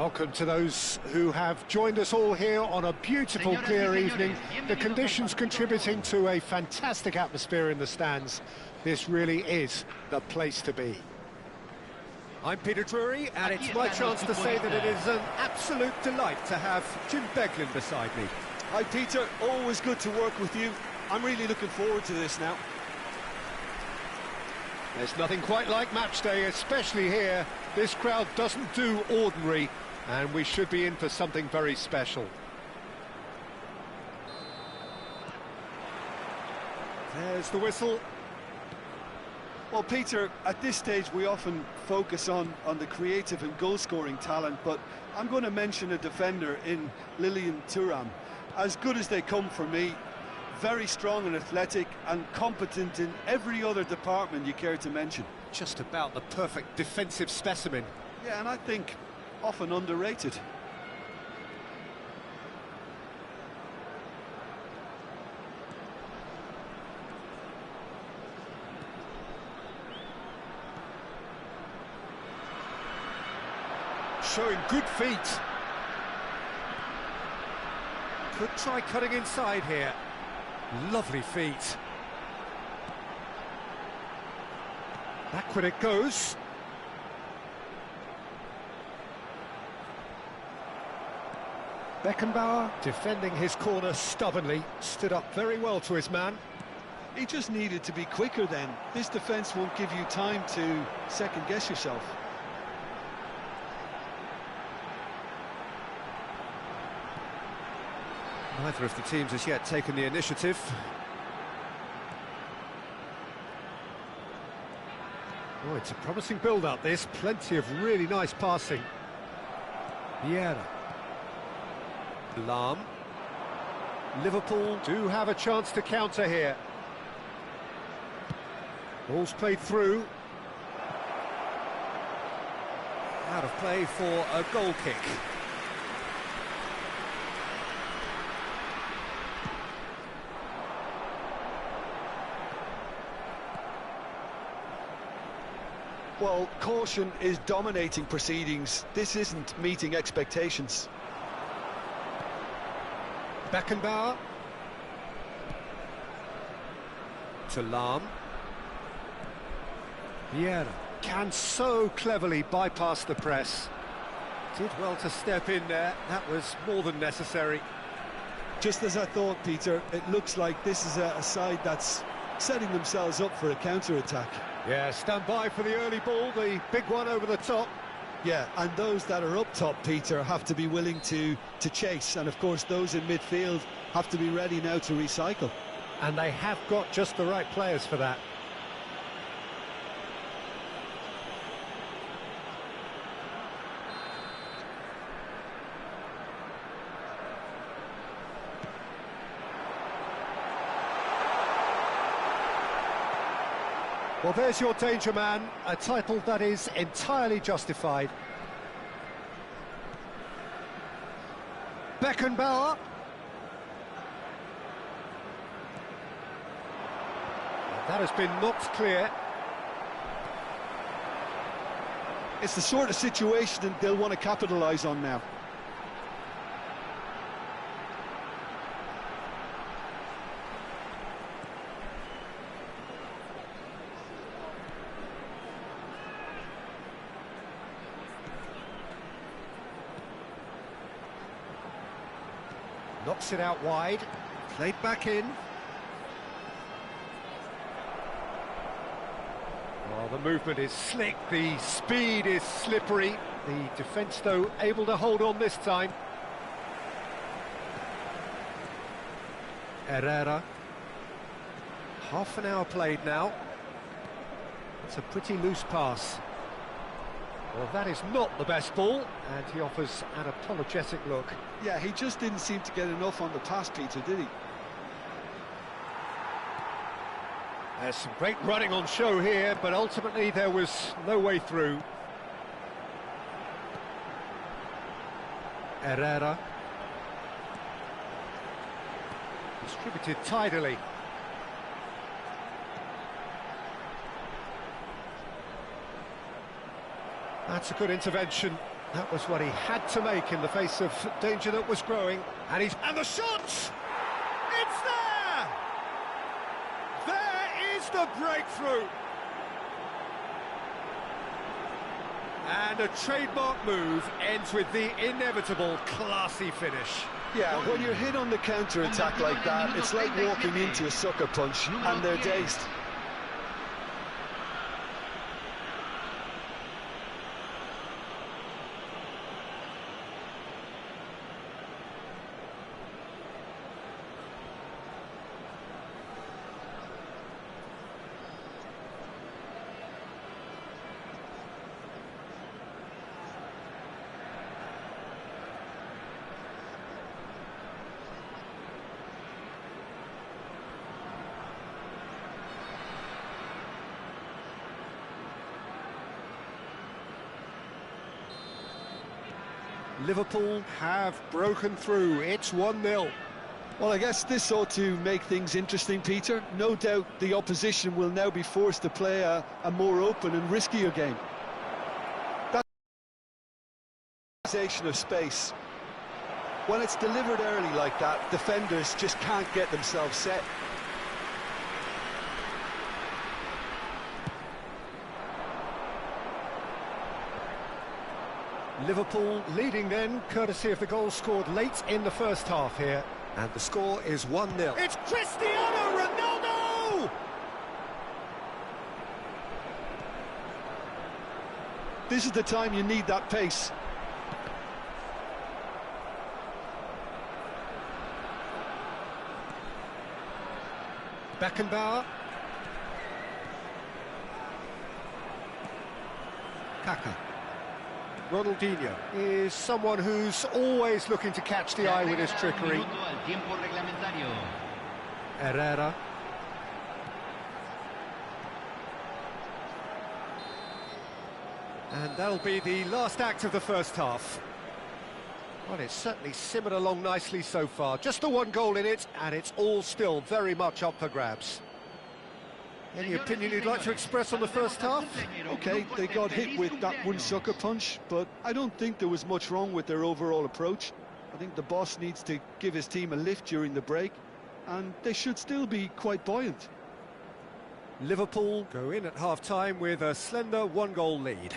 Welcome to those who have joined us all here on a beautiful, clear evening. The conditions contributing to a fantastic atmosphere in the stands. This really is the place to be. I'm Peter Drury, and it's my chance to say that it is an absolute delight to have Jim Beglin beside me. Hi Peter, always good to work with you. I'm really looking forward to this now. There's nothing quite like match day, especially here. This crowd doesn't do ordinary, and we should be in for something very special. There's the whistle. Well, Peter, at this stage we often focus on the creative and goal-scoring talent, but I'm going to mention a defender in Lilian Thuram. As good as they come for me, very strong and athletic and competent in every other department you care to mention. Just about the perfect defensive specimen. Yeah, and I think often underrated. Showing good feet. Could try cutting inside here. Lovely feet. Backward it goes. Beckenbauer defending his corner stubbornly, stood up very well to his man. He just needed to be quicker then. This defence won't give you time to second-guess yourself. Neither of the teams has yet taken the initiative. Oh, it's a promising build-up, this. Plenty of really nice passing. Vieira. Lahm. Liverpool do have a chance to counter here. Ball's played through. Out of play for a goal kick. Well, caution is dominating proceedings. This isn't meeting expectations. Beckenbauer. To Lahm. Vieira can so cleverly bypass the press. Did well to step in there. That was more than necessary. Just as I thought, Peter, it looks like this is a side that's setting themselves up for a counter-attack. Yeah, stand by for the early ball, the big one over the top. Yeah, and those that are up top, Peter, have to be willing to chase. And, of course, those in midfield have to be ready now to recycle. And they have got just the right players for that. Well, there's your danger man, a title that is entirely justified. Beckenbauer. That has been knocked clear. It's the sort of situation they'll want to capitalise on now. Knocks it out wide, played back in. Oh, the movement is slick, the speed is slippery. The defence, though, able to hold on this time. Herrera. Half an hour played now. It's a pretty loose pass. Well, that is not the best ball, and he offers an apologetic look. Yeah, he just didn't seem to get enough on the pass, Peter, did he? There's some great running on show here, but ultimately there was no way through. Herrera. Distributed tidily. That's a good intervention. That was what he had to make in the face of danger that was growing. And the shot! It's there! There is the breakthrough! And a trademark move ends with the inevitable classy finish. Yeah, when you're hit on the counter-attack like that, it's like walking into a sucker punch and they're dazed. Liverpool have broken through. It's 1-0. Well, I guess this ought to make things interesting, Peter. No doubt the opposition will now be forced to play a more open and riskier game. That's of space. When it's delivered early like that, defenders just can't get themselves set. Liverpool leading then, courtesy of the goal scored late in the first half here. And the score is 1-0. It's Cristiano Ronaldo! This is the time you need that pace. Beckenbauer. Kaka. Ronaldinho is someone who's always looking to catch the eye with his trickery. Herrera. And that'll be the last act of the first half. Well, it's certainly simmered along nicely so far. Just the one goal in it, and it's all still very much up for grabs. Any opinion you'd like to express on the first half? OK, they got hit with that one sucker punch, but I don't think there was much wrong with their overall approach. I think the boss needs to give his team a lift during the break, and they should still be quite buoyant. Liverpool go in at half-time with a slender one-goal lead.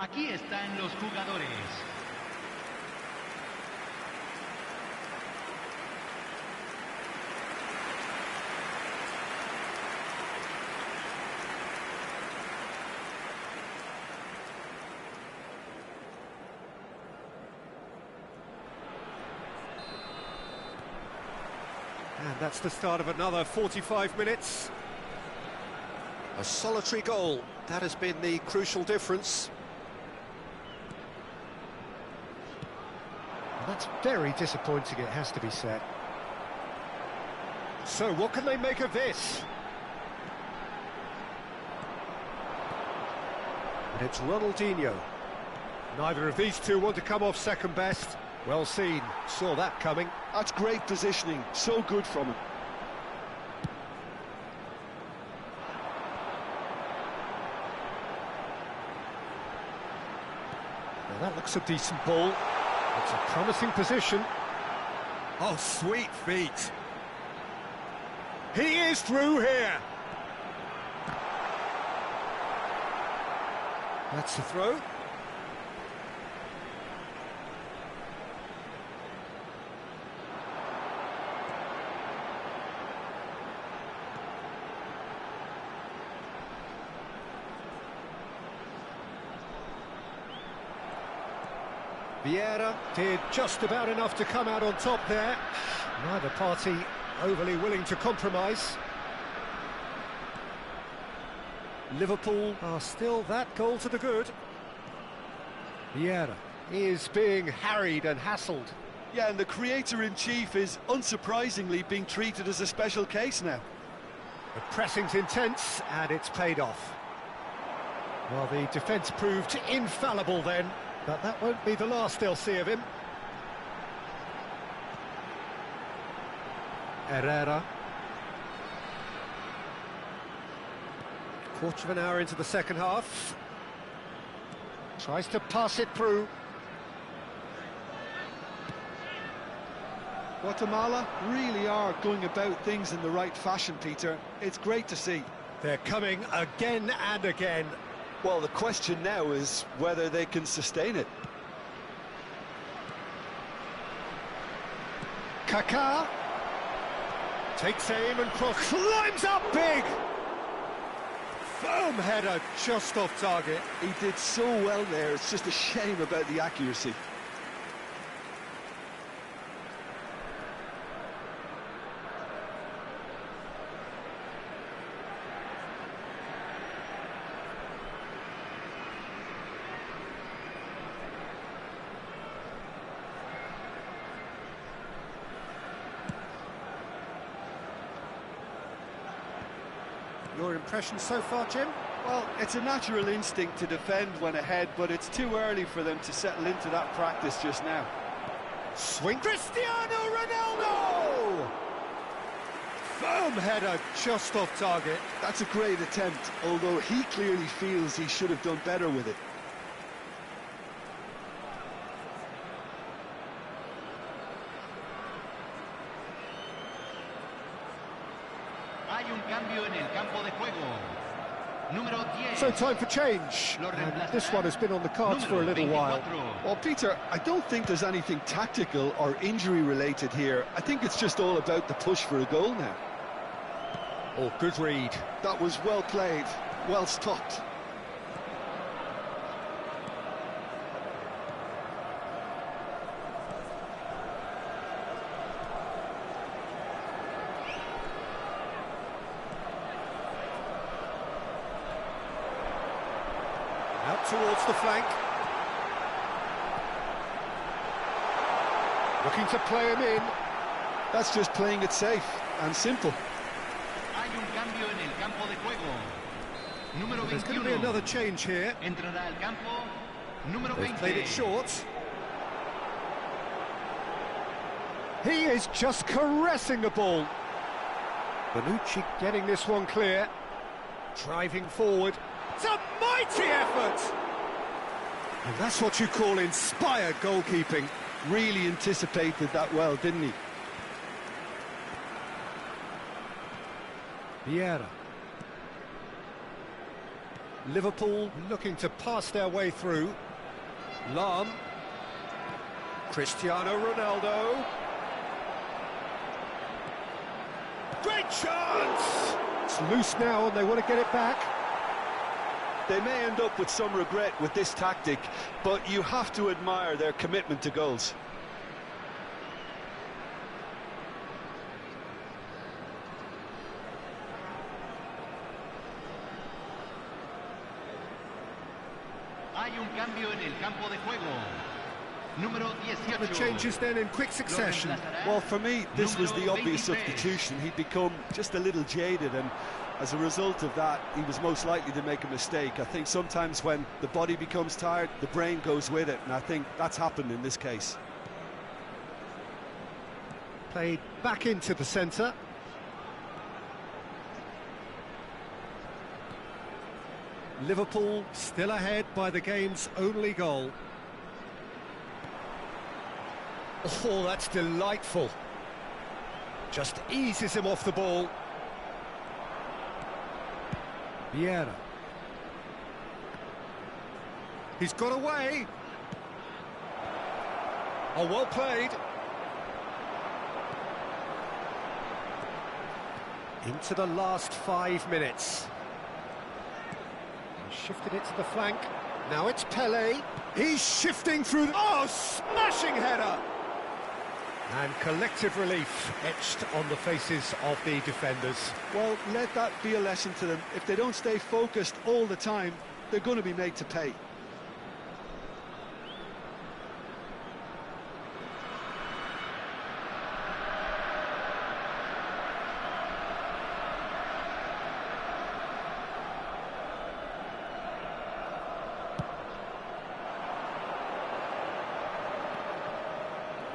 Aquí están los jugadores. And that's the start of another 45 minutes. A solitary goal, that has been the crucial difference. That's very disappointing, it has to be said. So what can they make of this? And it's Ronaldinho. Neither of these two want to come off second best. Well seen, saw that coming. That's great positioning, so good from him. Now that looks a decent ball. It's a promising position. Oh, sweet feet. He is through here. That's the throw. Vieira did just about enough to come out on top there. Neither party overly willing to compromise. Liverpool are still that goal to the good. Vieira is being harried and hassled. Yeah, and the creator-in-chief is unsurprisingly being treated as a special case now. The pressing's intense, and it's paid off. Well, the defence proved infallible then, but that won't be the last they'll see of him. Herrera. Quarter of an hour into the second half. Tries to pass it through. Guatemala really are going about things in the right fashion, Peter. It's great to see. They're coming again and again. Well, the question now is whether they can sustain it. Kaká takes aim and climbs up big. Firm header just off target. He did so well there, it's just a shame about the accuracy. Your impression so far, Jim? Well, it's a natural instinct to defend when ahead, but it's too early for them to settle into that practice just now. Swing Cristiano Ronaldo! Firm header just off target. That's a great attempt, although he clearly feels he should have done better with it. Hay un cambio en el campo de juego. Número 10. So time for change. And this one has been on the cards for a little while. Well, Peter, I don't think there's anything tactical or injury related here. I think it's just all about the push for a goal now. Oh, good read. That was well played, well stopped. Out towards the flank. Looking to play him in. That's just playing it safe and simple. Hay un cambio en el campo de juego. Número 21. There's going to be another change here. Entrará al campo. Número 20. They've played it short. He is just caressing the ball. Bonucci getting this one clear. Driving forward. It's a mighty effort! And that's what you call inspired goalkeeping. Really anticipated that well, didn't he? Vieira. Liverpool looking to pass their way through. Lahm. Cristiano Ronaldo. Great chance! It's loose now and they want to get it back. They may end up with some regret with this tactic, but you have to admire their commitment to goals. Hay un cambio en el campo de juego. Número 18. The changes then in quick succession. Well, for me, this was the obvious substitution. He'd become just a little jaded, and as a result of that, he was most likely to make a mistake. I think sometimes when the body becomes tired, the brain goes with it, and I think that's happened in this case. Played back into the centre. Liverpool still ahead by the game's only goal. Oh, that's delightful. Just eases him off the ball. Vieira. He's got away. Oh, well played. Into the last 5 minutes. He shifted it to the flank. Now it's Pele. He's shifting through. Oh, smashing header! And collective relief etched on the faces of the defenders. Well, let that be a lesson to them. If they don't stay focused all the time, they're going to be made to pay.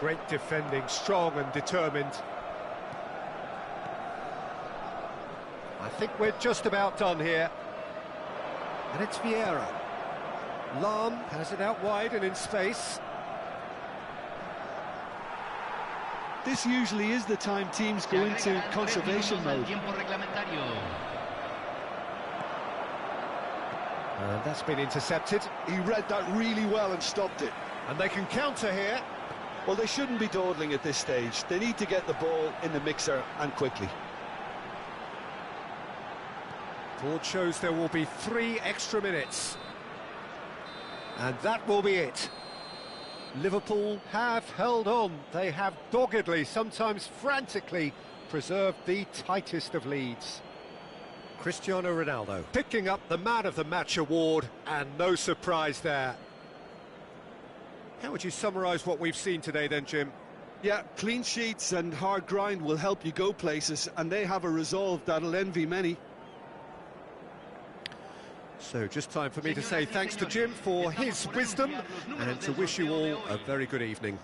Great defending, strong and determined. I think we're just about done here. And it's Vieira. Lam has it out wide and in space. This usually is the time teams go into conservation mode. And that's been intercepted. He read that really well and stopped it. And they can counter here. Well, they shouldn't be dawdling at this stage. They need to get the ball in the mixer and quickly. Board shows there will be 3 extra minutes. And that will be it. Liverpool have held on. They have doggedly, sometimes frantically, preserved the tightest of leads. Cristiano Ronaldo picking up the Man of the Match award, and no surprise there. How would you summarise what we've seen today then, Jim? Yeah, clean sheets and hard grind will help you go places, and they have a resolve that'll envy many. So just time for me to say thanks to Jim for his wisdom and to wish you all a very good evening.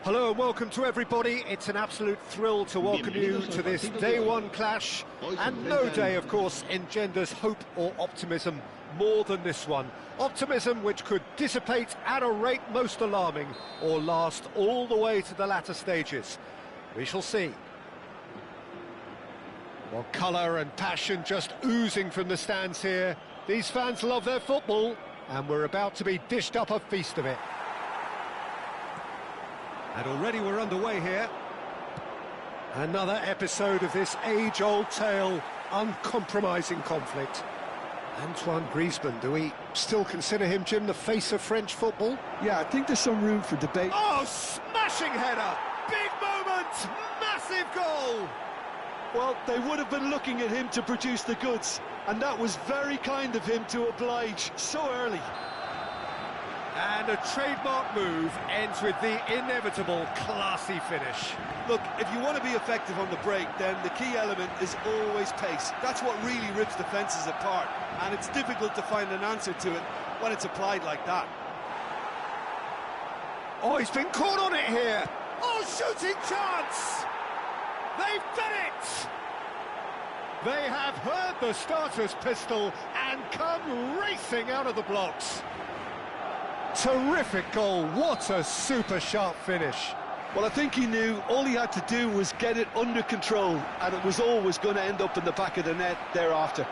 Hello and welcome to everybody. It's an absolute thrill to welcome you to this day one clash. And no day, of course, engenders hope or optimism more than this one. Optimism which could dissipate at a rate most alarming or last all the way to the latter stages. We shall see. Well, colour and passion just oozing from the stands here. These fans love their football, and we're about to be dished up a feast of it. And already we're underway here. Another episode of this age-old tale, uncompromising conflict. Antoine Griezmann, do we still consider him, Jim, the face of French football? Yeah, I think there's some room for debate. Oh, smashing header! Big moment! Massive goal! Well, they would have been looking at him to produce the goods, and that was very kind of him to oblige so early. And a trademark move ends with the inevitable classy finish. Look, if you want to be effective on the break, then the key element is always pace. That's what really rips defences apart, and it's difficult to find an answer to it when it's applied like that. Oh, he's been caught on it here. Oh, shooting chance! They've done it! They have heard the starter's pistol and come racing out of the blocks. Terrific goal, what a super sharp finish. Well, I think he knew all he had to do was get it under control, and it was always going to end up in the back of the net thereafter.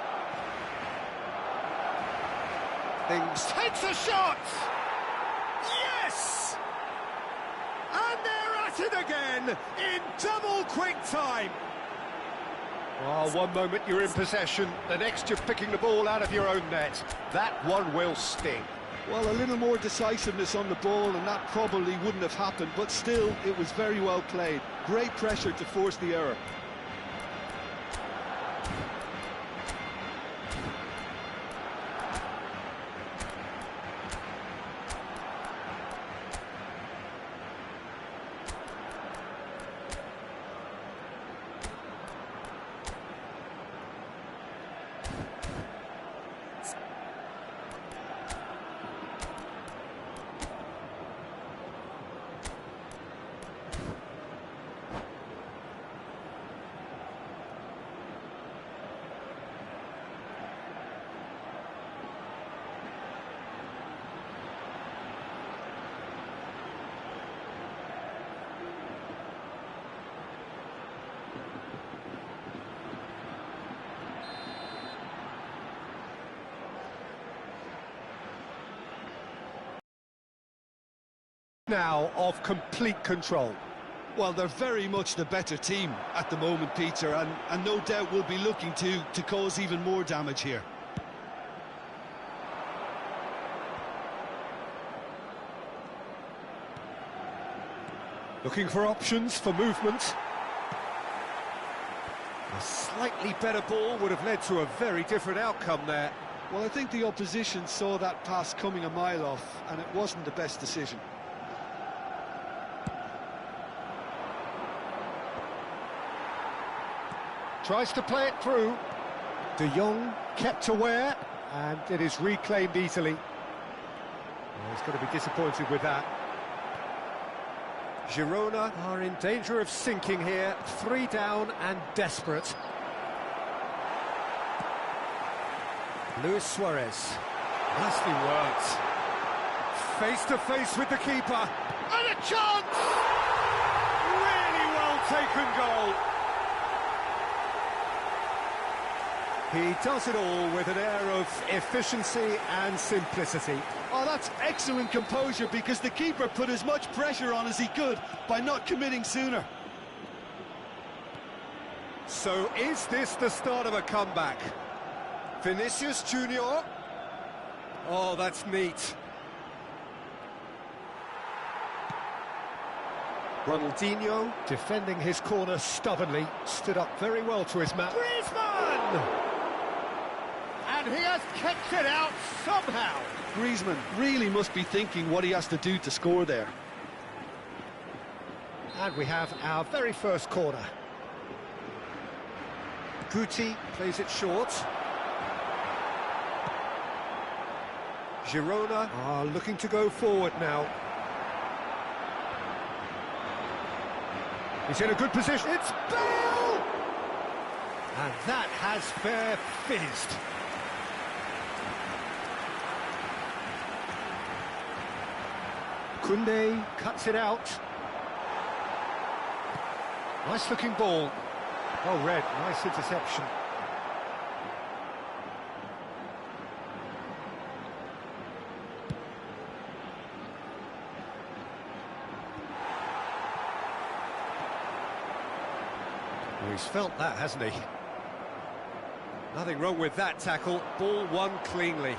Takes a shot! Yes! And they're at it again in double quick time. Oh, one moment you're in possession, the next you're picking the ball out of your own net. That one will sting. Well, a little more decisiveness on the ball, and that probably wouldn't have happened, but still, it was very well played. Great pressure to force the error. Now of complete control. Well, they're very much the better team at the moment, Peter, and no doubt will be looking to cause even more damage here. Looking for options for movement. A slightly better ball would have led to a very different outcome there. Well, I think the opposition saw that pass coming a mile off, and it wasn't the best decision. Tries to play it through. De Jong kept aware, and it is reclaimed easily. Well, he's going to be disappointed with that. Girona are in danger of sinking here. 3 down and desperate. Luis Suarez. Nicely worked. Face to face with the keeper. And a chance! Really well taken goal. He does it all with an air of efficiency and simplicity. Oh, that's excellent composure, because the keeper put as much pressure on as he could by not committing sooner. So is this the start of a comeback? Vinicius Junior. Oh, that's neat. Ronaldinho, defending his corner stubbornly, stood up very well to his man. Griezmann! And he has kept it out somehow. Griezmann really must be thinking what he has to do to score there. And we have our very first corner. Guti plays it short. Girona are looking to go forward now. He's in a good position. It's Bale! And that has fair fizzed. Koundé cuts it out. Nice looking ball. Oh, Red, nice interception. Well, he's felt that, hasn't he? Nothing wrong with that tackle. Ball won cleanly.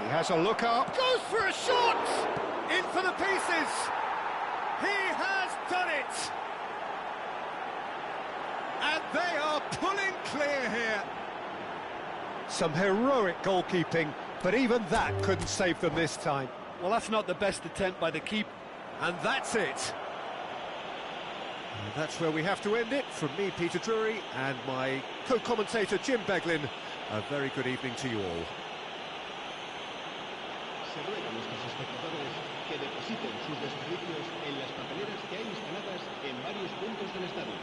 He has a look up. Goes for a shot! In for the pieces! He has done it! And they are pulling clear here. Some heroic goalkeeping, but even that couldn't save them this time. Well, that's not the best attempt by the keeper. And that's it. And that's where we have to end it. From me, Peter Drury, and my co-commentator, Jim Beglin. A very good evening to you all. Se ruega a nuestros espectadores que depositen sus desperdicios en las papeleras que hay instaladas en varios puntos del estadio.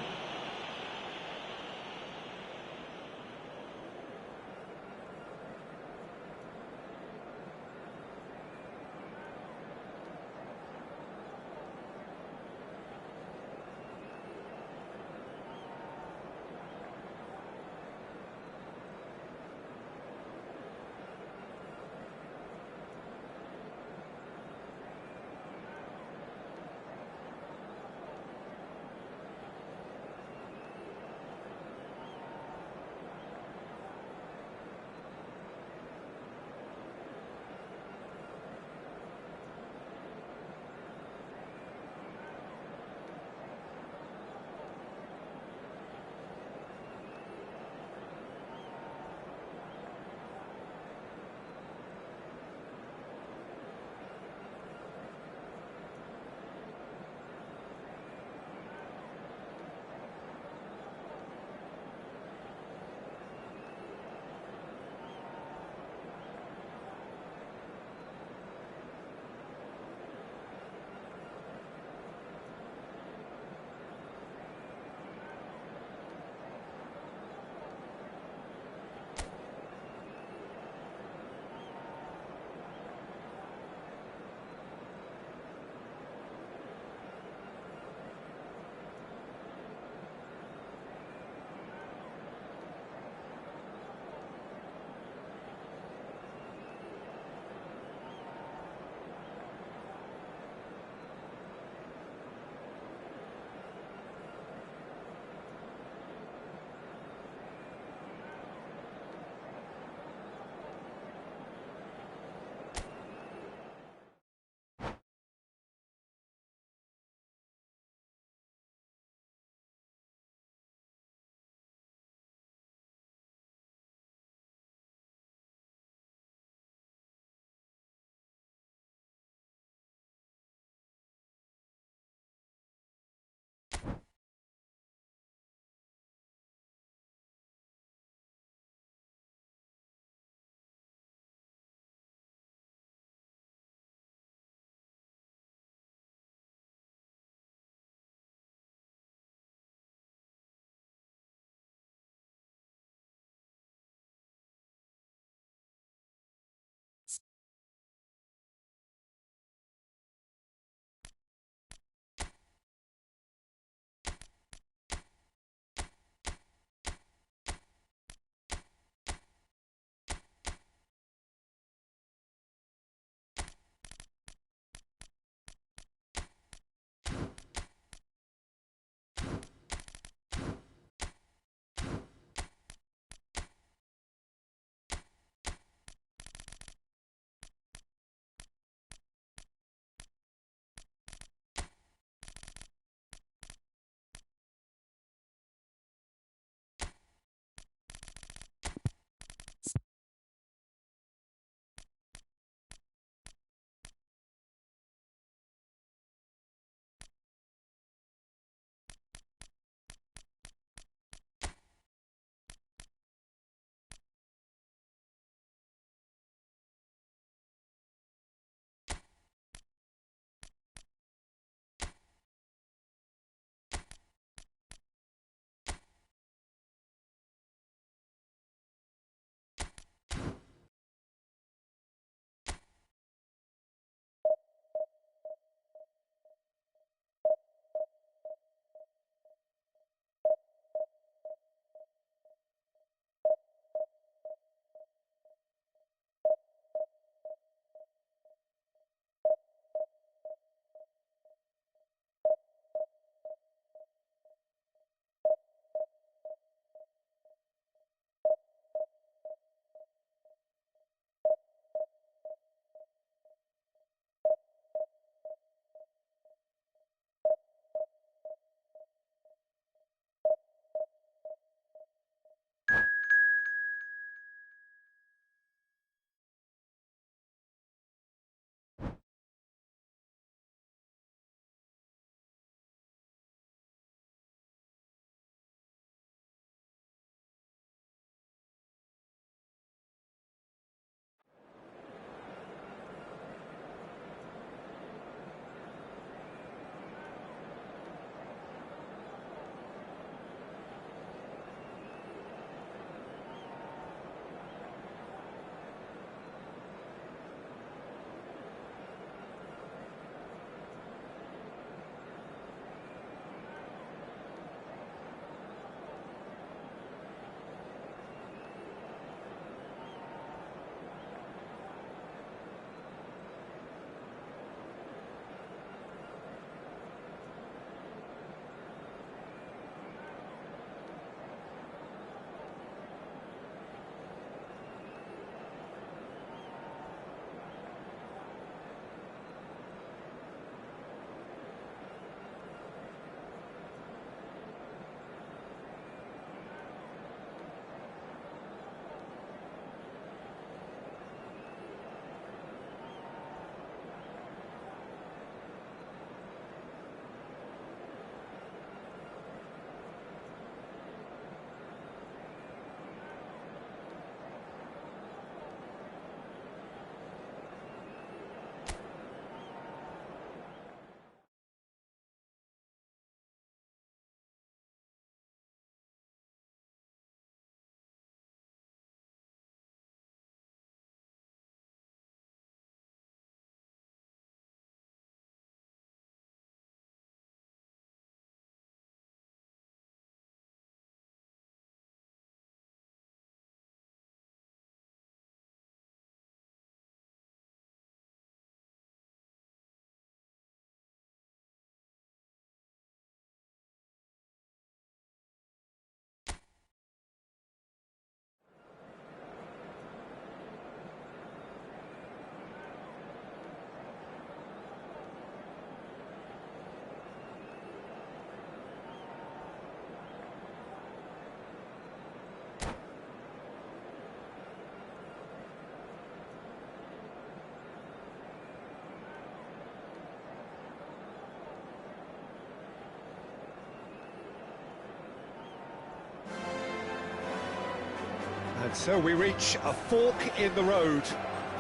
And so we reach a fork in the road.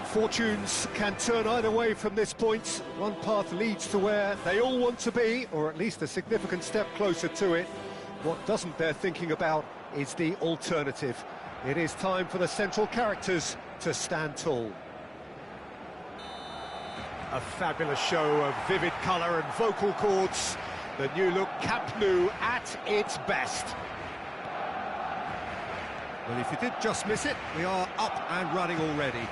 Fortunes can turn either way from this point. One path leads to where they all want to be, or at least a significant step closer to it. What doesn't bear thinking about is the alternative. It is time for the central characters to stand tall. A fabulous show of vivid colour and vocal cords. The new-look Camp Nou at its best. Well, if you did just miss it, we are up and running already.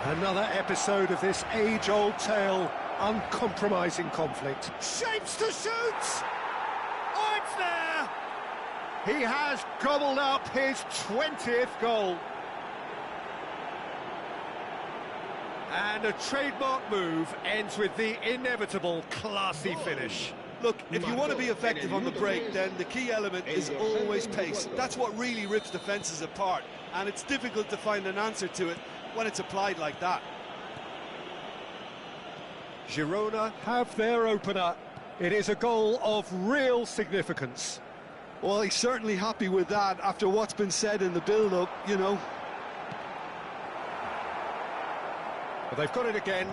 Another episode of this age-old tale, uncompromising conflict. Shapes to shoot! Oh, it's there! He has gobbled up his 20th goal. And a trademark move ends with the inevitable classy finish. Look, if you want to be effective on the break, then the key element is always pace. That's what really rips defences apart, and it's difficult to find an answer to it when it's applied like that. Girona have their opener. It is a goal of real significance. Well, he's certainly happy with that after what's been said in the build-up, you know. But they've got it again.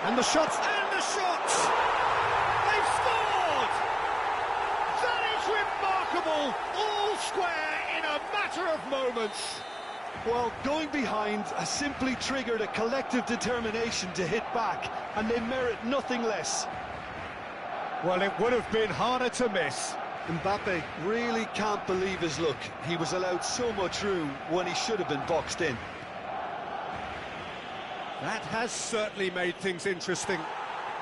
And the shots, and the shots! They've scored! That is remarkable! All square in a matter of moments. Well, going behind has simply triggered a collective determination to hit back, and they merit nothing less. Well, it would have been harder to miss. Mbappe really can't believe his luck. He was allowed so much room when he should have been boxed in. That has certainly made things interesting.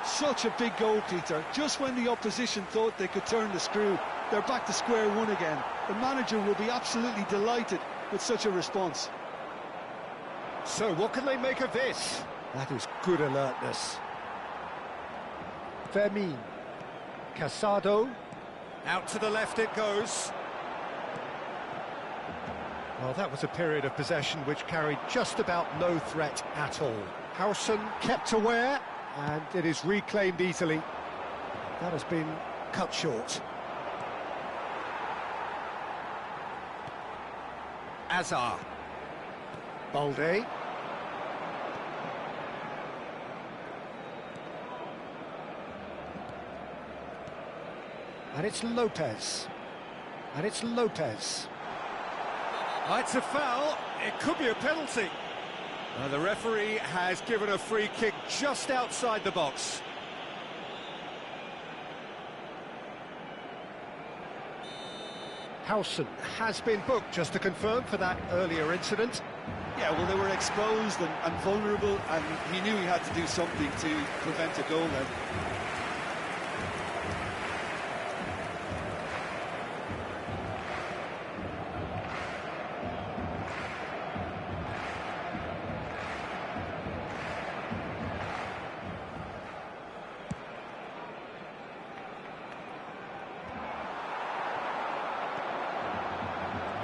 Such a big goal, Peter. Just when the opposition thought they could turn the screw, they're back to square one again. The manager will be absolutely delighted with such a response. So what can they make of this? That is good alertness. Fermin. Casado. Out to the left it goes. Well, that was a period of possession which carried just about no threat at all. Howson kept aware, and it is reclaimed easily. That has been cut short. Azar. Balde. And it's Lopez. And it's Lopez. Oh, it's a foul. It could be a penalty. The referee has given a free kick just outside the box. Howson has been booked, just to confirm, for that earlier incident. Yeah, well, they were exposed and vulnerable, and he knew he had to do something to prevent a goal then.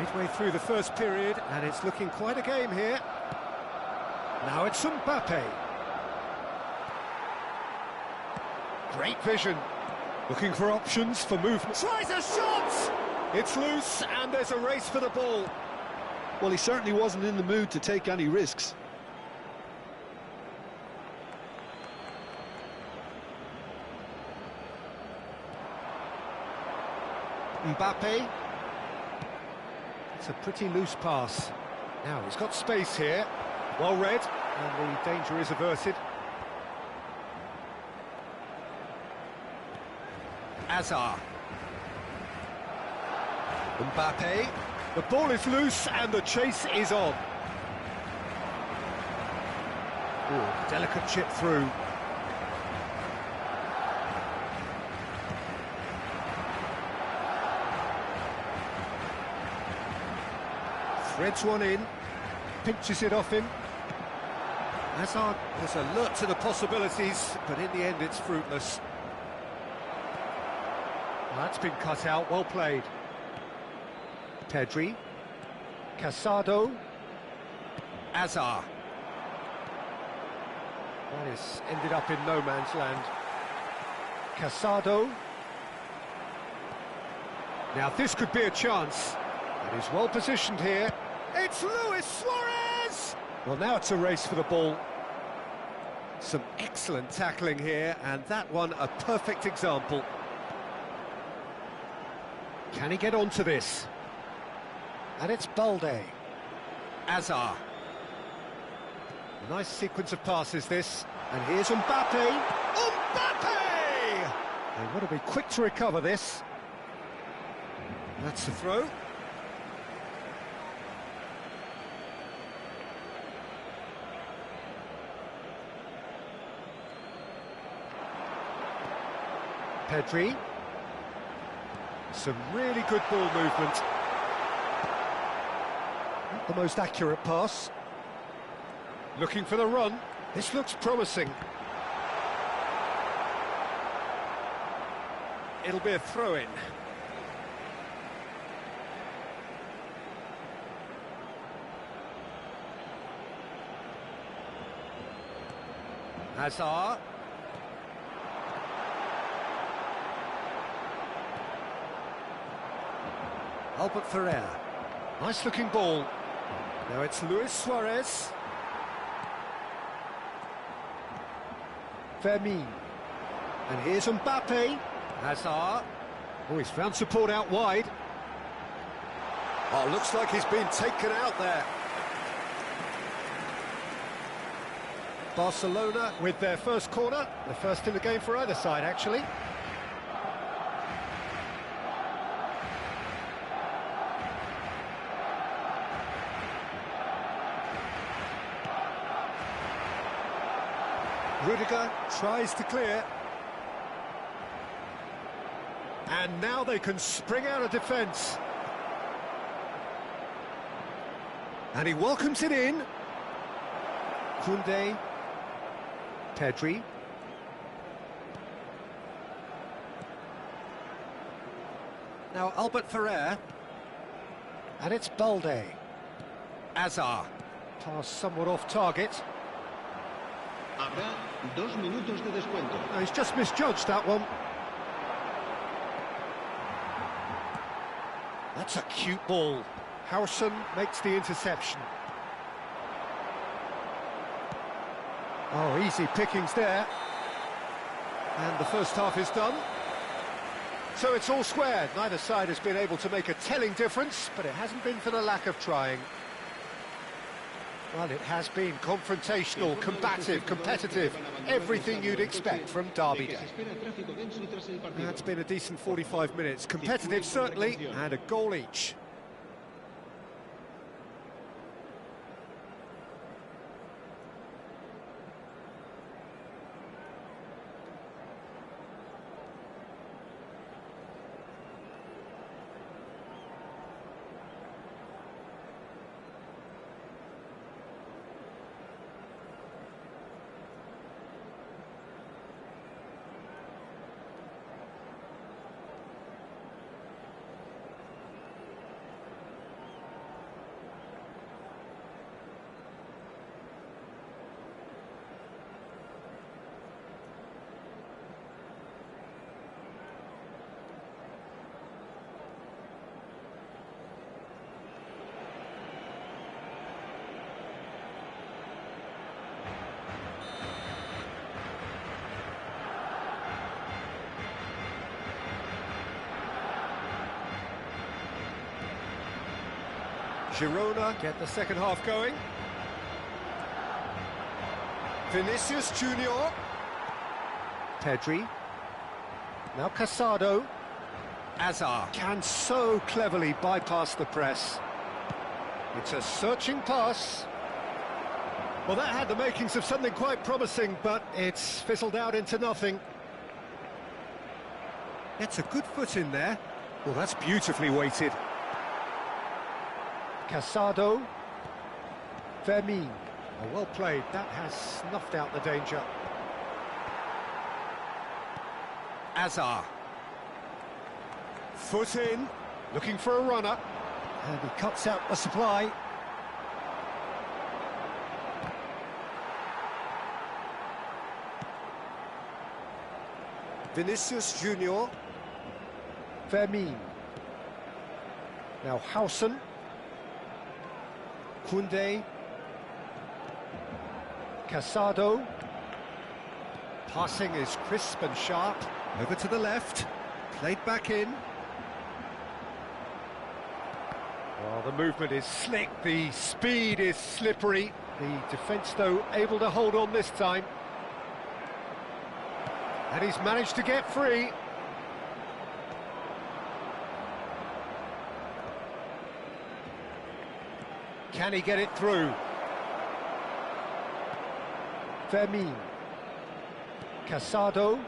Midway through the first period, and it's looking quite a game here. Now it's Mbappe. Great vision. Looking for options for movement. Tries a shot! It's loose, and there's a race for the ball. Well, he certainly wasn't in the mood to take any risks. Mbappe. It's a pretty loose pass. Now he's got space here. Well read, and the danger is averted. Azar. Mbappe. The ball is loose and the chase is on. Ooh, delicate chip through. Threads one in, pinches it off him. Hazard was alert to the possibilities, but in the end it's fruitless. Well, that's been cut out, well played. Pedri. Casado. Azar. That has ended up in no man's land. Casado. Now this could be a chance. It is well positioned here. It's Luis Suarez! Well, now it's a race for the ball. Some excellent tackling here, and that one a perfect example. Can he get onto this? And it's Balde. Azar. Nice sequence of passes, this. And here's Mbappe. Mbappe! They want to be quick to recover this. That's the throw. Pedri. Some really good ball movement. Not the most accurate pass. Looking for the run. This looks promising. It'll be a throw-in. Hazard. Albert Ferrer. Nice looking ball. Now it's Luis Suarez. Fermin. And here's Mbappe. Hazard. Oh, he's found support out wide. Oh, looks like he's been taken out there. Barcelona with their first corner. The first in the game for either side, actually. Rudiger tries to clear. And now they can spring out of defence. And he welcomes it in. Koundé. Pedri. Now Albert Ferrer. And it's Balde. Azar. Pass somewhat off target. Habrá 2 minutos de descuento. No, he's just misjudged that one. That's a cute ball. Howson makes the interception. Oh, easy pickings there. And the first half is done. So it's all squared. Neither side has been able to make a telling difference, but it hasn't been for the lack of trying. Well, it has been confrontational, combative, competitive, everything you'd expect from Derby Day. That's been a decent 45 minutes. Competitive, certainly, and a goal each. Girona get the second half going. Vinicius Junior. Pedri. Now Casado. Azar can so cleverly bypass the press. It's a searching pass. Well, that had the makings of something quite promising, but it's fizzled out into nothing. Gets a good foot in there. Well, that's beautifully weighted. Casado. Fermin. Oh, well played. That has snuffed out the danger. Azar. Foot in. Looking for a runner. And he cuts out the supply. Vinicius Junior. Fermin. Now Howson. Koundé. Casado. Passing is crisp and sharp. Over to the left. Played back in. Well, the movement is slick, the speed is slippery. The defence, though, able to hold on this time. And he's managed to get free. Can he get it through? Fermin. Casado.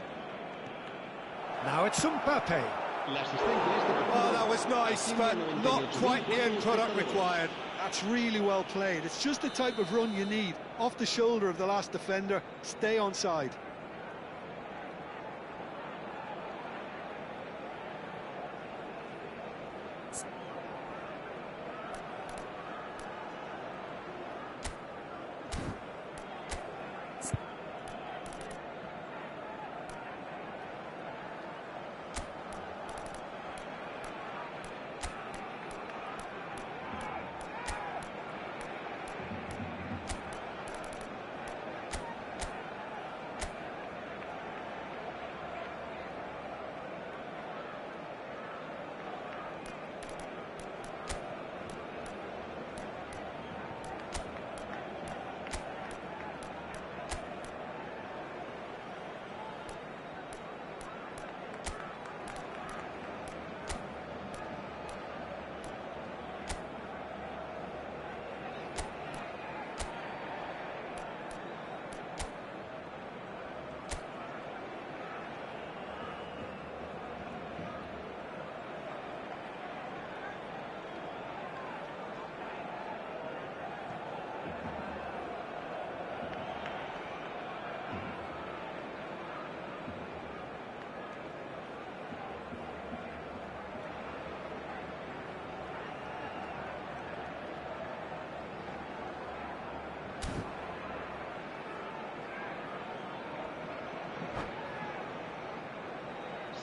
Now it's Mbappe. Oh, that was nice, but not quite the end product required. That's really well played. It's just the type of run you need. Off the shoulder of the last defender, stay onside.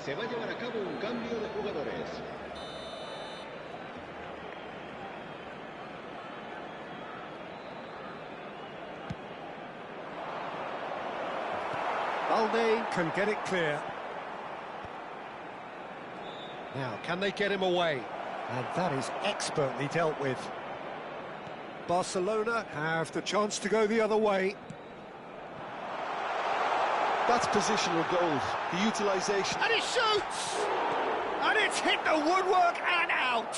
Se va a llevar a cabo un cambio de jugadores. Balde can get it clear. Now, can they get him away? And that is expertly dealt with. Barcelona have the chance to go the other way. That's positional goals, the utilisation. And he shoots! And it's hit the woodwork and out!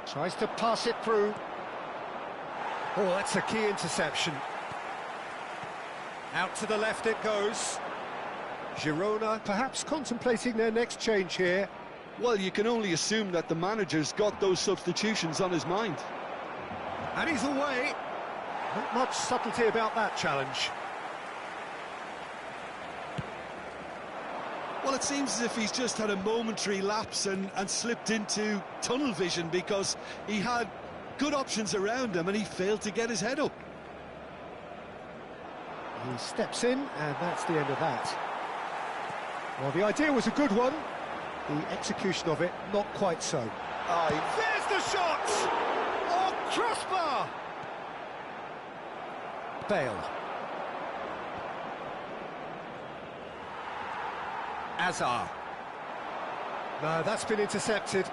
Tries to pass it through. Oh, that's a key interception. Out to the left it goes. Girona perhaps contemplating their next change here. Well, you can only assume that the manager's got those substitutions on his mind. And he's away. Not much subtlety about that challenge. Well, it seems as if he's just had a momentary lapse and slipped into tunnel vision because he had good options around him and he failed to get his head up. He steps in, and that's the end of that. Well, the idea was a good one. The execution of it, not quite so. There's the shot! Oh, crossbar! Bale. Azar. No, that's been intercepted.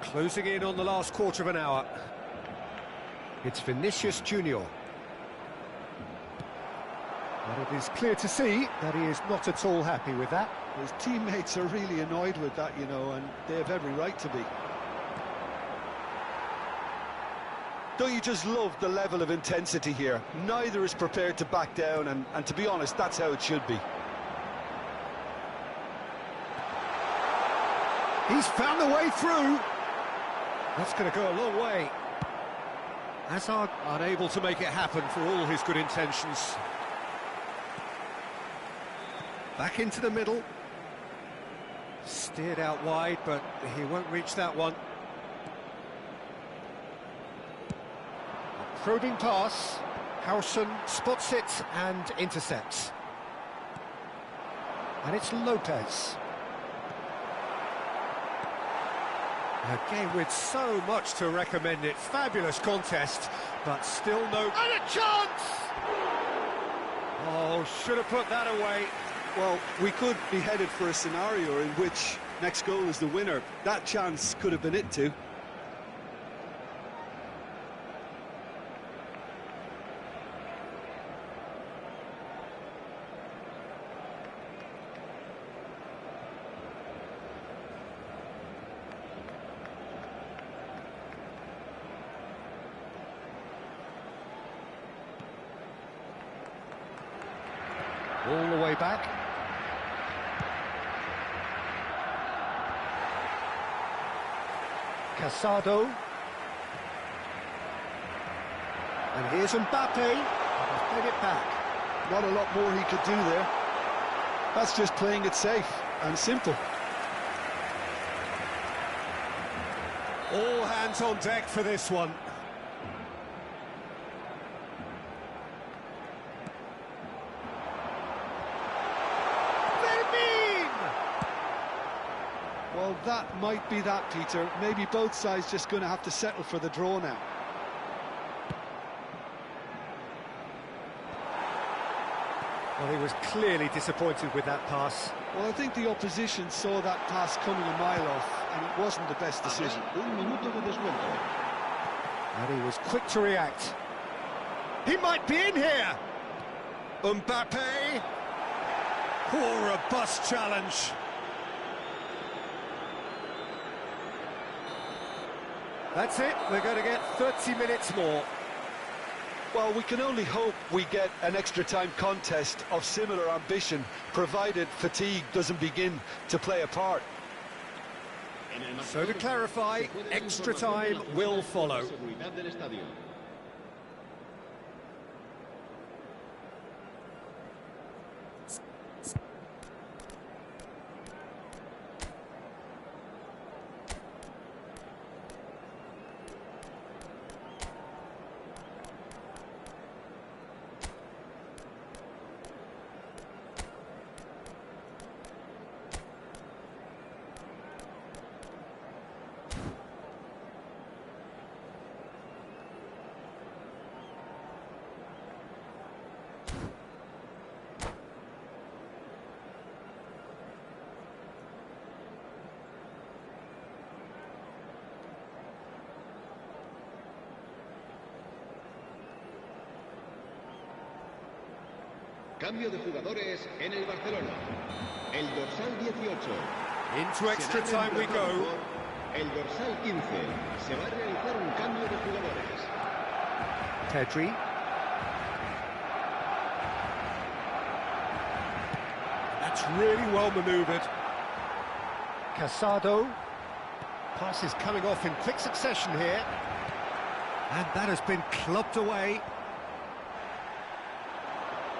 Closing in on the last quarter of an hour. It's Vinicius Junior. But it is clear to see that he is not at all happy with that. His teammates are really annoyed with that, you know, and they have every right to be. Don't you just love the level of intensity here? Neither is prepared to back down, and to be honest, that's how it should be. He's found the way through. That's going to go a long way. Hazard unable to make it happen for all his good intentions. Back into the middle. Steered out wide, but he won't reach that one. A probing pass. Howson spots it and intercepts. And it's Lopez. A game with so much to recommend it. Fabulous contest, but still no... And a chance! Oh, should have put that away. Well, we could be headed for a scenario in which next goal is the winner. That chance could have been it too. All the way back. Casado. And here's Mbappe. He's played it back. Not a lot more he could do there. That's just playing it safe and simple. All hands on deck for this one. Well, that might be that, Peter. Maybe both sides just going to have to settle for the draw now. Well, he was clearly disappointed with that pass. Well, I think the opposition saw that pass coming a mile off, and it wasn't the best decision. And he was quick to react. He might be in here! Mbappe! Oh, robust challenge. That's it, we're going to get 30 minutes more. Well, we can only hope we get an extra-time contest of similar ambition, provided fatigue doesn't begin to play a part. So to clarify, extra time will follow. Cambio de jugadores en el Barcelona. El dorsal 18. Into extra time we go. El dorsal 15. Se va a realizar un cambio de jugadores. Pedri. That's really well manoeuvred. Casado. Pass is coming off in quick succession here. And that has been clubbed away.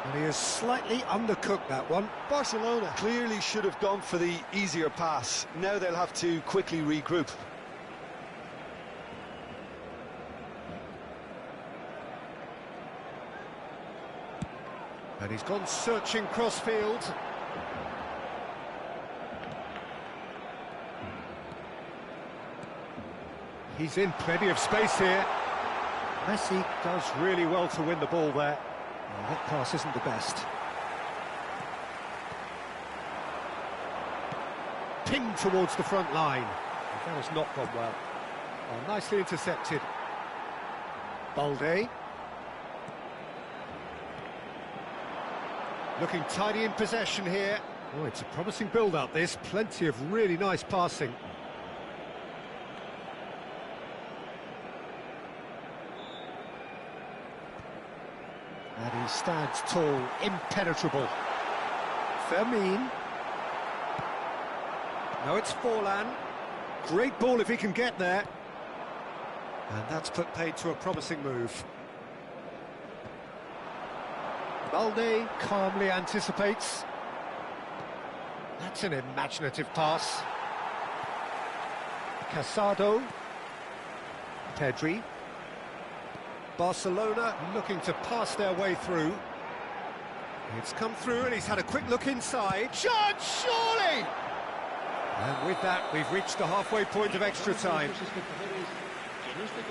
And he has slightly undercooked that one. Barcelona clearly should have gone for the easier pass. Now they'll have to quickly regroup. And he's gone searching crossfield. He's in plenty of space here. Messi does really well to win the ball there. Well, that pass isn't the best. Pinged towards the front line. That has not gone well. Oh, nicely intercepted. Balde. Looking tidy in possession here. Oh, it's a promising build-up, this. Plenty of really nice passing. And he stands tall, impenetrable. Fermin. No, it's Forlan. Great ball if he can get there. And that's put paid to a promising move. Balde calmly anticipates. That's an imaginative pass. Casado. Pedri. Barcelona looking to pass their way through. It's come through and he's had a quick look inside. Shot, surely! And with that, we've reached the halfway point of extra time.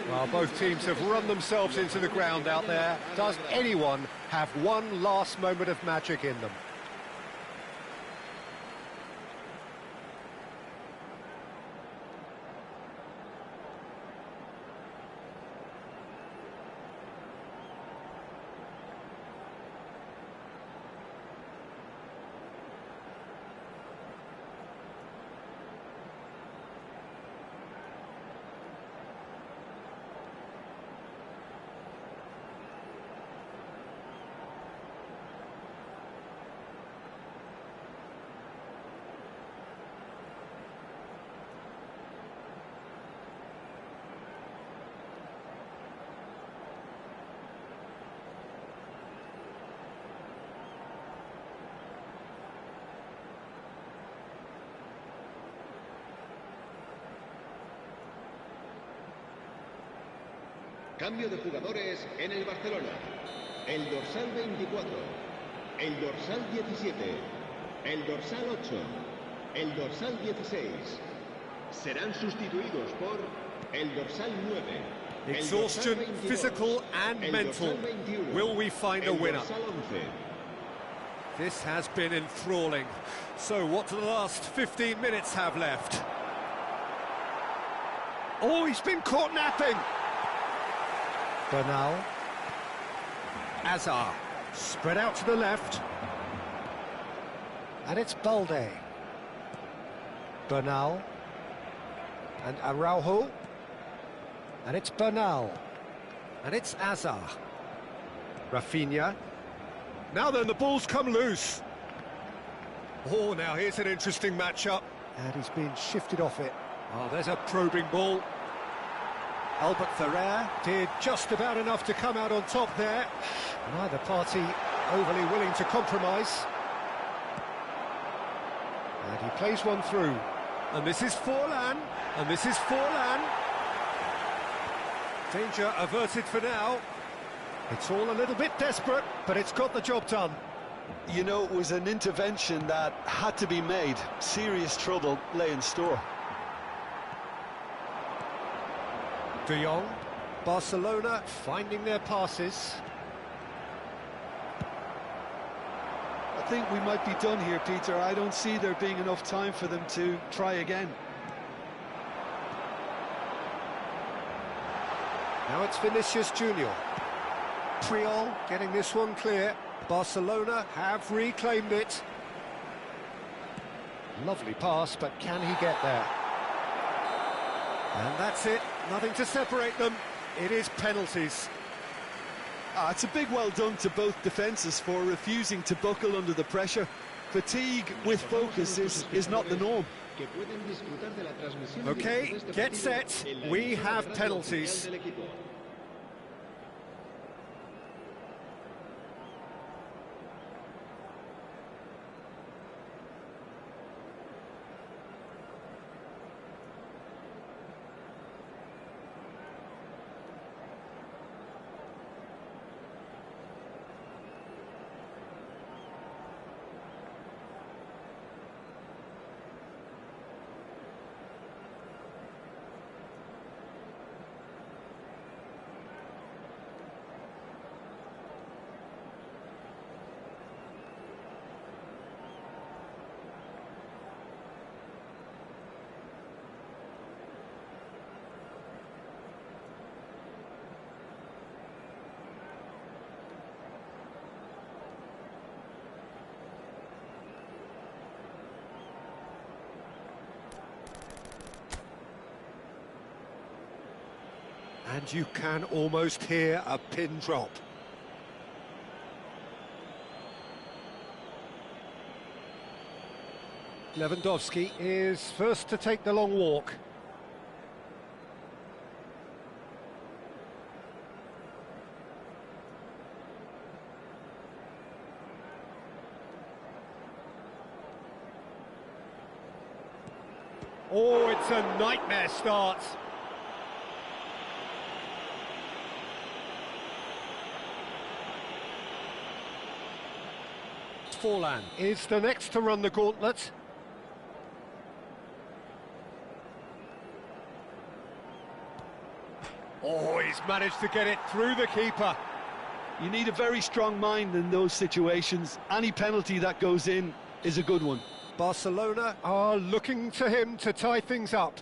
Well, both teams have run themselves into the ground out there. Does anyone have one last moment of magic in them? Cambio de jugadores en el Barcelona. El dorsal 24, el dorsal 17, el dorsal 8, el dorsal 16. Serán sustituidos por el dorsal 9. Exhaustion, physical and mental. Will we find a winner? This has been enthralling. So what do the last 15 minutes have left? Oh, he's been caught napping. Bernal. Azar. Spread out to the left. And it's Balde. Bernal. And Araujo. And it's Bernal. And it's Azar. Rafinha. Now then, the ball's come loose. Oh, now here's an interesting matchup. And he's been shifted off it. Oh, there's a probing ball. Albert Ferrer did just about enough to come out on top there. Neither party overly willing to compromise. And he plays one through. And this is Forlan. And this is Forlan. Danger averted for now. It's all a little bit desperate, but it's got the job done. You know, it was an intervention that had to be made. Serious trouble lay in store. De Jong, Barcelona finding their passes. I think we might be done here, Peter. I don't see there being enough time for them to try again. Now it's Vinicius Junior. Triol getting this one clear. Barcelona have reclaimed it. Lovely pass, but can he get there? And that's it. Nothing to separate them. It is penalties. It's a big well done to both defences for refusing to buckle under the pressure. Fatigue with focus is not the norm. Okay, get set. We have penalties. And you can almost hear a pin drop. Lewandowski is first to take the long walk. Oh, it's a nightmare start. Forlan is the next to run the gauntlet. He's managed to get it through the keeper. You need a very strong mind in those situations. Any penalty that goes in is a good one. Barcelona are looking to him to tie things up.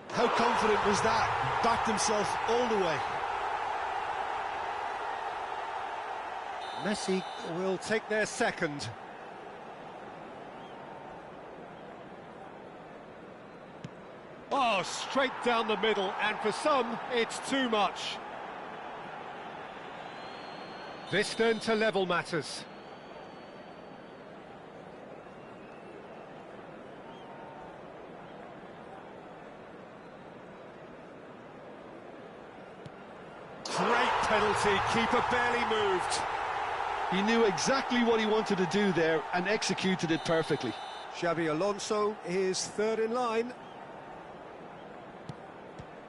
How confident was that? Backed himself all the way. Messi will take their second. Oh, straight down the middle, and for some, it's too much. This then to level matters. Great penalty, keeper barely moved. He knew exactly what he wanted to do there and executed it perfectly. Xabi Alonso is third in line.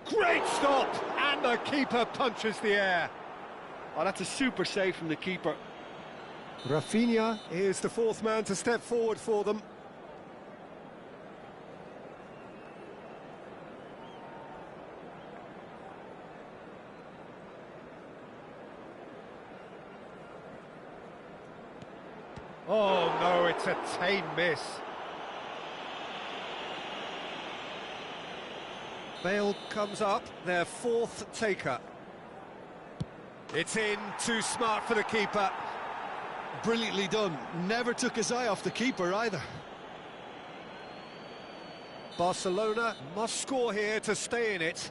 Great stop, and the keeper punches the air. Oh, that's a super save from the keeper. Rafinha is the fourth man to step forward for them. Oh no, it's a tame miss. Bale comes up, their fourth taker. It's in, too smart for the keeper. Brilliantly done. Never took his eye off the keeper either. Barcelona must score here to stay in it.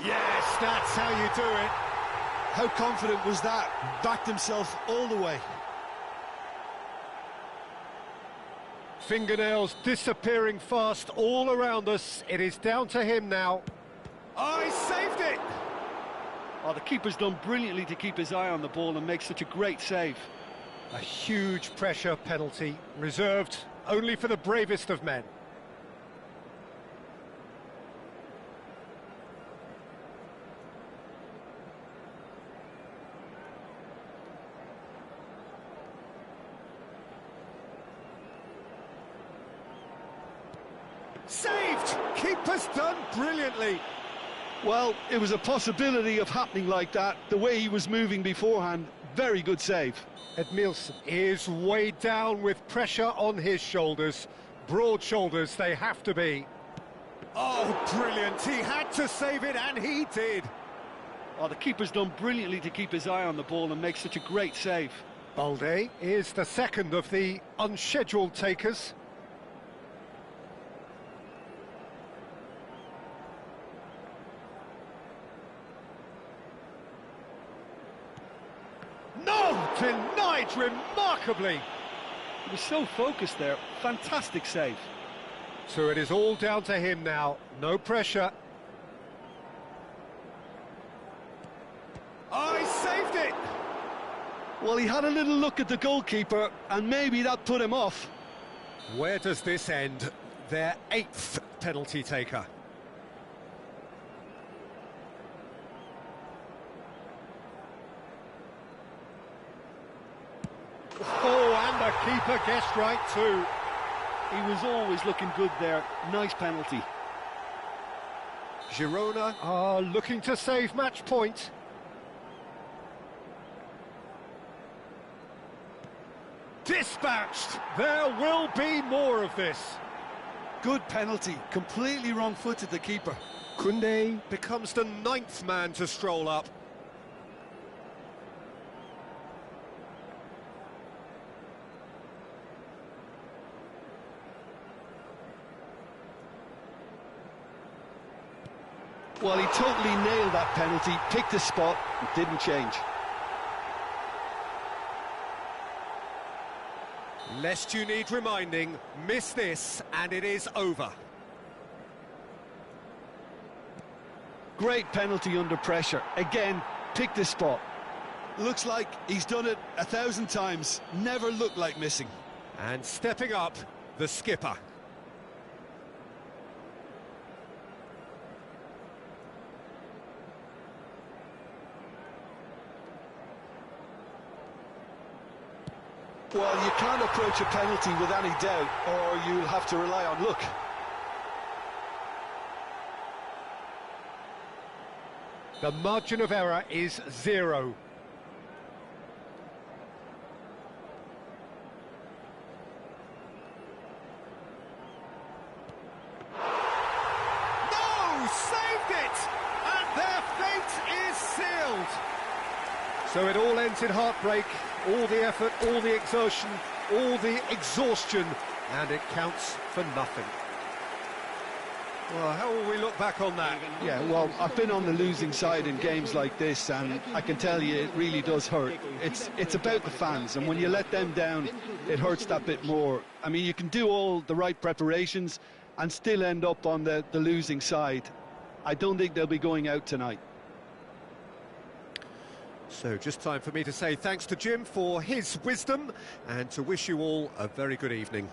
Yes, that's how you do it. How confident was that? Backed himself all the way. Fingernails disappearing fast all around us. It is down to him now. Oh, he saved it! Oh, the keeper's done brilliantly to keep his eye on the ball and make such a great save. A huge pressure penalty, reserved only for the bravest of men. Saved! Keeper's done brilliantly. Well, it was a possibility of happening like that. The way he was moving beforehand, very good save. Edmilson is weighed down with pressure on his shoulders. Broad shoulders they have to be. Oh, brilliant. He had to save it, and he did. Oh, the keeper's done brilliantly to keep his eye on the ball and make such a great save. Balde is the second of the unscheduled takers. No! Denied remarkably! He was so focused there. Fantastic save. So it is all down to him now. No pressure. Oh, he saved it! Well, he had a little look at the goalkeeper, and maybe that put him off. Where does this end? Their eighth penalty taker. Oh, and the keeper guessed right too. He was always looking good there. Nice penalty. Girona are looking to save match point. Dispatched! There will be more of this. Good penalty. Completely wrong-footed the keeper. Koundé becomes the ninth man to stroll up. Well, he totally nailed that penalty, picked a spot, and didn't change. Lest you need reminding, miss this and it is over. Great penalty under pressure. Again, picked a spot. Looks like he's done it 1,000 times. Never looked like missing. And stepping up, the skipper. Well, you can't approach a penalty with any doubt, or you'll have to rely on luck. The margin of error is 0. No! Saved it! And their fate is sealed! So it all ends in heartbreak, all the effort, all the exertion, all the exhaustion, and it counts for nothing. Well, how will we look back on that? Yeah, well, I've been on the losing side in games like this, and I can tell you it really does hurt. It's about the fans, and when you let them down, it hurts that bit more. I mean, you can do all the right preparations and still end up on the losing side. I don't think they'll be going out tonight. So just time for me to say thanks to Jim for his wisdom and to wish you all a very good evening.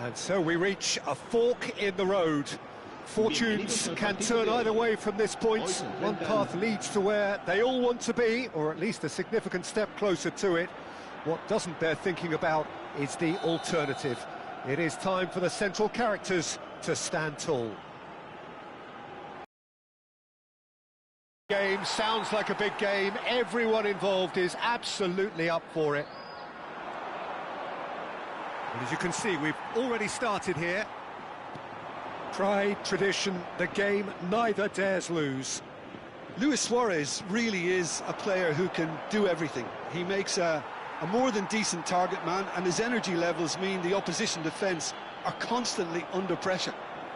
And so we reach a fork in the road. Fortunes can turn either way from this point. One path leads to where they all want to be, or at least a significant step closer to it. What doesn't bear thinking about is the alternative. It is time for the central characters to stand tall. Game sounds like a big game. Everyone involved is absolutely up for it. And as you can see, we've already started here. Pride, tradition, the game neither dares lose. Luis Suarez really is a player who can do everything. He makes a more than decent target man, and his energy levels mean the opposition defence are constantly under pressure.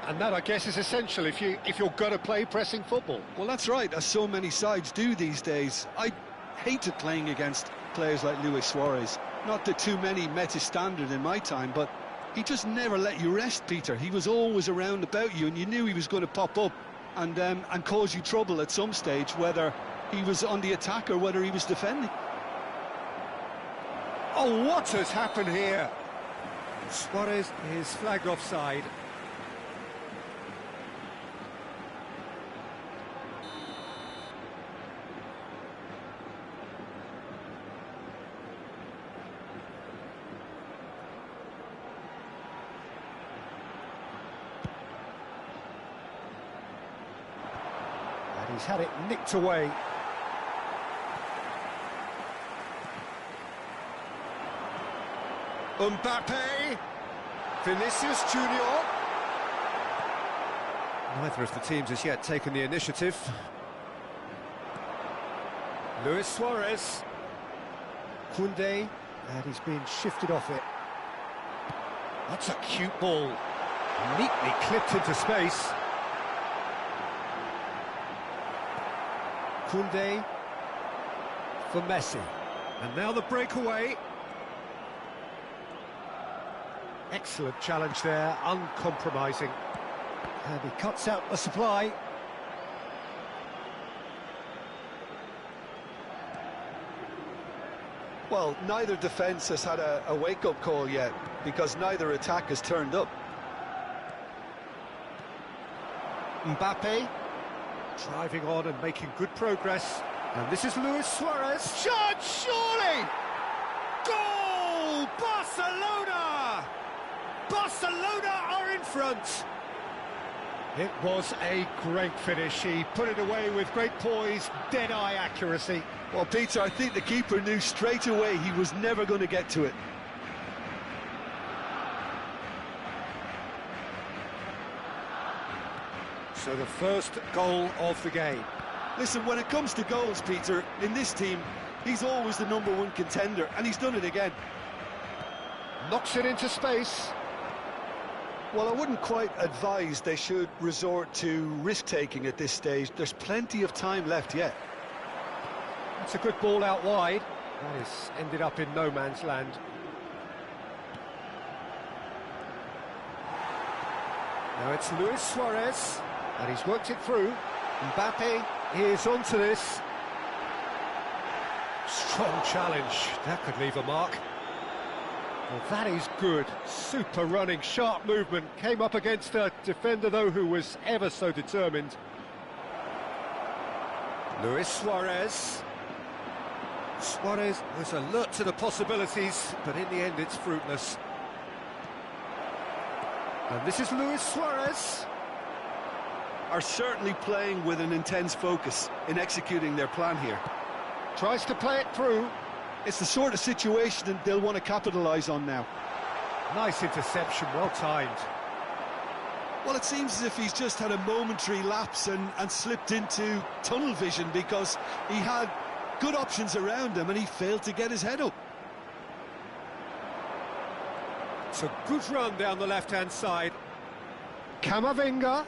And that, I guess, is essential if you're going to play pressing football. Well, that's right, as so many sides do these days. I hated playing against players like Luis Suarez. Not that too many met his standard in my time, but he just never let you rest, Peter. He was always around about you, and you knew he was going to pop up and cause you trouble at some stage, whether he was on the attack or whether he was defending. Oh, what has happened here? Suarez is flagged offside. And he's had it nicked away. Mbappe, Vinicius Junior. Neither of the teams has yet taken the initiative. Luis Suarez, Koundé, and he's been shifted off it. That's a cute ball, neatly clipped into space. Koundé for Messi, and now the breakaway. Excellent challenge there, uncompromising. And he cuts out the supply. Well, neither defence has had a wake-up call yet, because neither attack has turned up. Mbappe, driving on and making good progress. And this is Luis Suarez. Shot, surely! Goal! Barcelona! Barcelona are in front. It was a great finish. He put it away with great poise, dead-eye accuracy. Well, Peter, I think the keeper knew straight away he was never going to get to it. So the first goal of the game. Listen, when it comes to goals, Peter, in this team, he's always the #1 contender, and he's done it again. Knocks it into space. Well, I wouldn't quite advise they should resort to risk-taking at this stage. There's plenty of time left yet. That's a good ball out wide. That has ended up in no man's land. Now it's Luis Suarez, and he's worked it through. Mbappe is onto this. Strong challenge. That could leave a mark. Well, that is good. Super running, sharp movement. Came up against a defender, though, who was ever so determined. Luis Suarez. Suarez was alert to the possibilities, but in the end it's fruitless. And this is Luis Suarez. Are certainly playing with an intense focus in executing their plan here. Tries to play it through. It's the sort of situation that they'll want to capitalise on now. Nice interception, well timed. Well, it seems as if he's just had a momentary lapse and slipped into tunnel vision, because he had good options around him and he failed to get his head up. It's a good run down the left-hand side. Camavinga.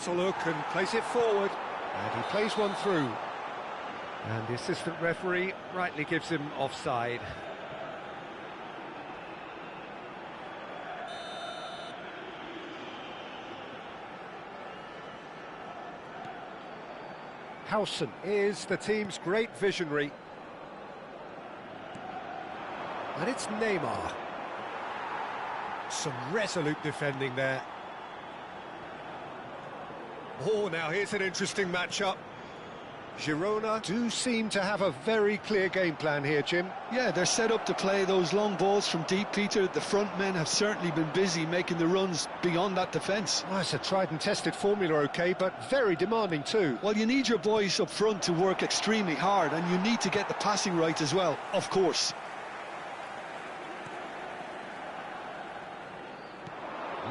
Has a look and plays it forward. And he plays one through. And the assistant referee rightly gives him offside. Howson is the team's great visionary. And it's Neymar. Some resolute defending there. Oh, now here's an interesting matchup. Girona do seem to have a very clear game plan here, Jim. Yeah, they're set up to play those long balls from deep, Peter. The front men have certainly been busy making the runs beyond that defence. Well, it's a tried and tested formula, OK, but very demanding too. Well, you need your boys up front to work extremely hard, and you need to get the passing right as well, of course.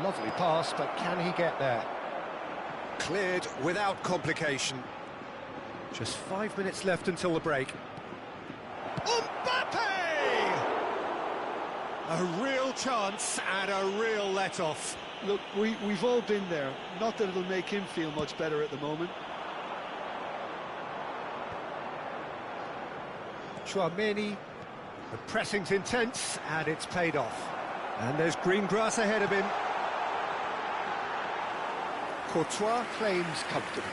Lovely pass, but can he get there? Cleared without complication. Just 5 minutes left until the break. Mbappe! A real chance and a real let-off. Look, we've all been there. Not that it'll make him feel much better at the moment. Chouameni, the pressing's intense and it's paid off. And there's green grass ahead of him. Courtois claims comfortably.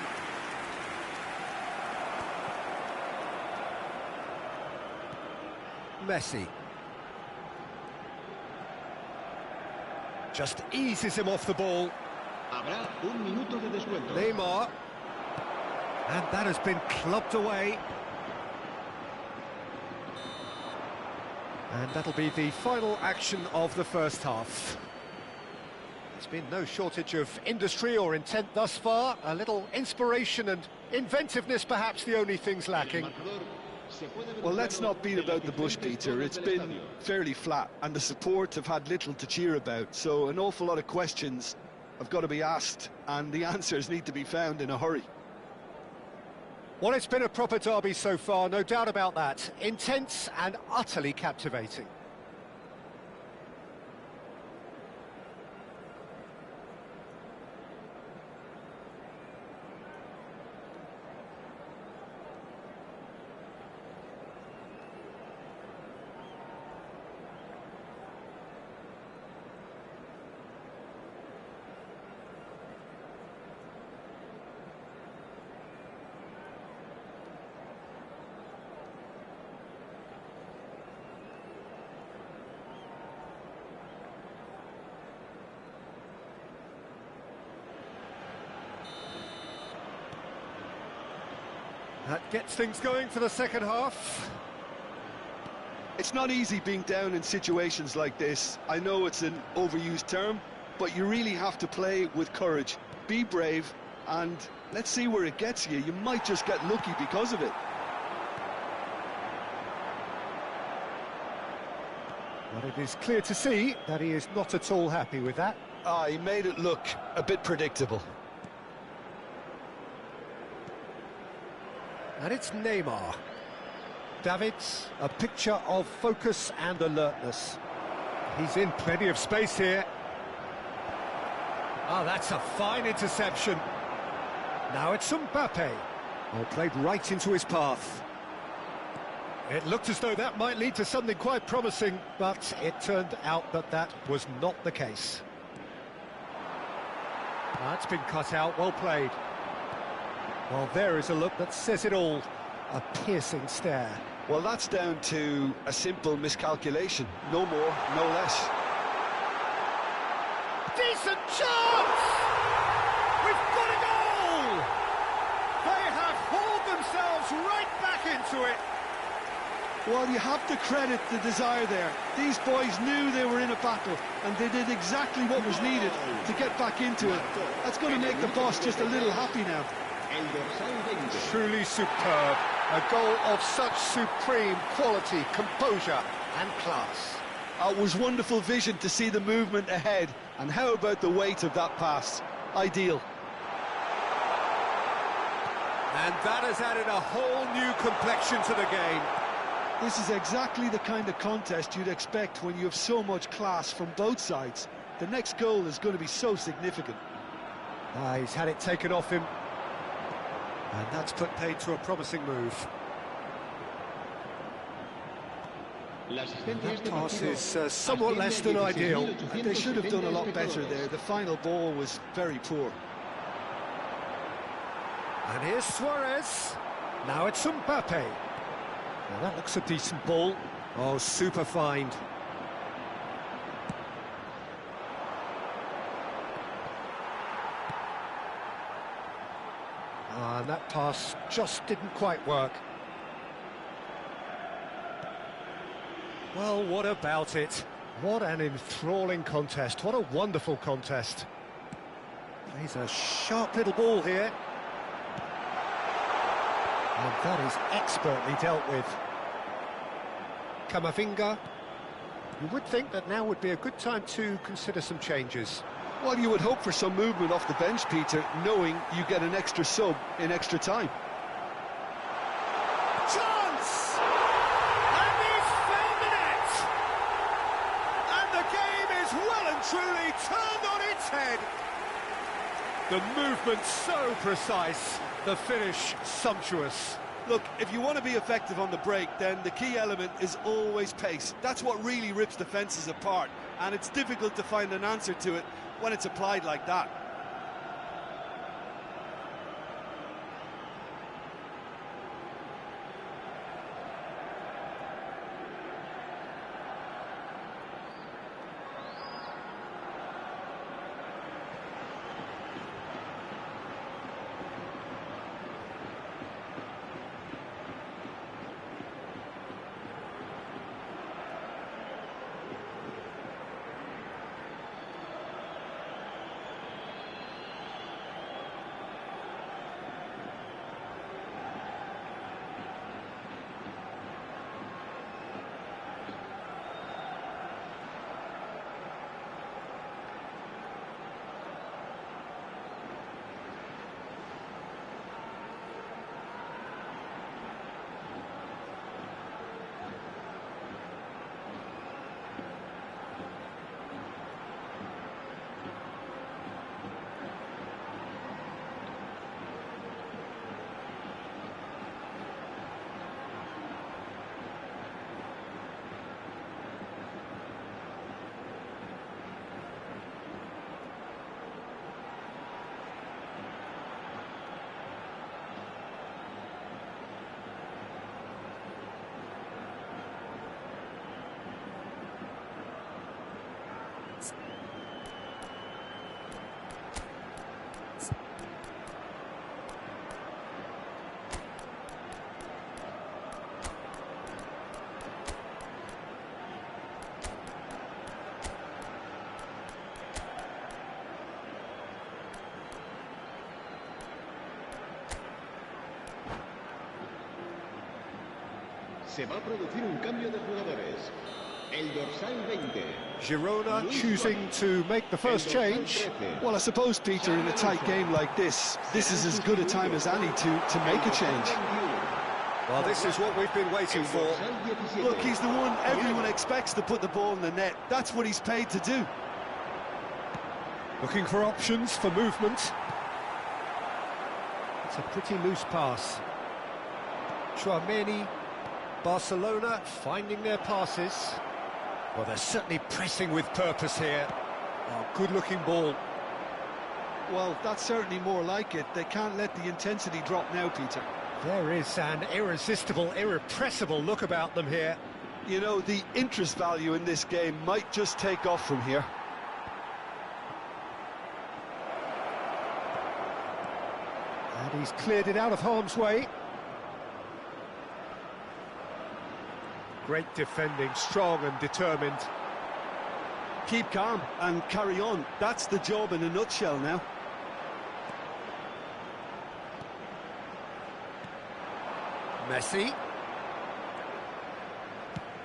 Messi. Just eases him off the ball. Habrá un minuto de descuento. Neymar. And that has been clubbed away. And that'll be the final action of the first half. There's been no shortage of industry or intent thus far. A little inspiration and inventiveness, perhaps the only things lacking. Well, let's not beat about the bush, Peter. It's been fairly flat, and the support have had little to cheer about. So an awful lot of questions have got to be asked, and the answers need to be found in a hurry. Well, it's been a proper derby so far, no doubt about that. Intense and utterly captivating. That gets things going for the second half. It's not easy being down in situations like this. I know it's an overused term, but you really have to play with courage. Be brave, and let's see where it gets you. You might just get lucky because of it. But it is clear to see that he is not at all happy with that. He made it look a bit predictable. And it's Neymar. Davids, a picture of focus and alertness. He's in plenty of space here. Oh, that's a fine interception. Now it's Mbappe. Oh, played right into his path. It looked as though that might lead to something quite promising, but it turned out that that was not the case. That's been cut out, well played. Well, there is a look that says it all. A piercing stare. Well, that's down to a simple miscalculation. No more, no less. Decent chance! We've got a goal! They have hauled themselves right back into it. Well, you have to credit the desire there. These boys knew they were in a battle, and they did exactly what was needed to get back into it. That's going to make the boss just a little happy now. Truly superb. A goal of such supreme quality, composure and class. It was wonderful vision to see the movement ahead. And how about the weight of that pass? Ideal. And that has added a whole new complexion to the game. This is exactly the kind of contest you'd expect when you have so much class from both sides. The next goal is going to be so significant. He's had it taken off him. And that's put paid to a promising move. That pass is somewhat less than ideal. They should have done a lot better there. The final ball was very poor. And here's Suarez. Now it's Mbappe. Now that looks a decent ball. Oh, super find. And that pass just didn't quite work. Well, what about it? What an enthralling contest. What a wonderful contest. Plays a sharp little ball here. And that is expertly dealt with. Camavinga. You would think that now would be a good time to consider some changes. Well, you would hope for some movement off the bench, Peter, knowing you get an extra sub in extra time. Chance! And he's found the net! And the game is well and truly turned on its head. The movement so precise, the finish sumptuous. Look, if you want to be effective on the break, then the key element is always pace. That's what really rips defences apart, and it's difficult to find an answer to it when it's applied like that. Se va a producir un cambio de jugadores. El dorsal 20. Girona choosing to make the first change. Well, I suppose, Peter, in a tight game like this is as good a time as any to make a change. Well, this is what we've been waiting for. Look, he's the one everyone expects to put the ball in the net. That's what he's paid to do. Looking for options for movement. It's a pretty loose pass. Tchouaméni, Barcelona finding their passes. Well, they're certainly pressing with purpose here. Oh, good-looking ball. Well, that's certainly more like it. They can't let the intensity drop now, Peter. There is an irresistible, irrepressible look about them here. You know, the interest value in this game might just take off from here. And he's cleared it out of harm's way. Great defending, strong and determined. Keep calm and carry on. That's the job in a nutshell now. Messi.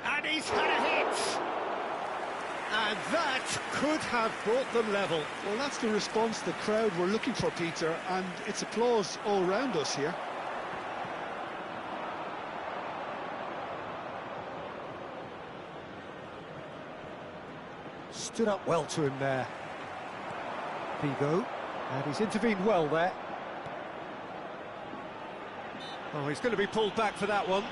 And he's had a hit! And that could have brought them level. Well, that's the response the crowd were looking for, Peter, and it's applause all round us here. Stood up well to him there. Figo. And he's intervened well there. Oh, he's going to be pulled back for that one.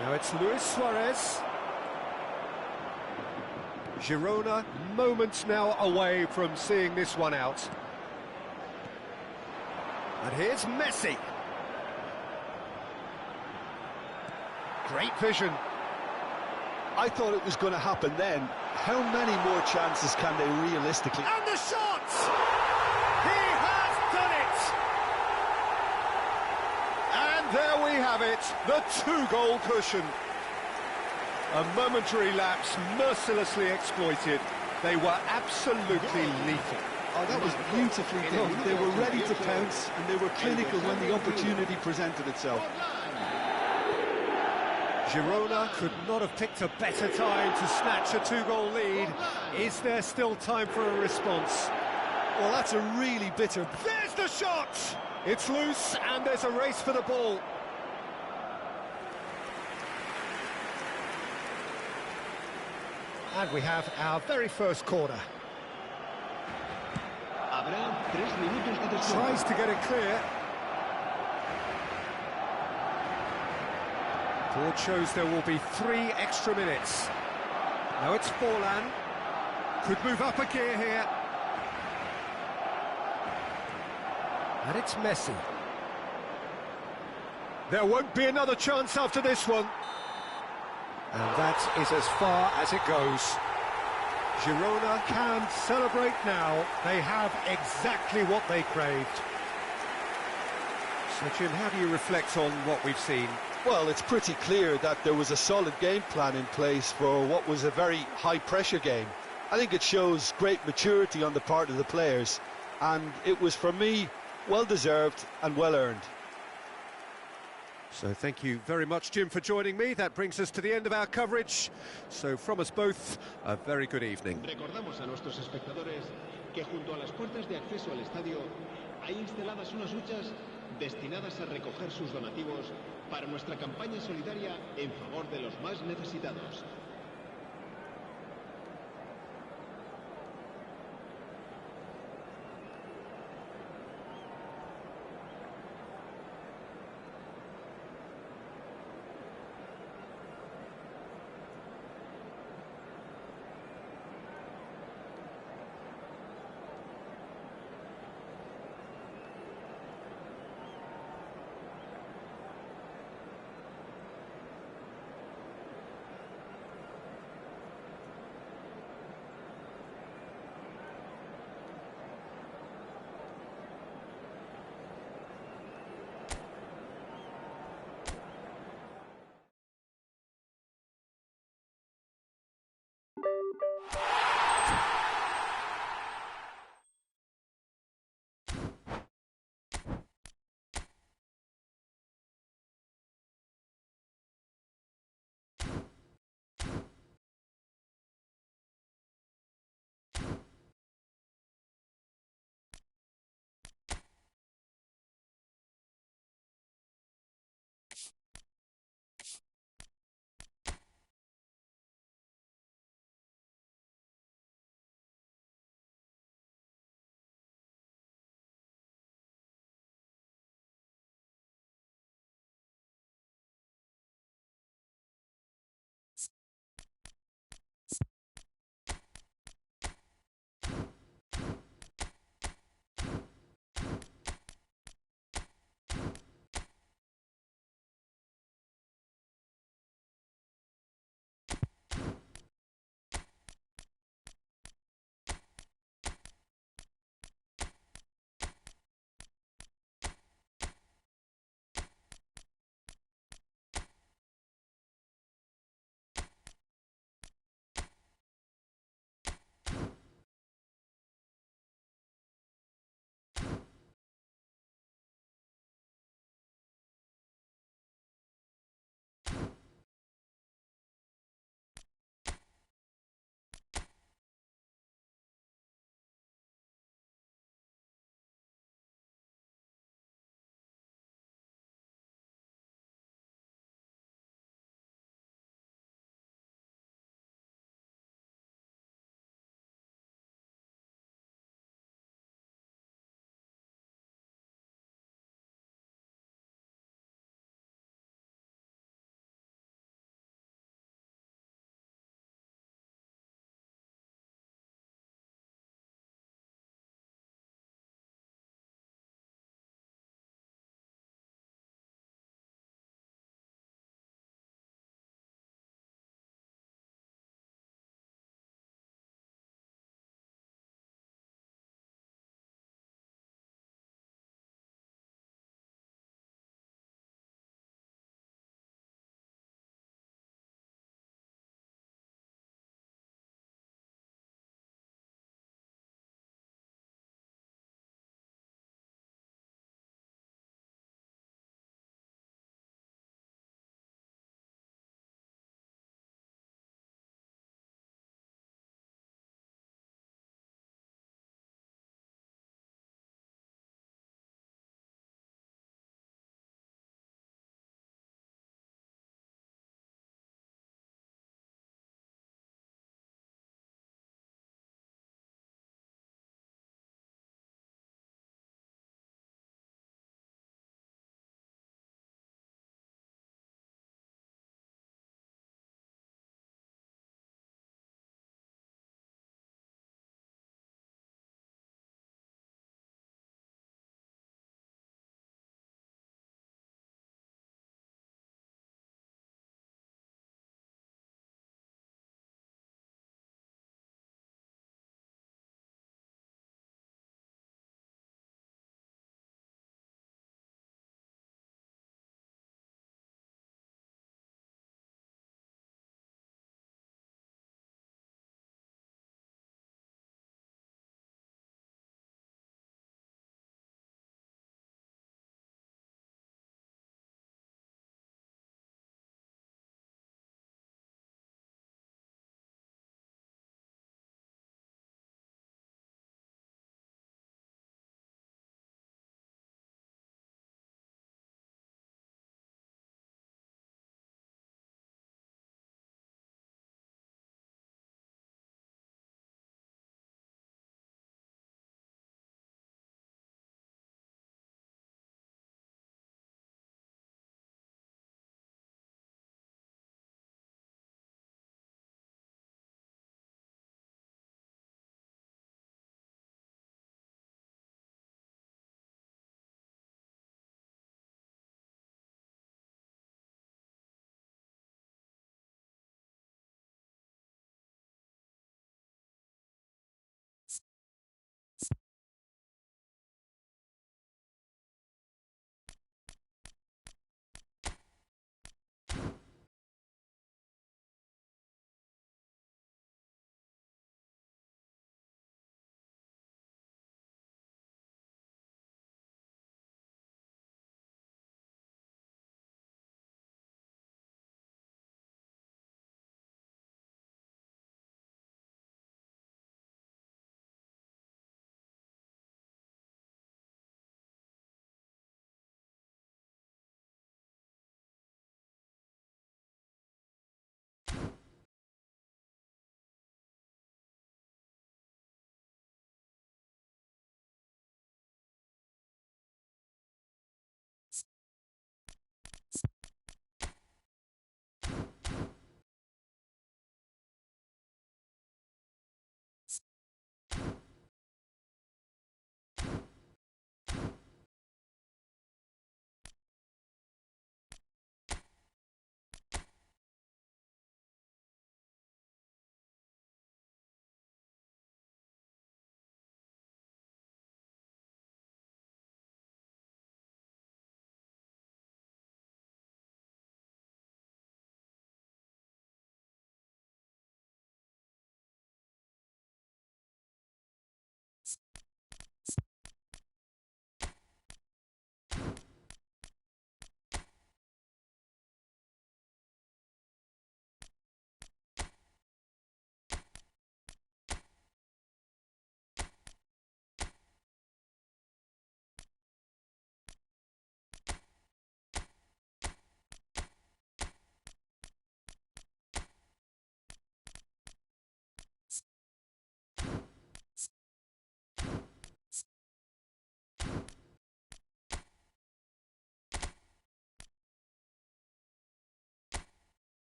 Now it's Luis Suarez. Girona, moments now away from seeing this one out. And here's Messi. Great vision. I thought it was going to happen then. How many more chances can they realistically... And the shot! He has done it! And there we have it, the two-goal cushion. A momentary lapse, mercilessly exploited. They were absolutely lethal. Oh, that was beautifully done. They were ready to pounce, and they were clinical when the opportunity presented itself. Girona could not have picked a better time to snatch a two-goal lead. Is there still time for a response? Well, that's a really bitter... There's the shot! It's loose, and there's a race for the ball. And we have our very first corner. Tries to get it clear. Board shows there will be 3 extra minutes. Now it's Forlan. Could move up a gear here. And it's Messi. There won't be another chance after this one. And that is as far as it goes. Girona can celebrate now. They have exactly what they craved. So, Jim, how do you reflect on what we've seen? Well, it's pretty clear that there was a solid game plan in place for what was a very high-pressure game. I think it shows great maturity on the part of the players, and it was, for me, well-deserved and well-earned. So thank you very much, Jim, for joining me. That brings us to the end of our coverage. So from us both, a very good evening. Recordamos a nuestros espectadores que junto a las puertas de acceso al estadio hay instaladas unas huchas destinadas a recoger sus donativos para nuestra campaña solidaria en favor de los más necesitados.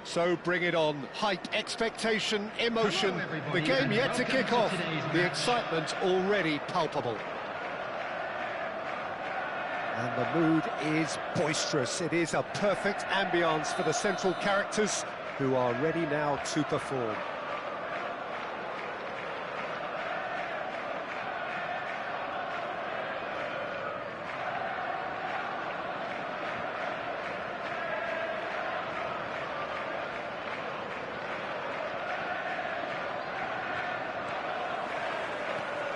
So bring it on. Hype, expectation, emotion. The game yet to kick off. The excitement already palpable. And the mood is boisterous. It is a perfect ambience for the central characters who are ready now to perform.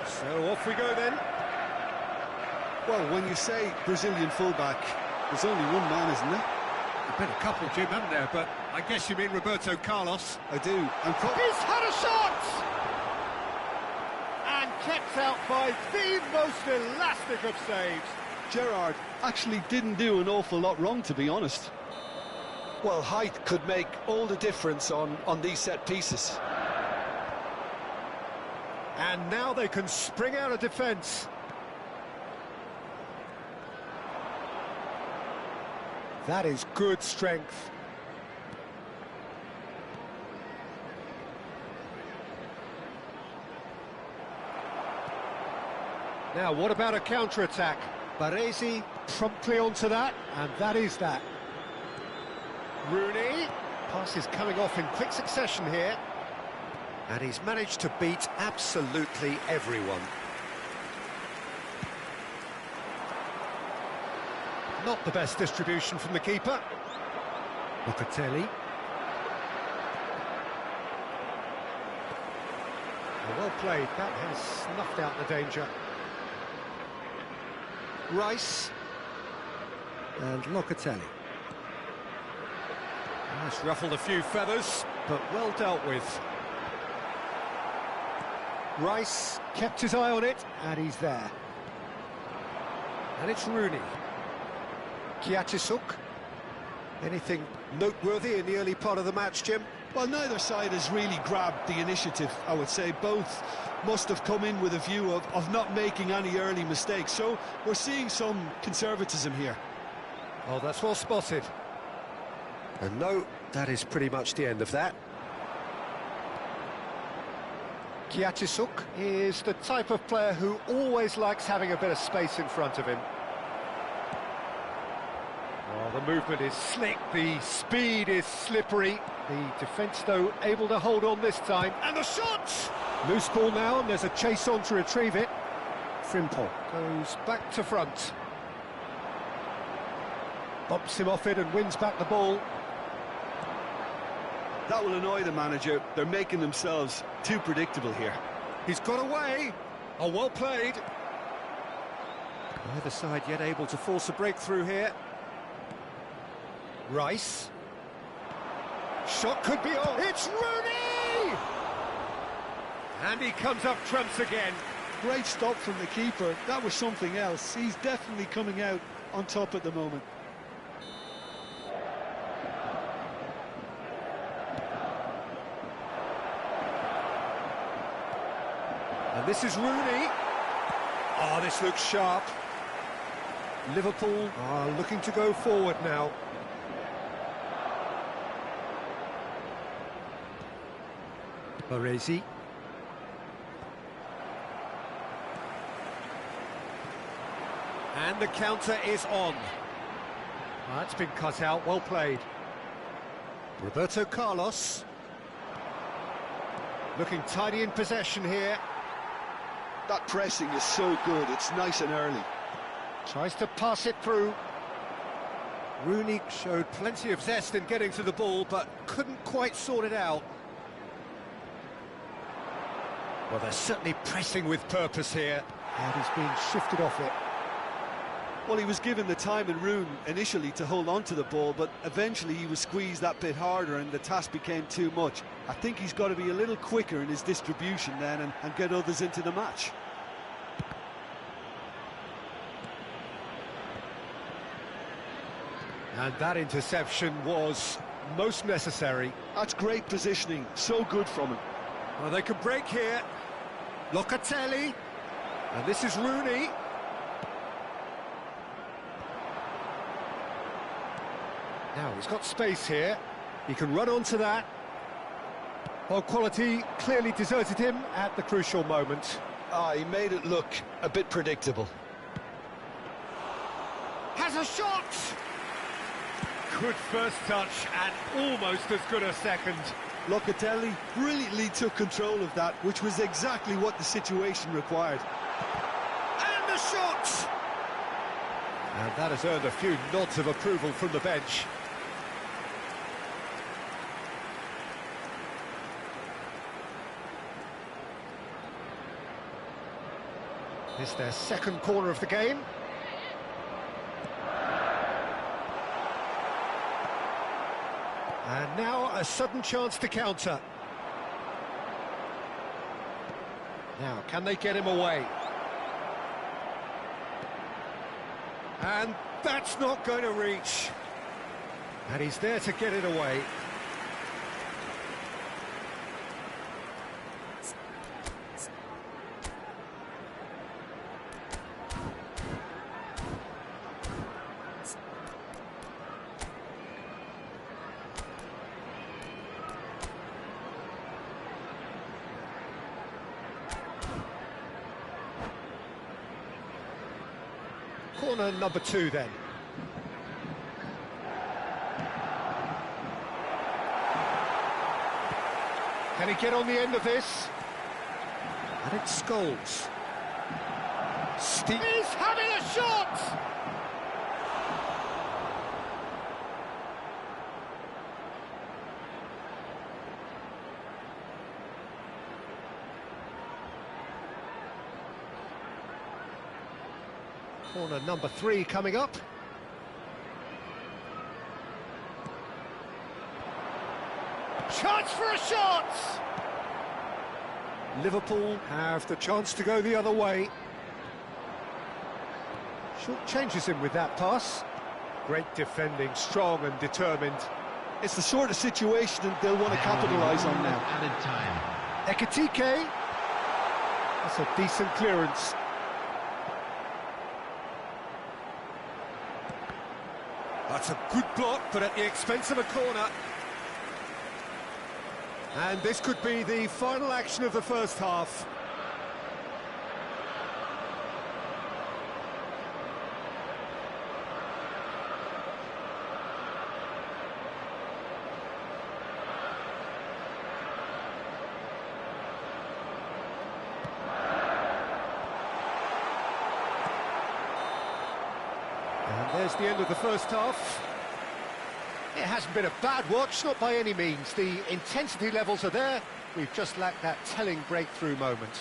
So off we go then. Well, when you say Brazilian fullback, there's only one man, isn't there? There's been a couple, Jim, haven't there? But I guess you mean Roberto Carlos. I do. He's had a shot! And kept out by the most elastic of saves. Gerrard actually didn't do an awful lot wrong, to be honest. Well, height could make all the difference on these set pieces. And now they can spring out of defence. That is good strength. Now, what about a counter-attack? Baresi promptly onto that, and that is that. Rooney, passes coming off in quick succession here. And he's managed to beat absolutely everyone. Not the best distribution from the keeper. Locatelli. Well played, that has snuffed out the danger. Rice. And Locatelli. That's ruffled a few feathers, but well dealt with. Rice kept his eye on it, and he's there. And it's Rooney. Kiatisuk. Anything noteworthy in the early part of the match, Jim? Well, neither side has really grabbed the initiative, I would say. Both must have come in with a view of not making any early mistakes. So we're seeing some conservatism here. Oh, that's well spotted. And no, that is pretty much the end of that. Kiatisuk is the type of player who always likes having a bit of space in front of him. Oh, the movement is slick, the speed is slippery. The defence, though, able to hold on this time. And the shot! Loose ball now, and there's a chase on to retrieve it. Frimpong goes back to front. Bumps him off it and wins back the ball. That will annoy the manager. They're making themselves too predictable here. He's got away. Oh, well played. Neither side yet able to force a breakthrough here. Rice. Shot could be on. It's Rooney! And he comes up trumps again. Great stop from the keeper. That was something else. He's definitely coming out on top at the moment. And this is Rooney. Oh, this looks sharp. Liverpool are looking to go forward now. Baresi. And the counter is on. That's been cut out, well played. Roberto Carlos. Looking tidy in possession here. That pressing is so good, it's nice and early. Tries to pass it through. Rooney showed plenty of zest in getting to the ball, but couldn't quite sort it out. Well, they're certainly pressing with purpose here. And he's been shifted off it. Well, he was given the time and room initially to hold on to the ball, but eventually he was squeezed that bit harder and the task became too much. I think he's got to be a little quicker in his distribution then and get others into the match. And that interception was most necessary. That's great positioning, so good from him. Well, they could break here. Locatelli. And this is Rooney. Now, he's got space here. He can run onto that. Well, quality clearly deserted him at the crucial moment. He made it look a bit predictable. Has a shot! Good first touch and almost as good a second. Locatelli brilliantly took control of that, which was exactly what the situation required. And the shot! And that has earned a few nods of approval from the bench. It's their second corner of the game. And now a sudden chance to counter. Now, can they get him away? And that's not going to reach. And he's there to get it away. Corner number 2 then. Can he get on the end of this? And it's Scholes. He's having a shot! Corner number 3 coming up. Chance for a shot! Liverpool have the chance to go the other way. Short changes him with that pass. Great defending, strong and determined. It's the sort of situation that they'll want to capitalise on now. Added time. Ekitike. That's a decent clearance. That's a good block, but at the expense of a corner. And this could be the final action of the first half. And there's the end of the first half. It hasn't been a bad watch, not by any means. The intensity levels are there. We've just lacked that telling breakthrough moment.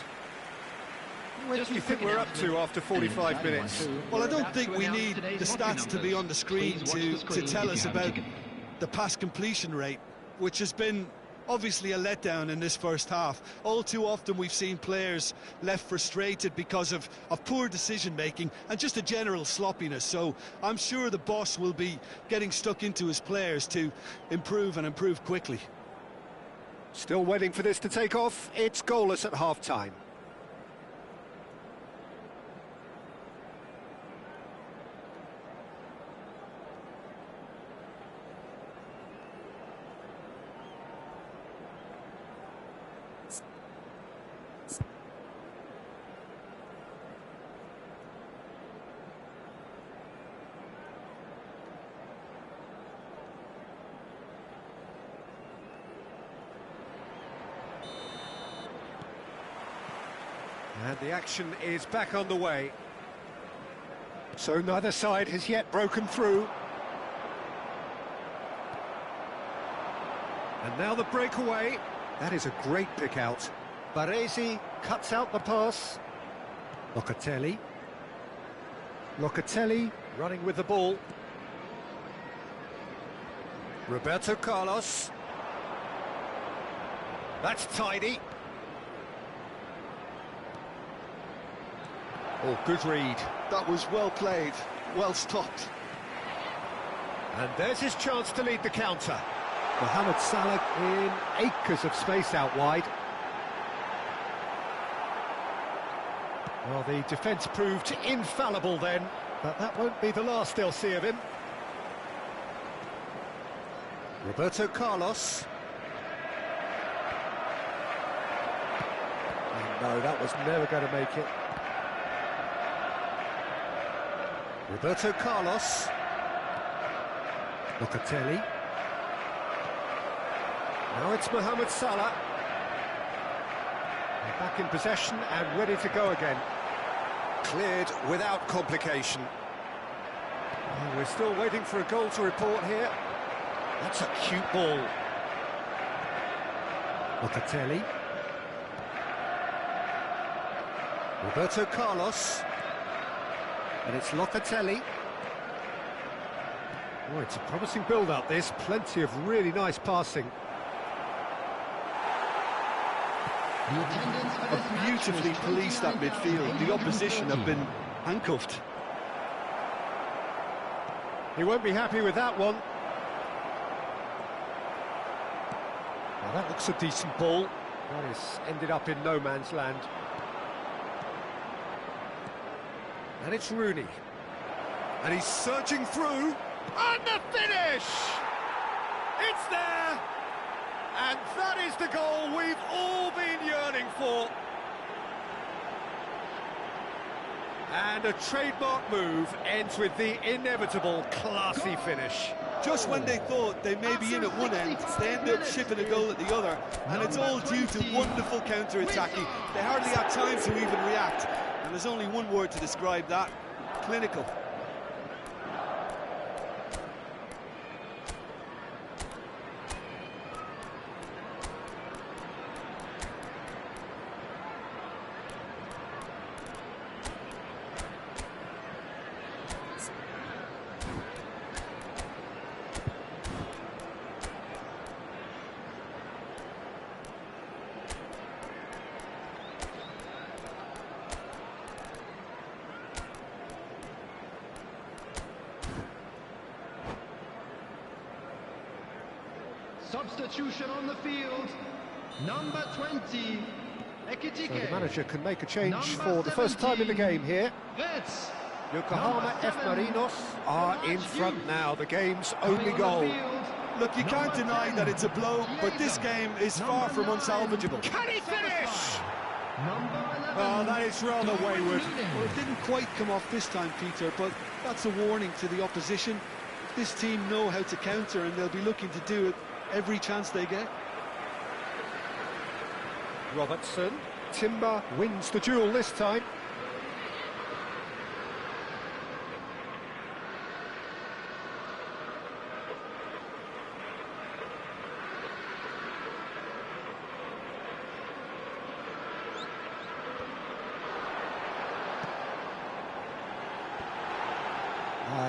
Where do you think we're up to after 45 minutes? Well, I don't think we need the stats to be on the screen to tell us about the pass completion rate, which has been obviously a letdown in this first half. All too often we've seen players left frustrated because of poor decision-making and just a general sloppiness. So I'm sure the boss will be getting stuck into his players to improve and improve quickly. Still waiting for this to take off. It's goalless at half-time. And the action is back on the way. So neither side has yet broken through. And now the breakaway. That is a great pick out. Baresi cuts out the pass. Locatelli. Locatelli running with the ball. Roberto Carlos. That's tidy. Oh, good read. That was well played, well stopped. And there's his chance to lead the counter. Mohamed Salah in acres of space out wide. Well, the defence proved infallible then, but that won't be the last they'll see of him. Roberto Carlos. And no, that was never going to make it. Roberto Carlos. Locatelli. Now it's Mohamed Salah. They're back in possession and ready to go again. Cleared without complication. Oh, we're still waiting for a goal to report here. That's a cute ball. Locatelli. Roberto Carlos. And it's Locatelli. Oh, it's a promising build-up, this. Plenty of really nice passing. Have beautifully policed that midfield. The opposition have been handcuffed. He won't be happy with that one. Now that looks a decent ball. That has ended up in no man's land. And it's Rooney. And he's surging through. And the finish! It's there! And that is the goal we've all been yearning for. And a trademark move ends with the inevitable classy finish. Just when they thought they may be in at one end, they end up shipping a goal at the other, and it's all due to wonderful counter-attacking. They hardly had time to even react, and there's only one word to describe that: clinical. Substitution on the field, number 20, Ekitike. So the manager can make a change for the first time in the game here. Yokohama F. Marinos are in front now, the game's only goal. Look, you can't deny that it's a blow, but this game is far from unsalvageable. Can he finish? Oh, that is rather wayward. Well, it didn't quite come off this time, Peter, but that's a warning to the opposition. This team know how to counter, and they'll be looking to do it every chance they get. Robertson. Timber wins the duel this time.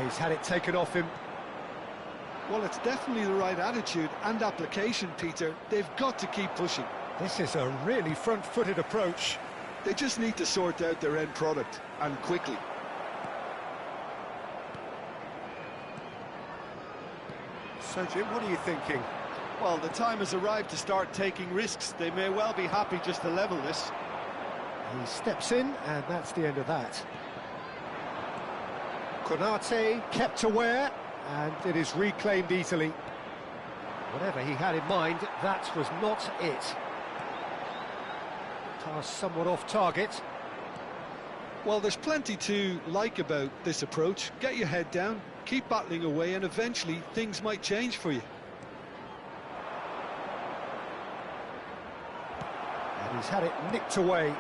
He's had it taken off him. Well, it's definitely the right attitude and application, Peter. They've got to keep pushing. This is a really front-footed approach. They just need to sort out their end product, and quickly. So, Jim, what are you thinking? Well, the time has arrived to start taking risks. They may well be happy just to level this. He steps in, and that's the end of that. Konate kept aware, and it is reclaimed easily. Whatever he had in mind, that was not it. Pass somewhat off target. Well, there's plenty to like about this approach. Get your head down, keep battling away, and eventually things might change for you. And he's had it nicked away.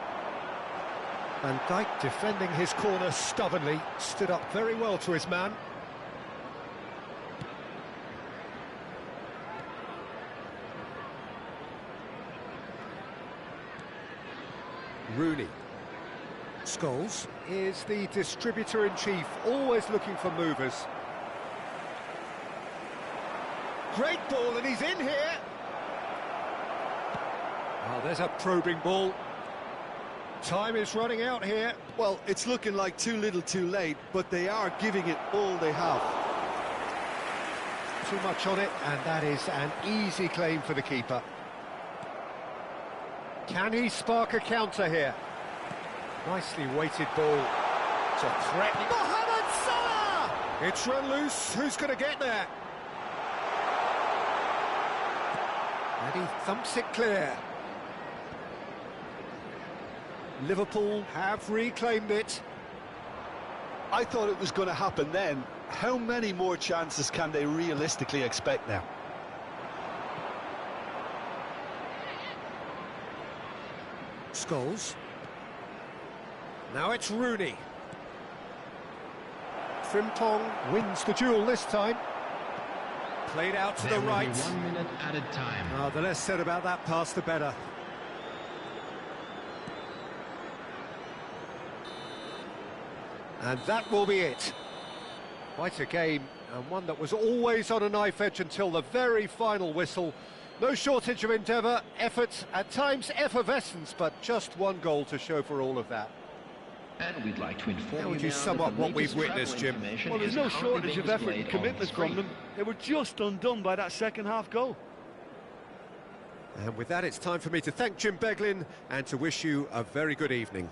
Van Dijk defending his corner stubbornly, stood up very well to his man. Rooney. Scholes is the distributor-in-chief, always looking for movers. Great ball, and he's in here. Oh, there's a probing ball. Time is running out here. Well, it's looking like too little too late, but they are giving it all they have. Too much on it, and that is an easy claim for the keeper. Can he spark a counter here? Nicely weighted ball to threaten. Mohamed Salah! It's run loose. Who's going to get there? And he thumps it clear. Liverpool have reclaimed it. I thought it was going to happen then. How many more chances can they realistically expect now? Scholes. Now it's Rooney. Frimpong wins the duel this time. Played out to the right. 1 minute added time. Oh, the less said about that pass, the better. And that will be it. Quite a game, and one that was always on a knife edge until the very final whistle. No shortage of endeavour, effort, at times effervescence, but just one goal to show for all of that. And we'd like to inform How would you you now sum that up the what we've latest witnessed, travel Jim? information Well, there's is no currently shortage being of effort and displayed on commitment the from screen. them. They were just undone by that second-half goal. And with that, it's time for me to thank Jim Beglin and to wish you a very good evening.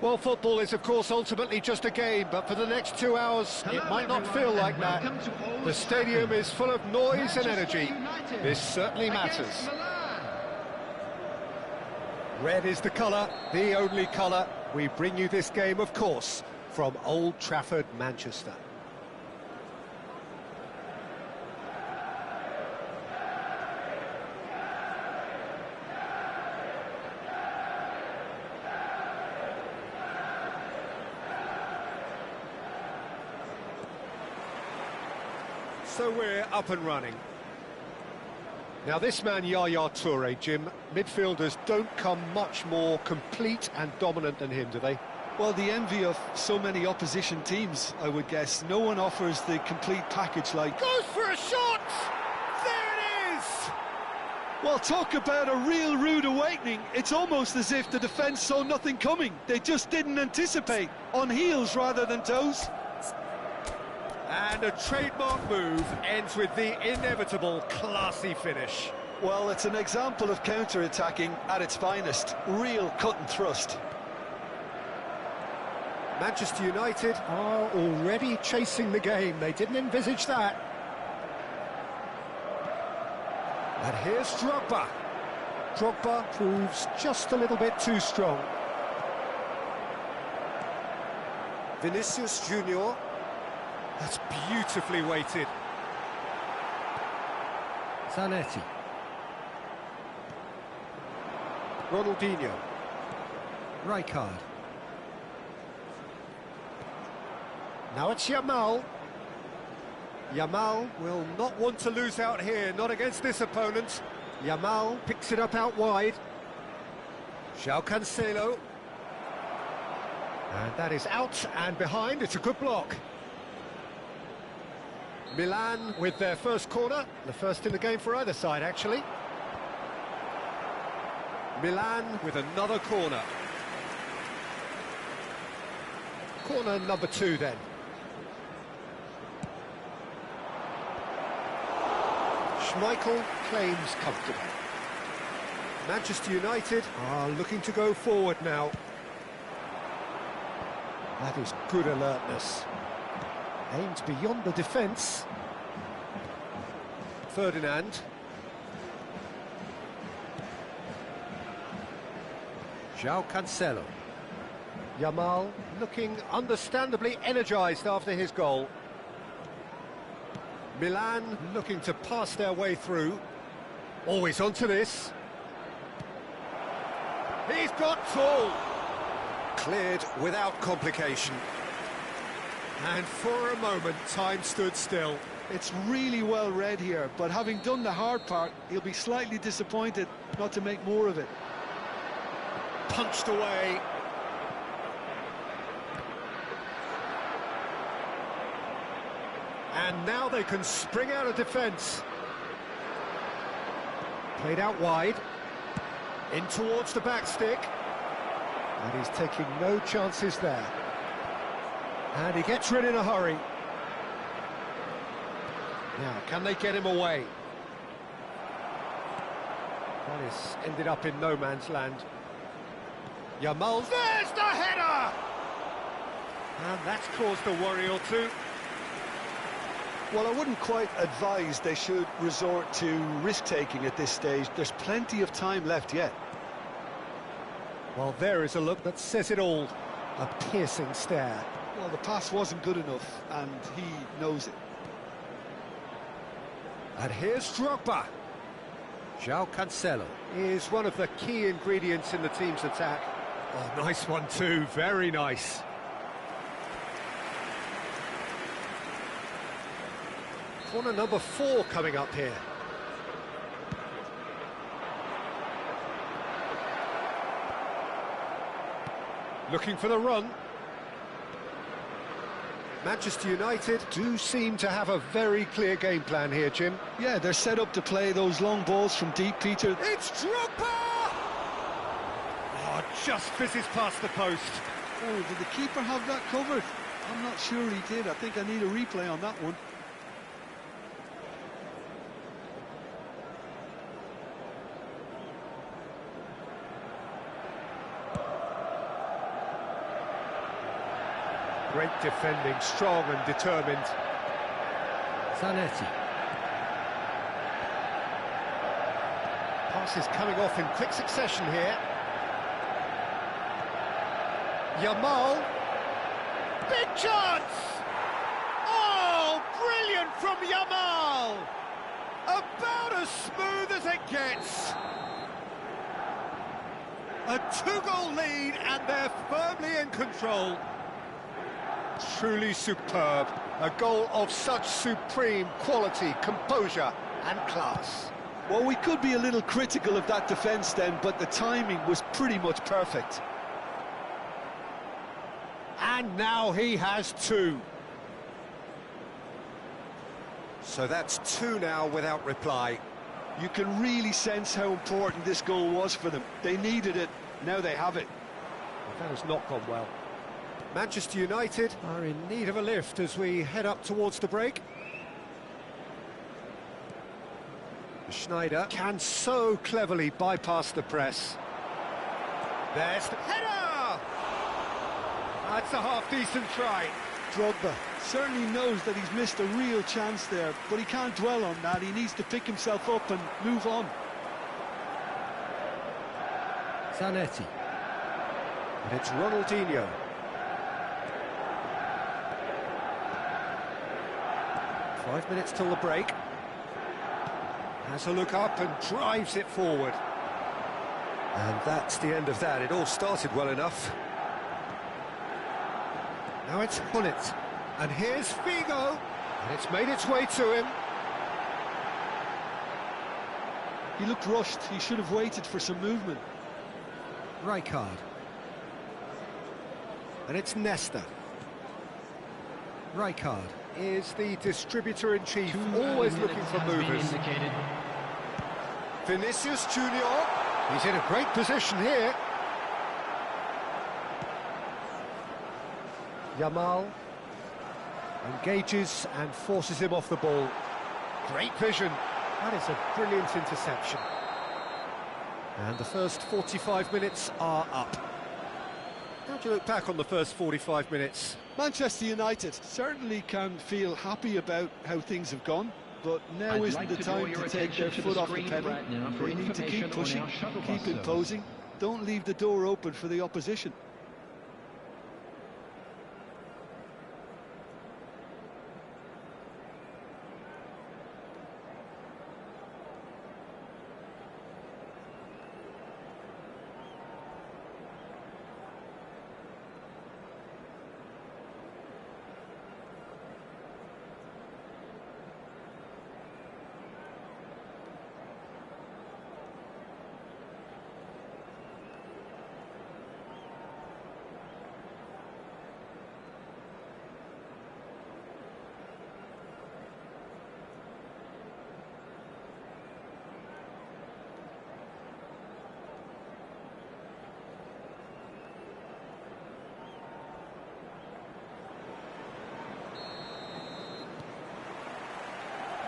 Well, football is, of course, ultimately just a game, but for the next 2 hours, it might not feel like that. The stadium is full of noise and energy. This certainly matters. Red is the colour, the only colour. We bring you this game, of course, from Old Trafford, Manchester. So we're up and running. Now this man, Yaya Toure, Jim, midfielders don't come much more complete and dominant than him, do they? Well, the envy of so many opposition teams, I would guess. No one offers the complete package like... Goes for a shot! There it is! Well, talk about a real rude awakening. It's almost as if the defence saw nothing coming. They just didn't anticipate. On heels rather than toes. And a trademark move ends with the inevitable classy finish. Well, it's an example of counter-attacking at its finest. Real cut and thrust. Manchester United are already chasing the game. They didn't envisage that. And here's Drogba. Drogba proves just a little bit too strong. Vinicius Junior. That's beautifully weighted. Zanetti. Ronaldinho. Rijkaard. Now it's Yamal. Yamal will not want to lose out here, not against this opponent. Yamal picks it up out wide. João Cancelo. And that is out and behind. It's a good block. Milan with their first corner, the first in the game for either side, actually. Milan with another corner. Corner number 2 then. Schmeichel claims comfortably. Manchester United are looking to go forward now. That is good alertness. Aimed beyond the defence. Ferdinand. João Cancelo. Yamal looking understandably energised after his goal. Milan looking to pass their way through. Always onto this. He's got full. Cleared without complication. And for a moment, time stood still. It's really well read here, but having done the hard part, he'll be slightly disappointed not to make more of it. Punched away. And now they can spring out of defence. Played out wide. In towards the back stick. And he's taking no chances there. And he gets rid in a hurry. Now, can they get him away? That is ended up in no man's land. Yamal, there's the header! And that's caused a worry or two. Well, I wouldn't quite advise they should resort to risk-taking at this stage. There's plenty of time left yet. Well, there is a look that says it all. A piercing stare. Well, the pass wasn't good enough, and he knows it. And here's Drogba. João Cancelo is one of the key ingredients in the team's attack. Oh, nice one too, very nice. Corner number 4 coming up here. Looking for the run. Manchester United do seem to have a very clear game plan here, Jim. Yeah, they're set up to play those long balls from deep, Peter. It's Drogba! Oh, just fizzes past the post. Oh, did the keeper have that covered? I'm not sure he did. I think I need a replay on that one. Great defending, strong and determined. Zanetti. Passes coming off in quick succession here. Yamal. Big chance! Oh, brilliant from Yamal! About as smooth as it gets. A two-goal lead and they're firmly in control. Truly superb. A goal of such supreme quality, composure and class. Well, we could be a little critical of that defence then, but the timing was pretty much perfect. And now he has two. So that's two now without reply. You can really sense how important this goal was for them. They needed it, now they have it. Well, that has not gone well. Manchester United are in need of a lift as we head up towards the break. Schneider can so cleverly bypass the press. There's the header! That's a half-decent try. Drogba certainly knows that he's missed a real chance there, but he can't dwell on that. He needs to pick himself up and move on. Zanetti. And it's Ronaldinho. Five minutes till the break. Has a look up and drives it forward. And that's the end of that. It all started well enough. Now it's Gullit. And here's Figo. And it's made its way to him. He looked rushed. He should have waited for some movement. Rijkaard. And it's Nesta. Rijkaard. Is the distributor-in-chief, always looking for movers. Vinicius Junior. He's in a great position here. Yamal engages and forces him off the ball. Great vision. That is a brilliant interception. And the first 45 minutes are up. How do you look back on the first 45 minutes? Manchester United certainly can feel happy about how things have gone, but now isn't the time to take their foot off the pedal. They need to keep pushing, keep imposing, don't leave the door open for the opposition.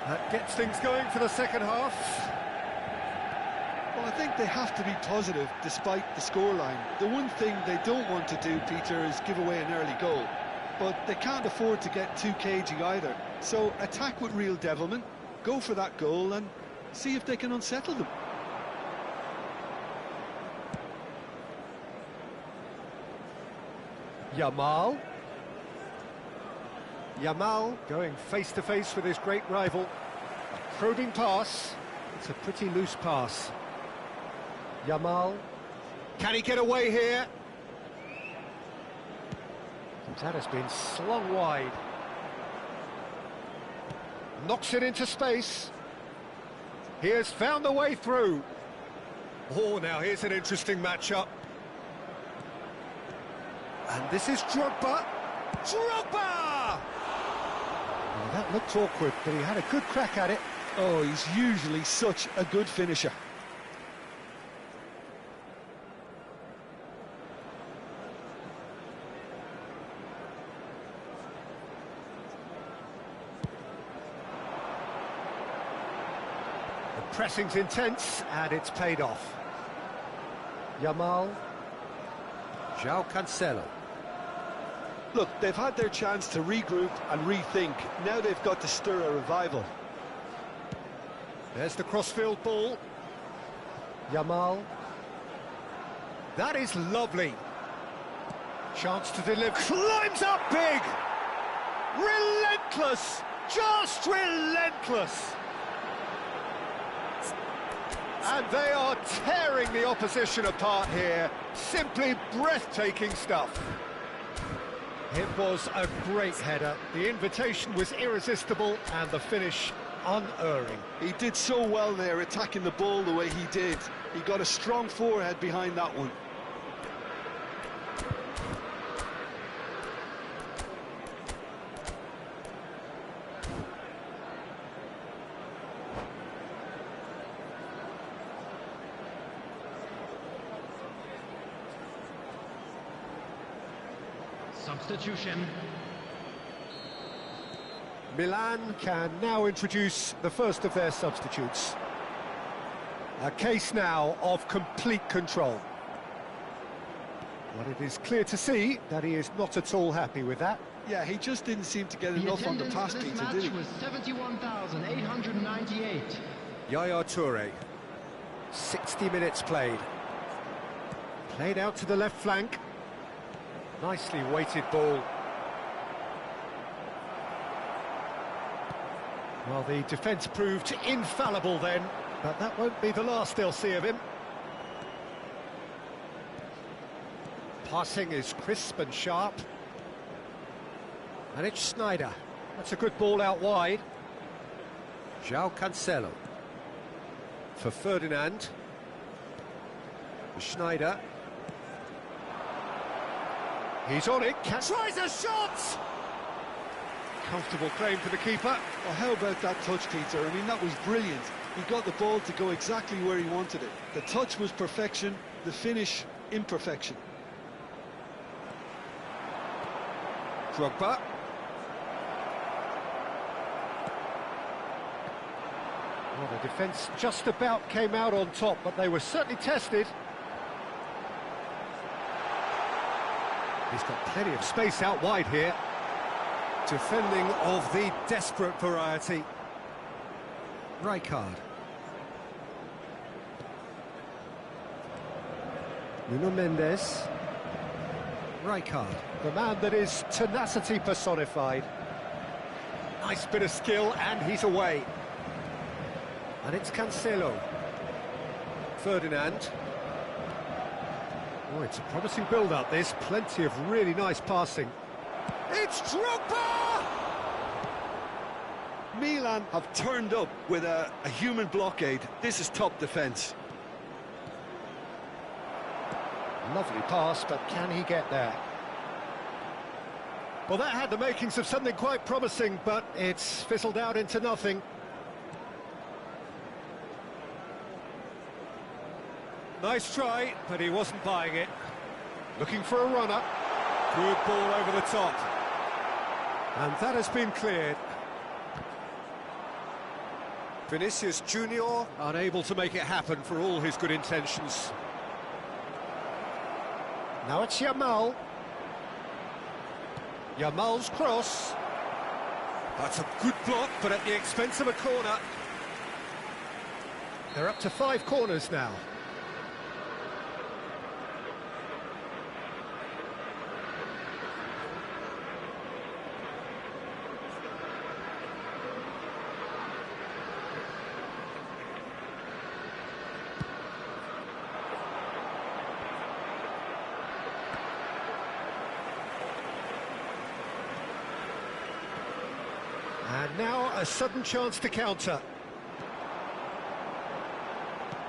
That gets things going for the second half. Well, I think they have to be positive despite the scoreline. The one thing they don't want to do, Peter, is give away an early goal. But they can't afford to get too cagey either. So attack with real devilment, go for that goal and see if they can unsettle them. Yamal. Yamal going face-to-face with his great rival. A probing pass. It's a pretty loose pass. Yamal. Can he get away here? That has been slung wide. Knocks it into space. He has found the way through. Oh, now here's an interesting matchup. And this is Drogba. Drogba! Well, that looked awkward, but he had a good crack at it. Oh, he's usually such a good finisher. The pressing's intense, and it's paid off. Yamal. João Cancelo. Look, they've had their chance to regroup and rethink. Now they've got to stir a revival. There's the crossfield ball. Yamal. That is lovely. Chance to deliver. Climbs up big! Relentless! Just relentless! And they are tearing the opposition apart here. Simply breathtaking stuff. It was a great header. The invitation was irresistible and the finish unerring. He did so well there, attacking the ball the way he did. He got a strong forehead behind that one. Substitution. Milan can now introduce the first of their substitutes. A case now of complete control. But it is clear to see that he is not at all happy with that. Yeah, he just didn't seem to get enough on the pass, Peter, did he? Was 71,898. Yaya Toure. 60 minutes played. Played out to the left flank. Nicely weighted ball. Well, the defence proved infallible then, but that won't be the last they'll see of him. Passing is crisp and sharp. And it's Schneider. That's a good ball out wide. João Cancelo. For Ferdinand. Schneider. He's on it, tries a shot! Comfortable claim for the keeper. Well, how about that touch, Peter? I mean, that was brilliant. He got the ball to go exactly where he wanted it. The touch was perfection, the finish, imperfection. Drogba. Well, the defence just about came out on top, but they were certainly tested. He's got plenty of space out wide here. Defending of the desperate variety. Rijkaard. Nuno Mendes. Rijkaard, the man that is tenacity personified. Nice bit of skill, and he's away. And it's Cancelo. Ferdinand. Oh, it's a promising build-up, this. Plenty of really nice passing. It's Drogba! Milan have turned up with a human blockade. This is top defence. Lovely pass, but can he get there? Well, that had the makings of something quite promising, but it's fizzled out into nothing. Nice try, but he wasn't buying it. Looking for a runner. Good ball over the top. And that has been cleared. Vinicius Junior unable to make it happen for all his good intentions. Now it's Yamal. Yamal's cross. That's a good block, but at the expense of a corner. They're up to 5 corners now. And now a sudden chance to counter.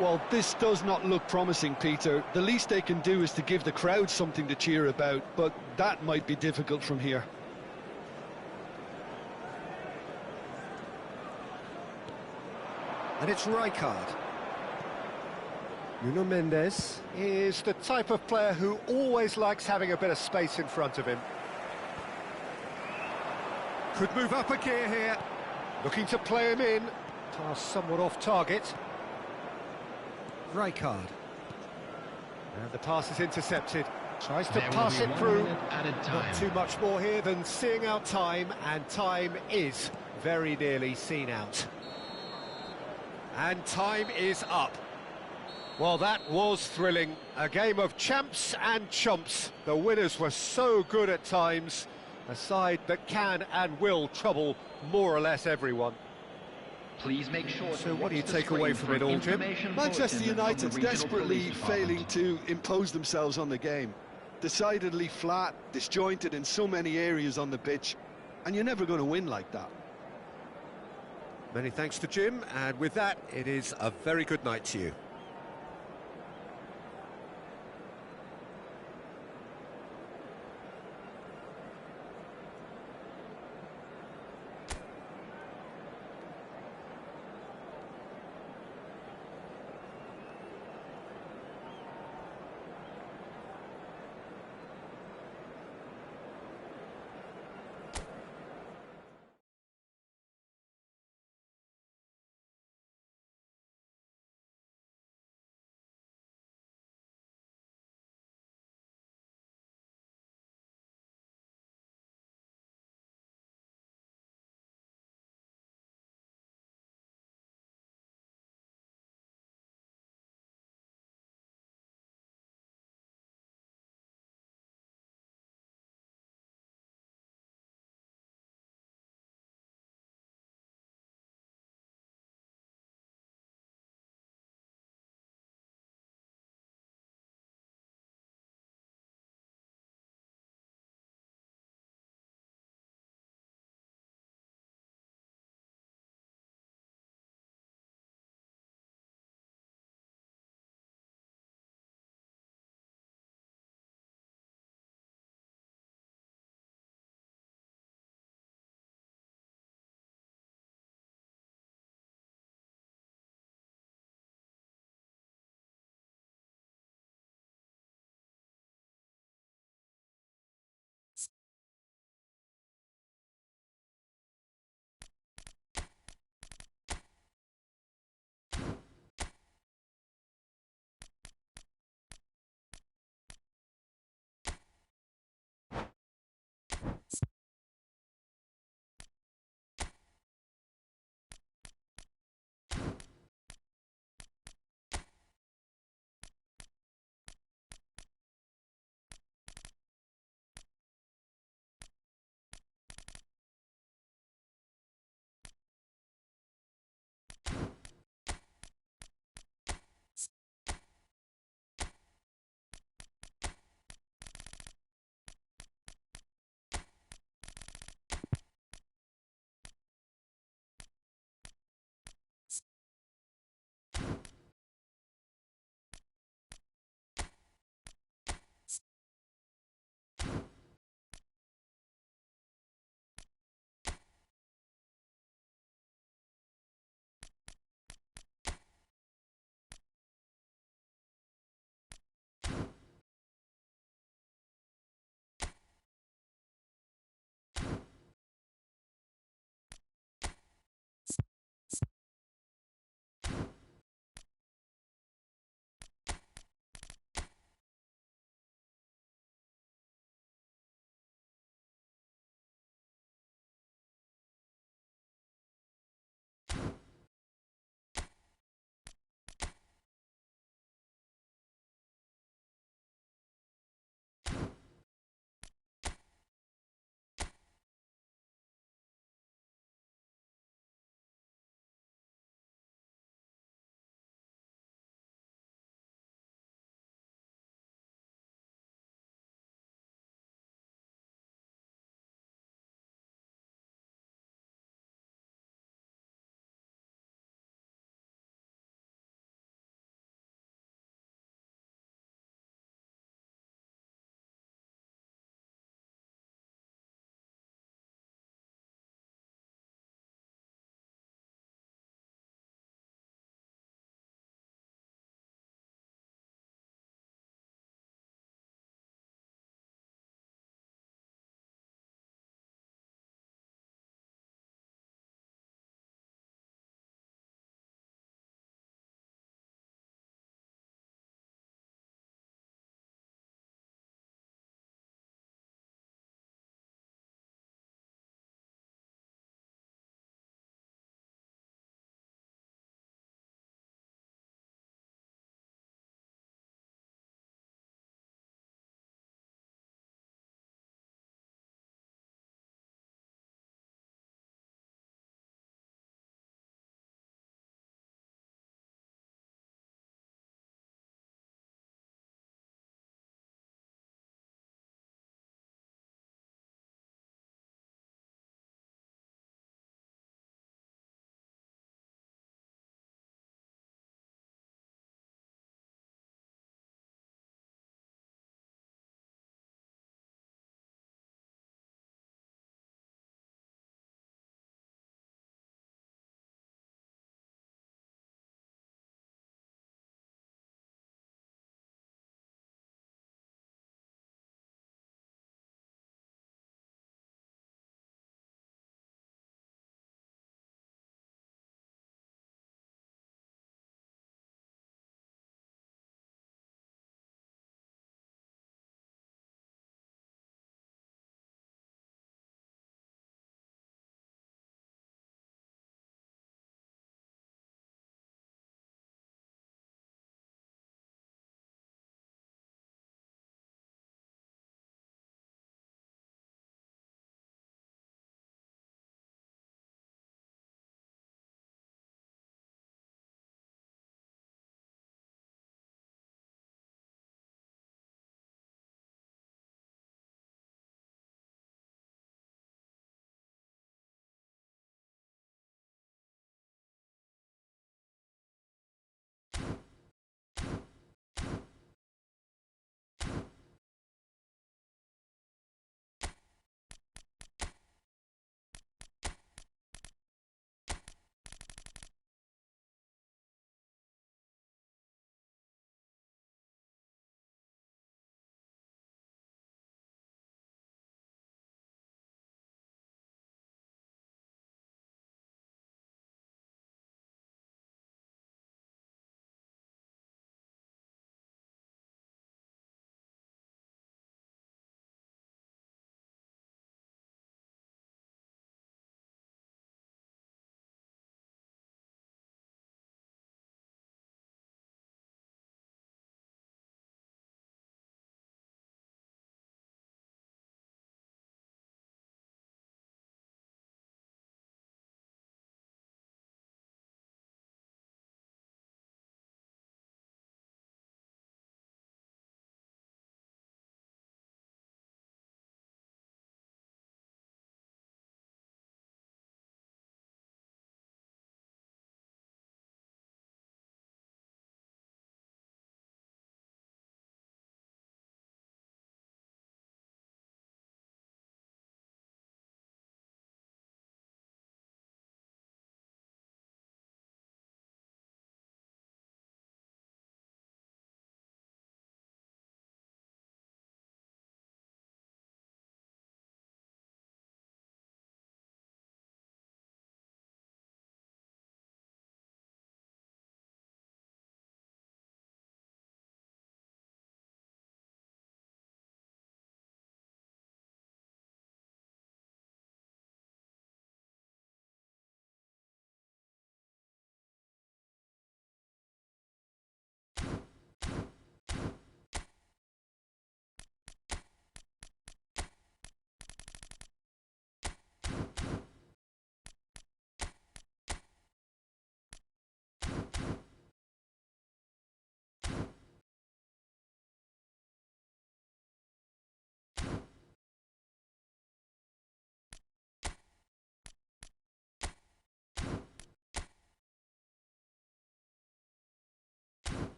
Well, this does not look promising, Peter. The least they can do is to give the crowd something to cheer about, but that might be difficult from here. And it's Rijkaard. Nuno Mendes is the type of player who always likes having a bit of space in front of him. Could move up a gear here. Looking to play him in. Pass somewhat off target. Rijkaard. And the pass is intercepted. Tries to There will pass be it 1 through. minute added Not time. too much more here than seeing out time, and time is very nearly seen out. And time is up. Well, that was thrilling. A game of champs and chumps. The winners were so good at times. A side that can and will trouble more or less everyone. Please make sure. So what do you take away from it all, Jim? Manchester United desperately failing to impose themselves on the game. Decidedly flat, disjointed in so many areas on the pitch, and you're never going to win like that. Many thanks to Jim, and with that, it is a very good night to you.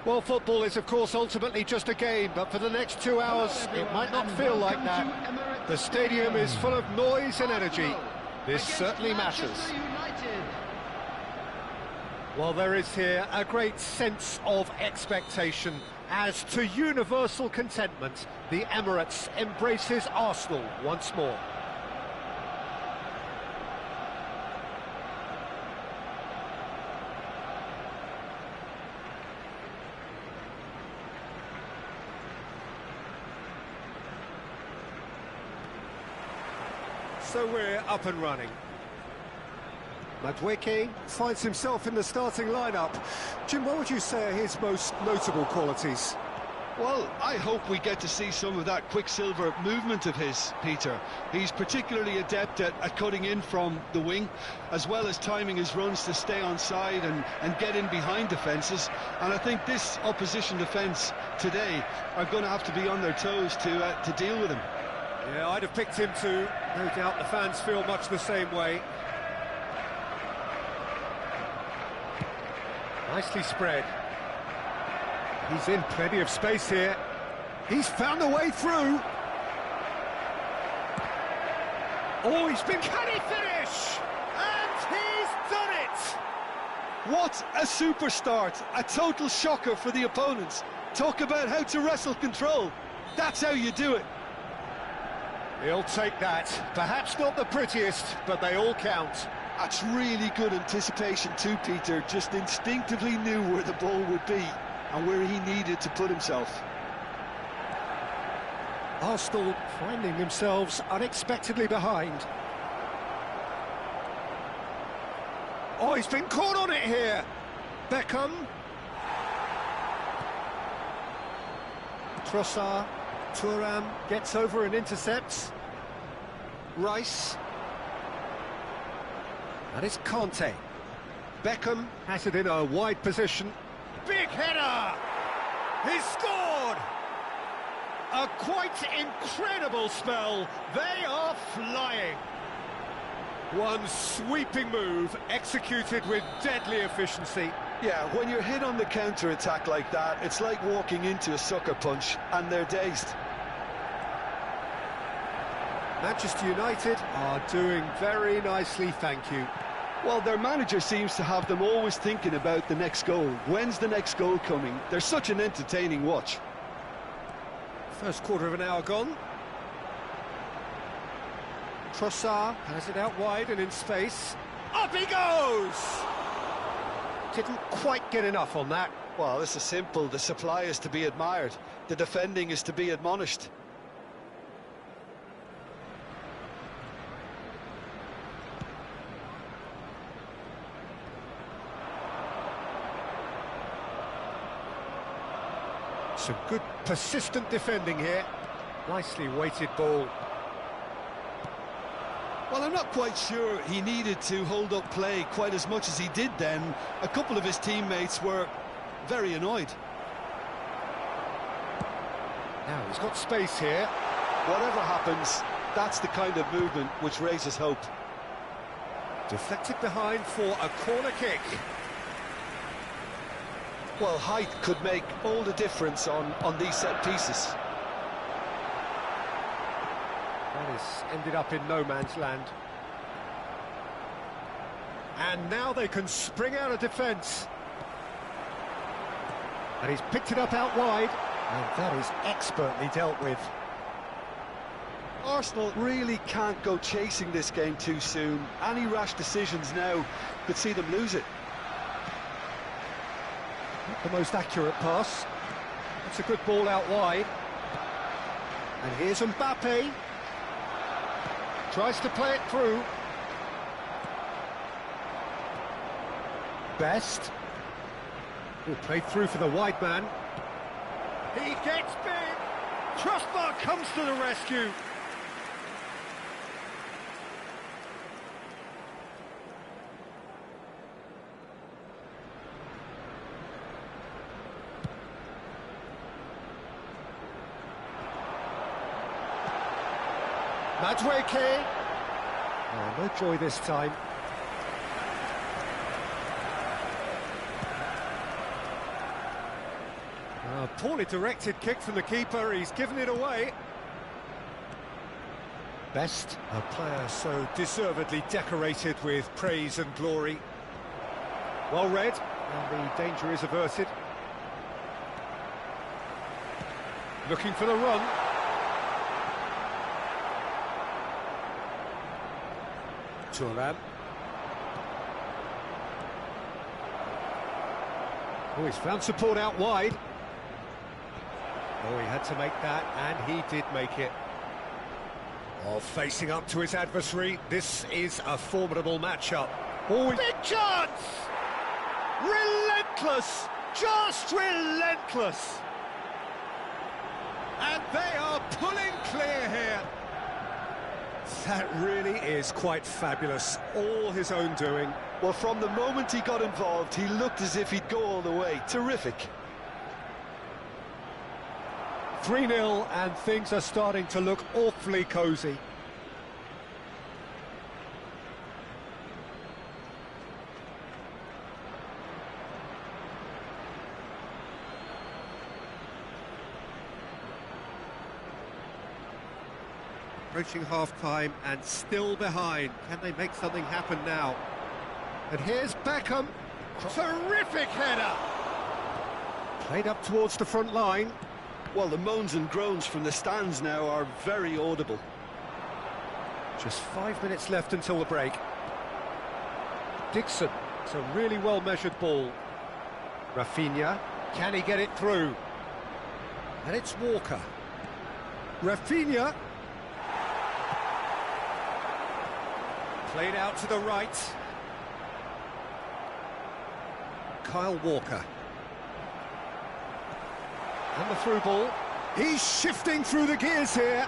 Well, football is, of course, ultimately just a game, but for the next 2 hours, it might not feel like that. The stadium is full of noise and energy. This certainly matters. Well, there is here a great sense of expectation. As to universal contentment, the Emirates embraces Arsenal once more. So we're up and running. Madueke finds himself in the starting lineup. Jim, what would you say are his most notable qualities? Well, I hope we get to see some of that quicksilver movement of his, Peter. He's particularly adept at cutting in from the wing, as well as timing his runs to stay on side and get in behind defences. And I think this opposition defence today are going to have to be on their toes to deal with him. Yeah, I'd have picked him too. No doubt the fans feel much the same way. Nicely spread. He's in plenty of space here. He's found a way through. Oh, he's been... Can he finish? And he's done it! What a super start. A total shocker for the opponents. Talk about how to wrestle control. That's how you do it. He'll take that. Perhaps not the prettiest, but they all count. That's really good anticipation too, Peter. Just instinctively knew where the ball would be and where he needed to put himself. Arsenal finding themselves unexpectedly behind. Oh, he's been caught on it here. Beckham. Trossard. Thuram gets over and intercepts. Rice. That is Conte. Beckham has it in a wide position. Big header! He's scored! A quite incredible spell. They are flying. One sweeping move executed with deadly efficiency. Yeah, when you're hit on the counter-attack like that, it's like walking into a sucker punch and they're dazed. Manchester United are doing very nicely, thank you. Well, their manager seems to have them always thinking about the next goal. When's the next goal coming? They're such an entertaining watch. First quarter of an hour gone. Trossard has it out wide and in space. Up he goes! Didn't quite get enough on that. Well, this is simple. The supply is to be admired. The defending is to be admonished. Some good persistent defending here. Nicely weighted ball. Well, I'm not quite sure he needed to hold up play quite as much as he did then. A couple of his teammates were very annoyed. Now he's got space here. Whatever happens, that's the kind of movement which raises hope. Deflected behind for a corner kick. Well, height could make all the difference on these set pieces. That has ended up in no man's land. And now they can spring out of defence. And he's picked it up out wide. And that is expertly dealt with. Arsenal really can't go chasing this game too soon. Any rash decisions now could see them lose it. Not the most accurate pass. It's a good ball out wide. And here's Mbappe. Tries to play it through. Best. Who played through for the wide man. He gets big. Crossbar comes to the rescue. Madueke. Oh, no joy this time. poorly directed kick from the keeper, he's given it away. Best, a player so deservedly decorated with praise and glory. Well read, and the danger is averted. Looking for the run. Thuram. Oh, he's found support out wide. Oh, he had to make that, and he did make it. Oh, facing up to his adversary, this is a formidable matchup. Oh, big chance! Relentless! Just relentless! And they are pulling clear here. That really is quite fabulous, all his own doing. Well, from the moment he got involved, he looked as if he'd go all the way. Terrific. 3-0, and things are starting to look awfully cosy. Approaching half-time and still behind. Can they make something happen now? And here's Beckham. Terrific header! Played up towards the front line. Well, the moans and groans from the stands now are very audible. Just 5 minutes left until the break. Dixon, it's a really well-measured ball. Rafinha, can he get it through? And it's Walker. Rafinha. Played out to the right. Kyle Walker. And the through ball. He's shifting through the gears here.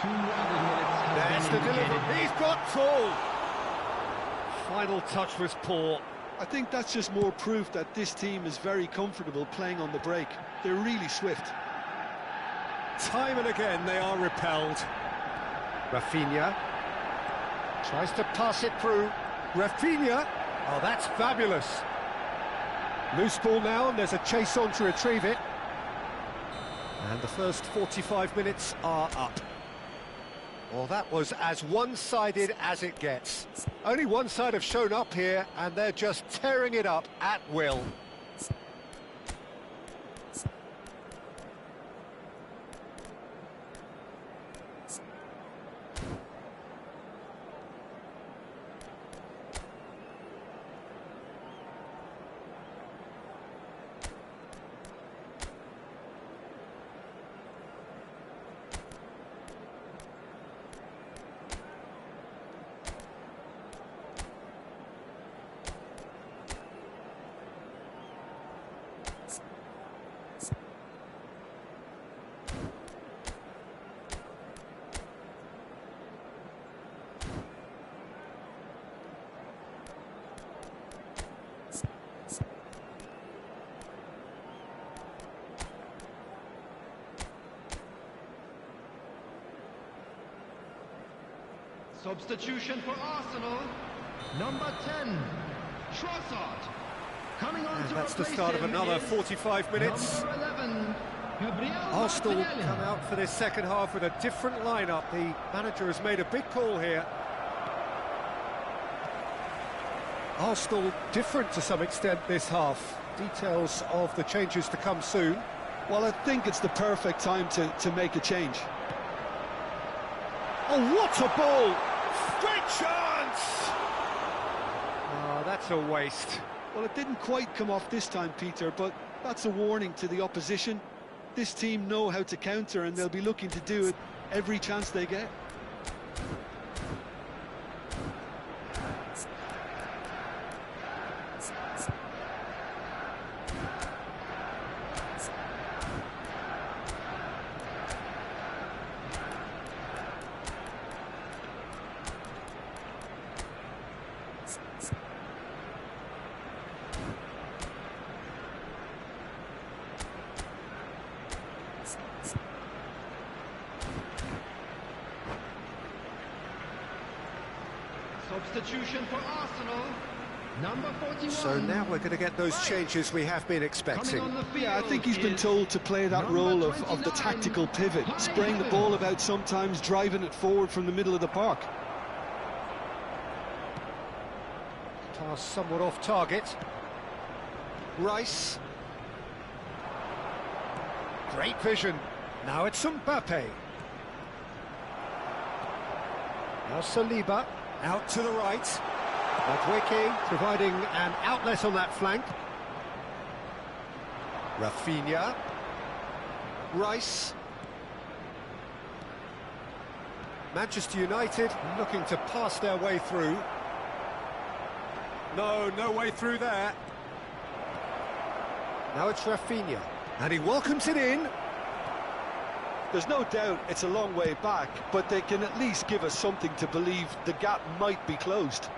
There's the delivery. He's got full. Final touch was poor. I think that's just more proof that this team is very comfortable playing on the break. They're really swift. Time and again they are repelled. Rafinha tries to pass it through. Rafinha. Oh, that's fabulous. Loose ball now, and there's a chase on to retrieve it. And the first 45 minutes are up. Well, that was as one-sided as it gets. Only one side have shown up here, and they're just tearing it up at will. Substitution for Arsenal, number 10, Trossard. Coming on to that's the start of another 45 minutes. Number 11, Gabriel Arsenal Martinelli. come out for this second half with a different lineup. The manager has made a big call here. Arsenal different to some extent this half. Details of the changes to come soon. Well, I think it's the perfect time to make a change. Oh, what a ball! Great chance! Oh, that's a waste. Well, it didn't quite come off this time, Peter, but that's a warning to the opposition. This team know how to counter, and they'll be looking to do it every chance they get. Substitution for Arsenal, So now we're going to get those changes we have been expecting. Yeah, I think he's been told to play that role of the tactical pivot, spraying the ball about sometimes, driving it forward from the middle of the park. Pass somewhat off target. Rice. Great vision. Now it's Mbappe. Now Saliba, out to the right. Madueke providing an outlet on that flank. Rafinha. Rice. Manchester United looking to pass their way through. No way through there. Now it's Rafinha, and he welcomes it in. There's no doubt it's a long way back, but they can at least give us something to believe the gap might be closed.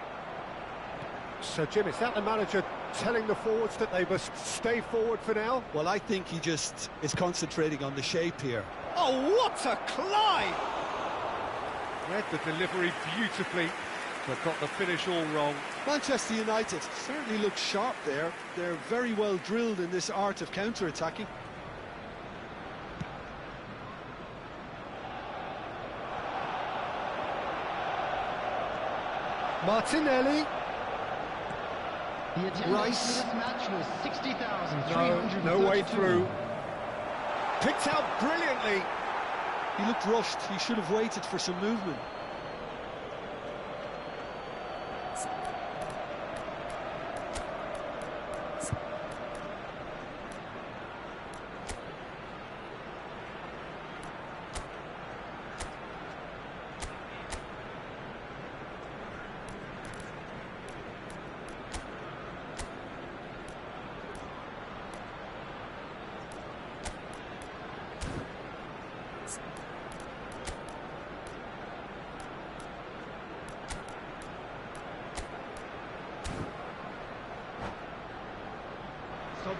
So, Jim, is that the manager telling the forwards that they must stay forward for now? Well, I think he just is concentrating on the shape here. Oh, what a climb! Read the delivery beautifully, but got the finish all wrong. Manchester United certainly look sharp there. They're very well drilled in this art of counter-attacking. Martinelli. Rice. No way through. Picked out brilliantly. He looked rushed. He should have waited for some movement.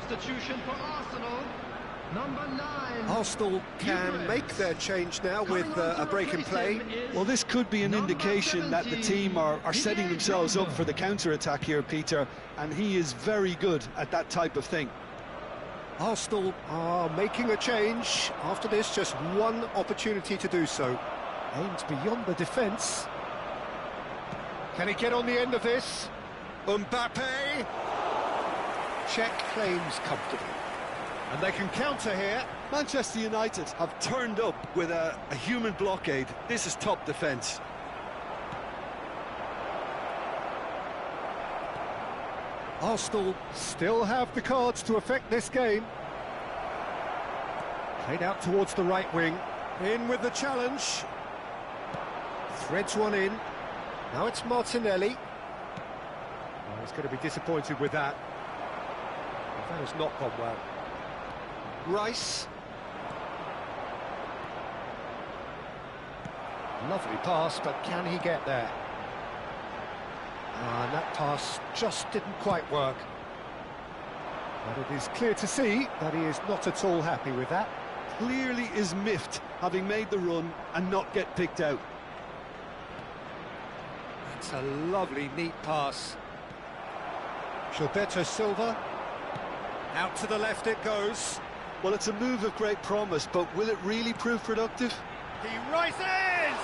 Substitution for Arsenal, number 9. Arsenal can make their change now with a break in play. Well, this could be an indication that the team are setting themselves up for the counter-attack here, Peter, and he is very good at that type of thing. Arsenal are making a change. After this, just one opportunity to do so. Aims beyond the defence. Can he get on the end of this? Mbappe! Check claims comfortably. And they can counter here. Manchester United have turned up with a human blockade. This is top defence. Arsenal still have the cards to affect this game. Played out towards the right wing. In with the challenge. Threads one in. Now it's Martinelli. Oh, he's going to be disappointed with that. That has not gone well. Rice. Lovely pass, but can he get there? And that pass just didn't quite work. But it is clear to see that he is not at all happy with that. Clearly is miffed, having made the run and not get picked out. That's a lovely, neat pass. Gilberto Silva. Out to the left it goes. Well, it's a move of great promise, but will it really prove productive? He rises!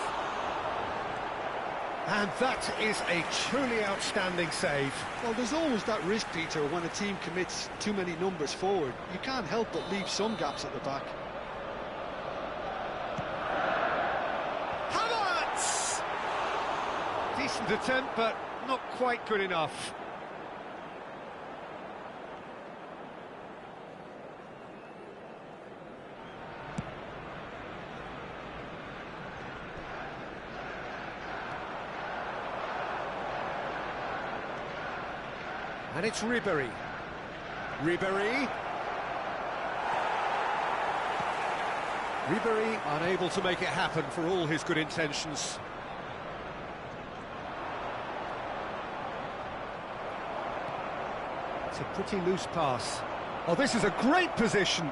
And that is a truly outstanding save. Well, there's always that risk, Peter, when a team commits too many numbers forward. You can't help but leave some gaps at the back. Havertz! Decent attempt, but not quite good enough. And it's Ribéry. Ribéry unable to make it happen for all his good intentions. It's a pretty loose pass. Oh, this is a great position.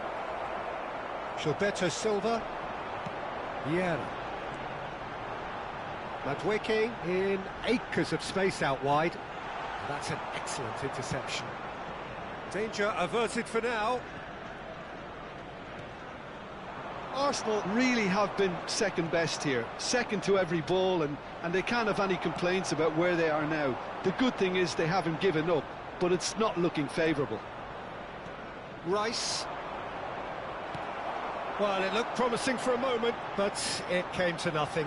Gilberto Silva. Vieira. Madueke in acres of space out wide. That's an excellent interception. Danger averted for now. Arsenal really have been second best here, second to every ball, and they can't have any complaints about where they are now. The good thing is they haven't given up, but it's not looking favourable. Rice. Well, it looked promising for a moment, but it came to nothing.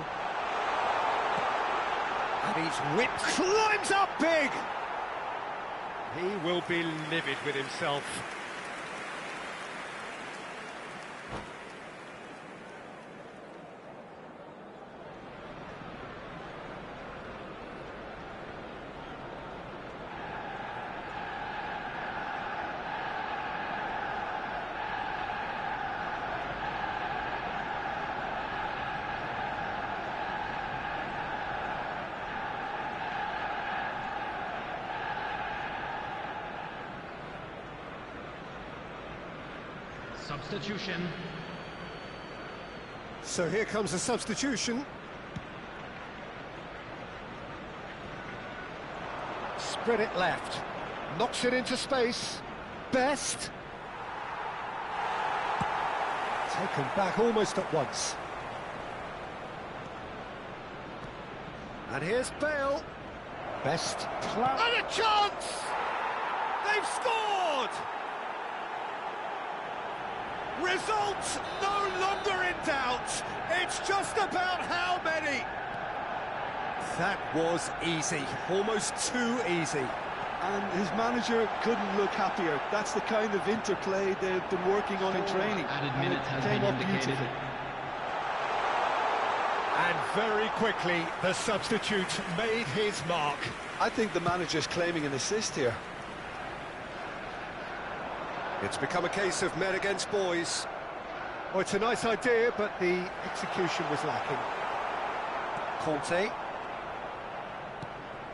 And he's whipped, climbs up big! He will be livid with himself. Substitution. So here comes a substitution. Spread it left. Knocks it into space. Best. Taken back almost at once. And here's Bale. Best. And a chance! They've scored! Results no longer in doubt. It's just about how many. That was easy, almost too easy. And his manager couldn't look happier. That's the kind of interplay they've been working on in training. Added And minutes it has came been up indicated. beautifully. And very quickly, the substitute made his mark. I think the manager's claiming an assist here. It's become a case of men against boys. Oh, it's a nice idea, but the execution was lacking. Conte.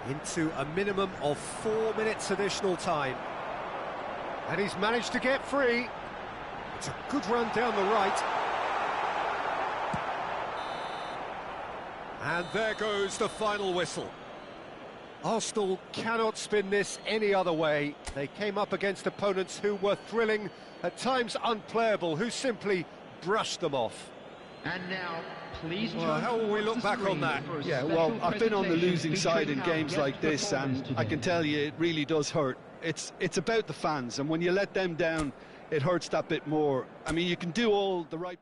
Into a minimum of 4 minutes additional time. And he's managed to get free. It's a good run down the right. And there goes the final whistle. Arsenal cannot spin this any other way. They came up against opponents who were thrilling, at times unplayable, who simply brushed them off. And now, please. Well, how will we look back on that? Yeah, well, I've been on the losing side in games like this, and I can tell you it really does hurt. It's about the fans, and when you let them down, it hurts that bit more. I mean, you can do all the right...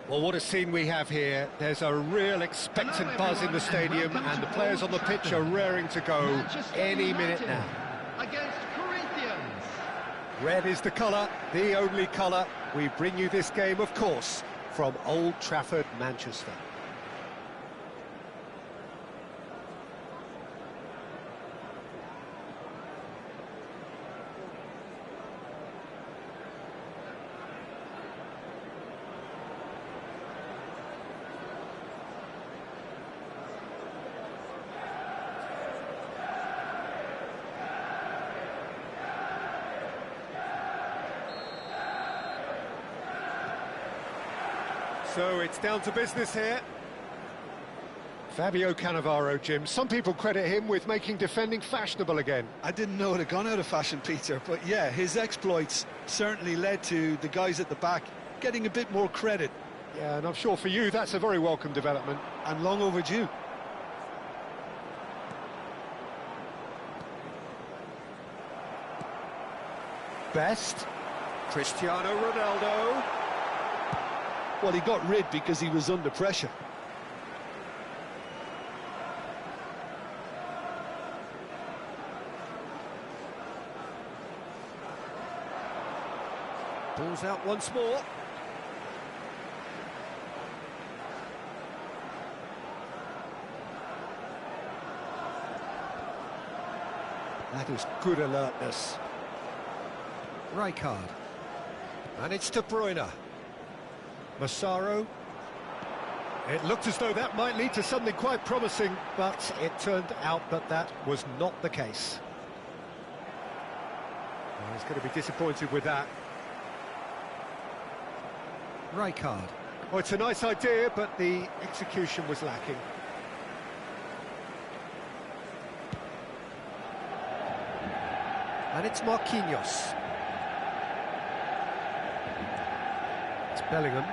Well, what a scene we have here. There's a real expectant buzz in the stadium, and the players on the pitch are raring to go any minute now. Against Corinthians. Red is the colour, the only colour. We bring you this game, of course, from Old Trafford, Manchester. So it's down to business here. Fabio Cannavaro, Jim. Some people credit him with making defending fashionable again. I didn't know it had gone out of fashion, Peter, but yeah, his exploits certainly led to the guys at the back getting a bit more credit. Yeah, and I'm sure for you that's a very welcome development. And long overdue. Best. Cristiano Ronaldo. Well, he got rid because he was under pressure. Ball's out once more. That is good alertness. Rijkaard. And it's De Bruyne. Massaro. It looked as though that might lead to something quite promising, but it turned out that that was not the case. Well, he's going to be disappointed with that. Rijkaard. Oh, it's a nice idea, but the execution was lacking. And it's Marquinhos. It's Bellingham.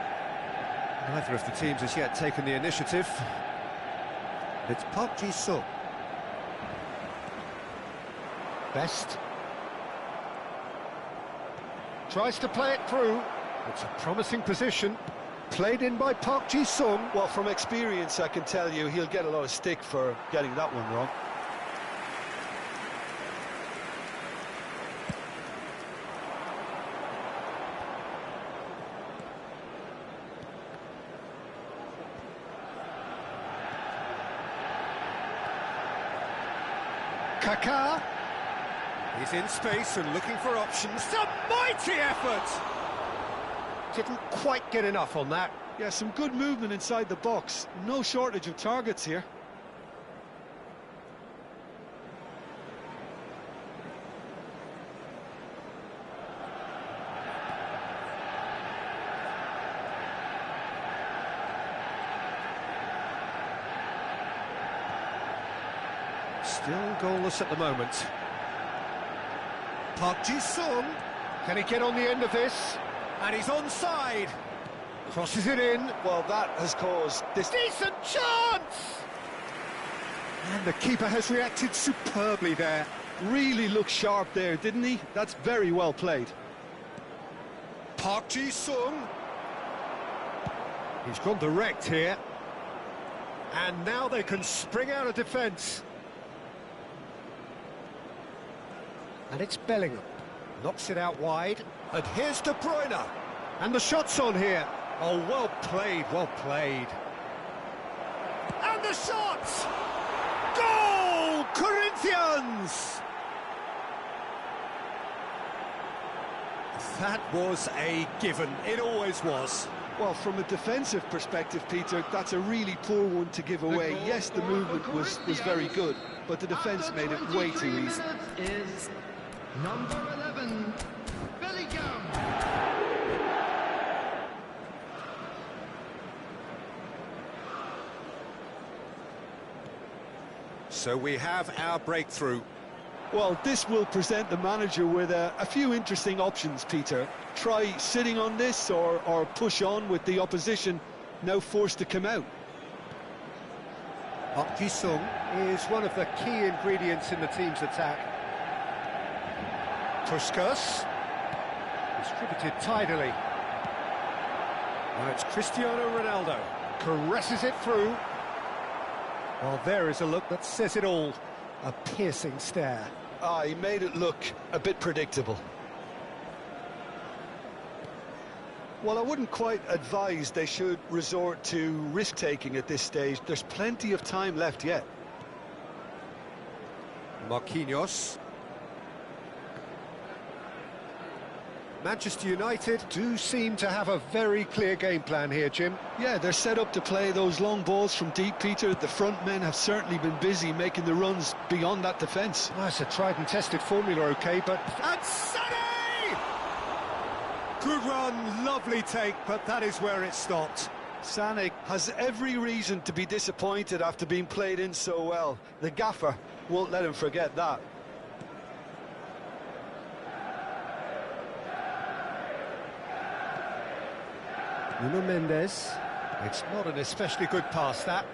Neither of the teams has yet taken the initiative. It's Park Ji-sung. Best. Tries to play it through. It's a promising position. Played in by Park Ji-sung. Well, from experience, I can tell you he'll get a lot of stick for getting that one wrong. Kaká. He's in space and looking for options. A mighty effort! Didn't quite get enough on that. Yeah, some good movement inside the box. No shortage of targets here. Still goalless at the moment. Park Ji-sung. Can he get on the end of this? And he's onside. Crosses it in. Well, that has caused this Decent chance! And the keeper has reacted superbly there. Really looked sharp there, didn't he? That's very well played. Park Ji-sung. He's gone direct here. And now they can spring out of defence. And it's Bellingham. Knocks it out wide. And here's De Bruyne. And the shot's on here. Oh, well played, well played. And the shot! Goal! Corinthians! That was a given. It always was. Well, from a defensive perspective, Peter, that's a really poor one to give away. Yes, the movement was very good, but the defence made it way too easy. Is number 11, Bellingham. So we have our breakthrough. Well, this will present the manager with a few interesting options, Peter. Try sitting on this or push on with the opposition now forced to come out. Park Ji-sung is one of the key ingredients in the team's attack. Puskas. Distributed tidily. Now it's Cristiano Ronaldo, caresses it through. Well, there is a look that says it all, a piercing stare. He made it look a bit predictable. Well, I wouldn't quite advise they should resort to risk-taking at this stage. There's plenty of time left yet. Marquinhos. Manchester United do seem to have a very clear game plan here, Jim. Yeah, they're set up to play those long balls from deep, Peter. The front men have certainly been busy making the runs beyond that defence. Well, it's a tried and tested formula, OK, but... And Sané! Good run, lovely take, but that is where it stopped. Sané has every reason to be disappointed after being played in so well. The gaffer won't let him forget that. Nuno Mendes. It's not an especially good pass, that.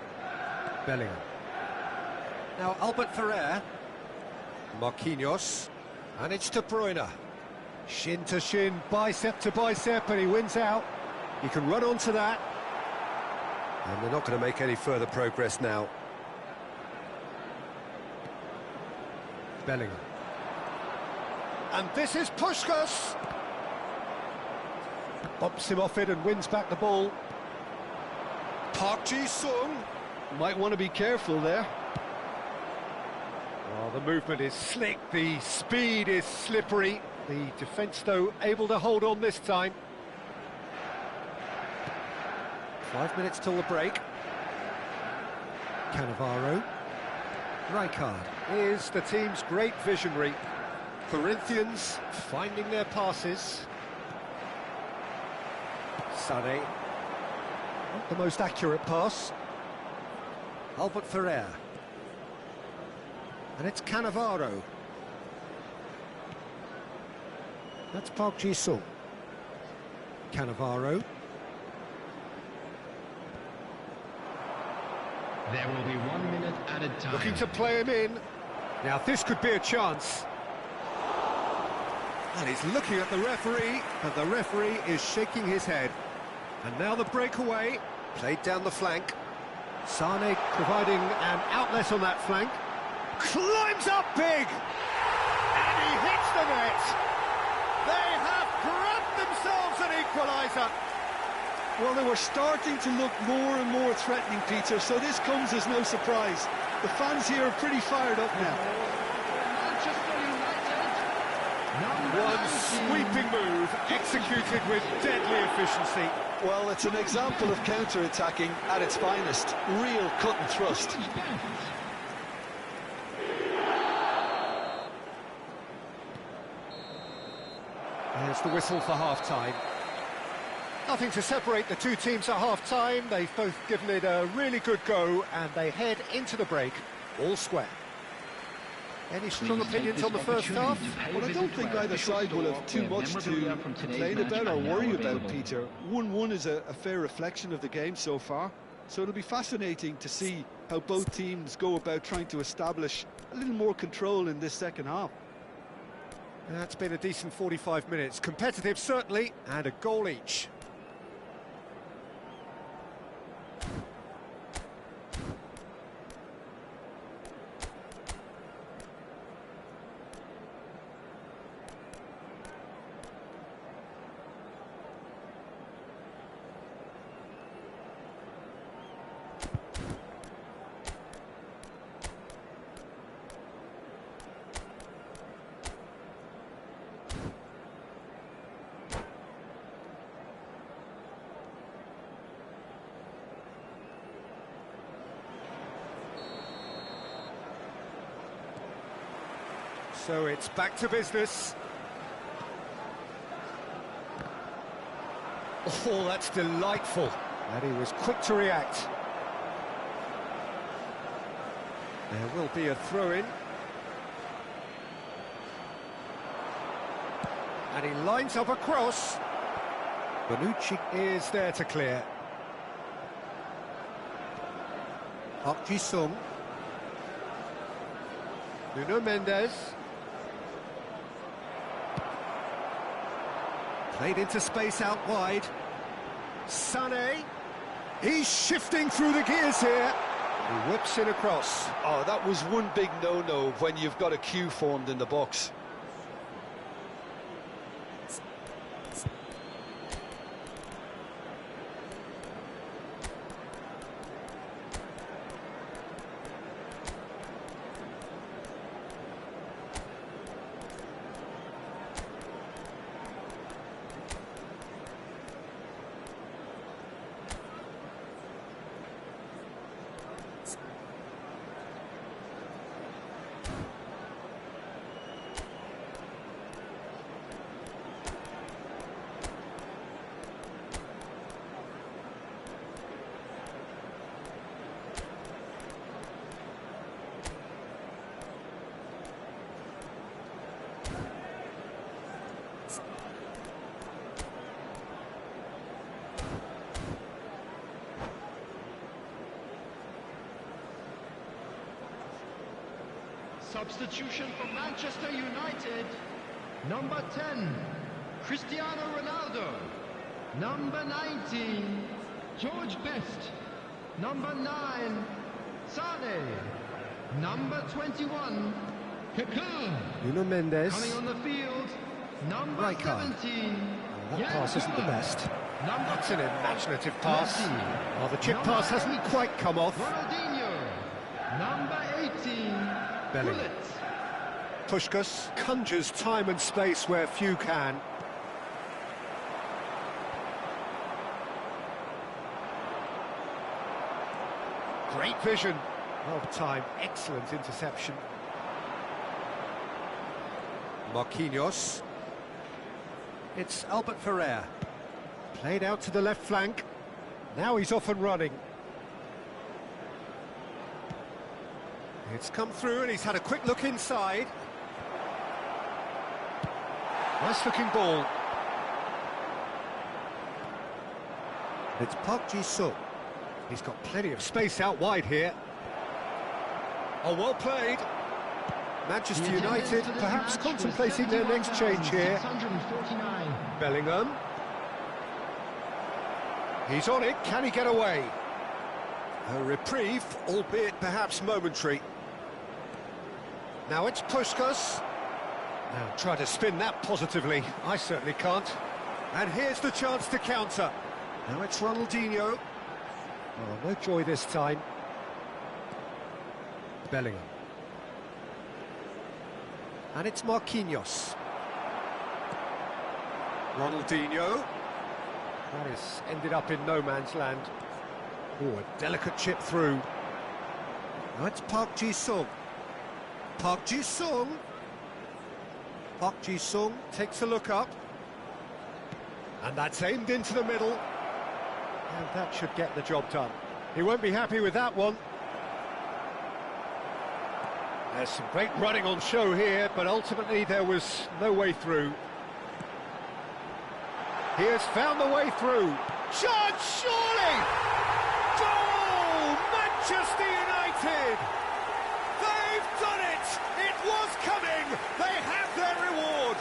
Bellingham. Now Albert Ferrer. Marquinhos. And it's De Bruyne. Shin to shin, bicep to bicep, and he wins out. He can run onto that. And they're not going to make any further progress now. Bellingham. And this is Puskás. Bumps him off it and wins back the ball. Park Ji-sung. Might want to be careful there. Oh, the movement is slick, the speed is slippery. The defence, though, able to hold on this time. 5 minutes till the break. Cannavaro. Rijkaard is the team's great visionary. Corinthians finding their passes. Sané. Not the most accurate pass. Albert Ferrer. And it's Cannavaro. That's Park Ji-sung. Cannavaro. There will be 1 minute added time. Looking to play him in. Now this could be a chance. And he's looking at the referee, and the referee is shaking his head. And now the breakaway, played down the flank. Sané providing an outlet on that flank. Climbs up big! And he hits the net! They have grabbed themselves an equaliser! Well, they were starting to look more and more threatening, Peter, so this comes as no surprise. The fans here are pretty fired up now. One sweeping move, executed with deadly efficiency. Well, it's an example of counter-attacking at its finest. Real cut and thrust. There's the whistle for half-time. Nothing to separate the two teams at half-time. They've both given it a really good go, and they head into the break all square. Any strong opinions on the first half? Well, I don't think either side will have too much to complain about or worry about, Peter. 1-1 is a fair reflection of the game so far, so it'll be fascinating to see how both teams go about trying to establish a little more control in this second half. That's been a decent 45 minutes. Competitive, certainly, and a goal each. So it's back to business. Oh, that's delightful. And he was quick to react. There will be a throw-in. And he lines up a cross. Bonucci is there to clear. Park Ji-sung. Nuno Mendes. Played into space out wide. Sané. He's shifting through the gears here. He whips it across. Oh, that was one big no-no when you've got a queue formed in the box. Substitution for Manchester United. Number 10, Cristiano Ronaldo. Number 19, George Best. Number 9, Sané. Number 21, Kaká. Nuno Mendes. Coming on the field, number Rijkaard. 17. That pass isn't the best. That's an imaginative pass. Messi. Well, the chip pass hasn't quite come off. Ronaldinho. Number 18, Bellingham. Bullet. Puskás conjures time and space where few can. Great vision. Well timed, excellent interception. Marquinhos. It's Albert Ferrer. Played out to the left flank. Now he's off and running. It's come through and he's had a quick look inside. Nice looking ball. It's Park Ji-sung. He's got plenty of space out wide here. Oh, well played. Manchester United perhaps contemplating their next change here. Bellingham. He's on it, can he get away? A reprieve, albeit perhaps momentary. Now it's Puskás. Now try to spin that positively. I certainly can't. And here's the chance to counter. Now it's Ronaldinho. Oh, no joy this time. Bellingham. And it's Marquinhos. Ronaldinho. That has ended up in no man's land. Oh, a delicate chip through. Now it's Park Ji-sung. Park Ji-sung. Park Ji-sung takes a look up. And that's aimed into the middle. And that should get the job done. He won't be happy with that one. There's some great running on show here, but ultimately there was no way through. He has found the way through. Chance, surely! Goal! Manchester United! They've done it! It was coming! They have their reward!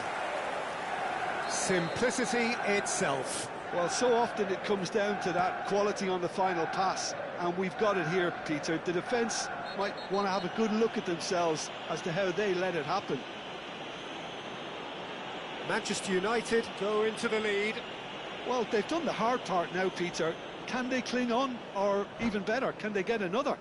Simplicity itself. Well, so often it comes down to that quality on the final pass, and we've got it here, Peter. The defence might want to have a good look at themselves as to how they let it happen. Manchester United go into the lead. Well, they've done the hard part now, Peter. Can they cling on, or even better, can they get another?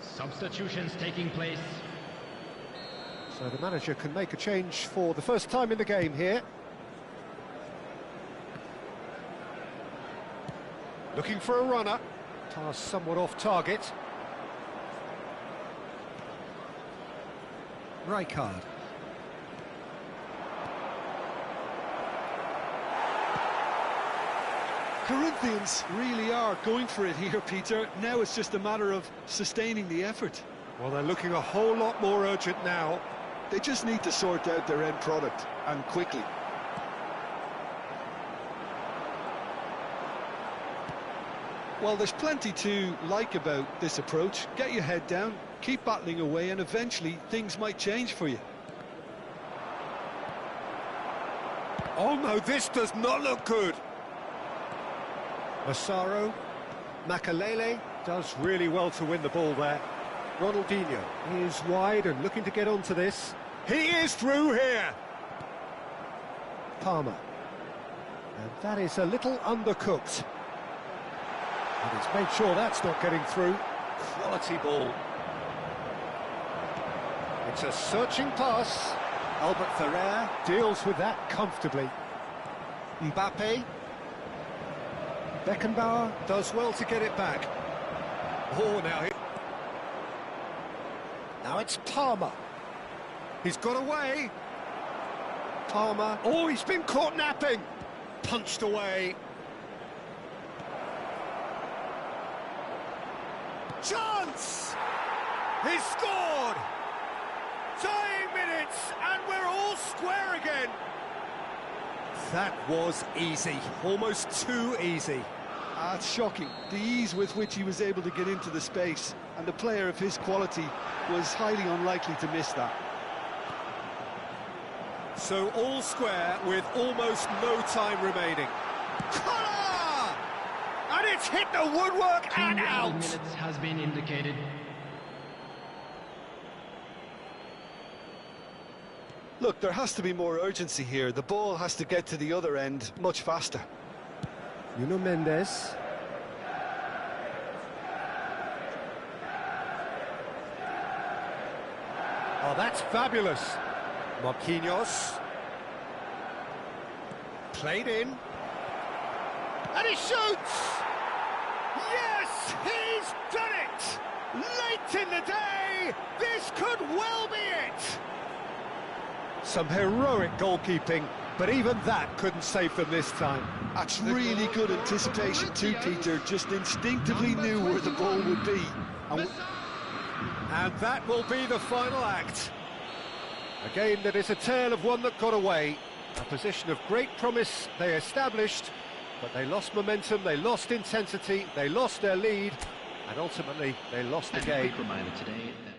Substitutions taking place. So the manager can make a change for the first time in the game here. Looking for a runner. Pass somewhat off target. Rijkaard. Corinthians really are going for it here, Peter. Now it's just a matter of sustaining the effort. Well, they're looking a whole lot more urgent now. They just need to sort out their end product, and quickly. Well, there's plenty to like about this approach. Get your head down, keep battling away, and eventually things might change for you. Oh no, this does not look good. Massaro, Makalele does really well to win the ball there. Ronaldinho is wide and looking to get onto this. He is through here. Palmer. And that is a little undercooked. And he's made sure that's not getting through. Quality ball. It's a searching pass. Albert Ferrer deals with that comfortably. Mbappe. Beckenbauer does well to get it back. Oh, Now it's Palmer. he's got away. Palmer. Oh, he's been caught napping. Punched away. Chance! He's scored! Tying minutes, and we're all square again. That was easy. Almost too easy. It's shocking, the ease with which he was able to get into the space, and a player of his quality was highly unlikely to miss that. So all square with almost no time remaining. Collar! And it's hit the woodwork and out! Minutes has been indicated. Look, there has to be more urgency here. The ball has to get to the other end much faster. Nuno Mendes. Oh, that's fabulous. Marquinhos. Played in. And he shoots! Yes, he's done it! Late in the day, this could well be it! Some heroic goalkeeping, but even that couldn't save them this time. That's really good anticipation too, Peter. Just instinctively knew where the ball would be. And that will be the final act. A game that is a tale of one that got away. A position of great promise they established, but they lost momentum, they lost intensity, they lost their lead, and ultimately they lost the game. A quick reminder today that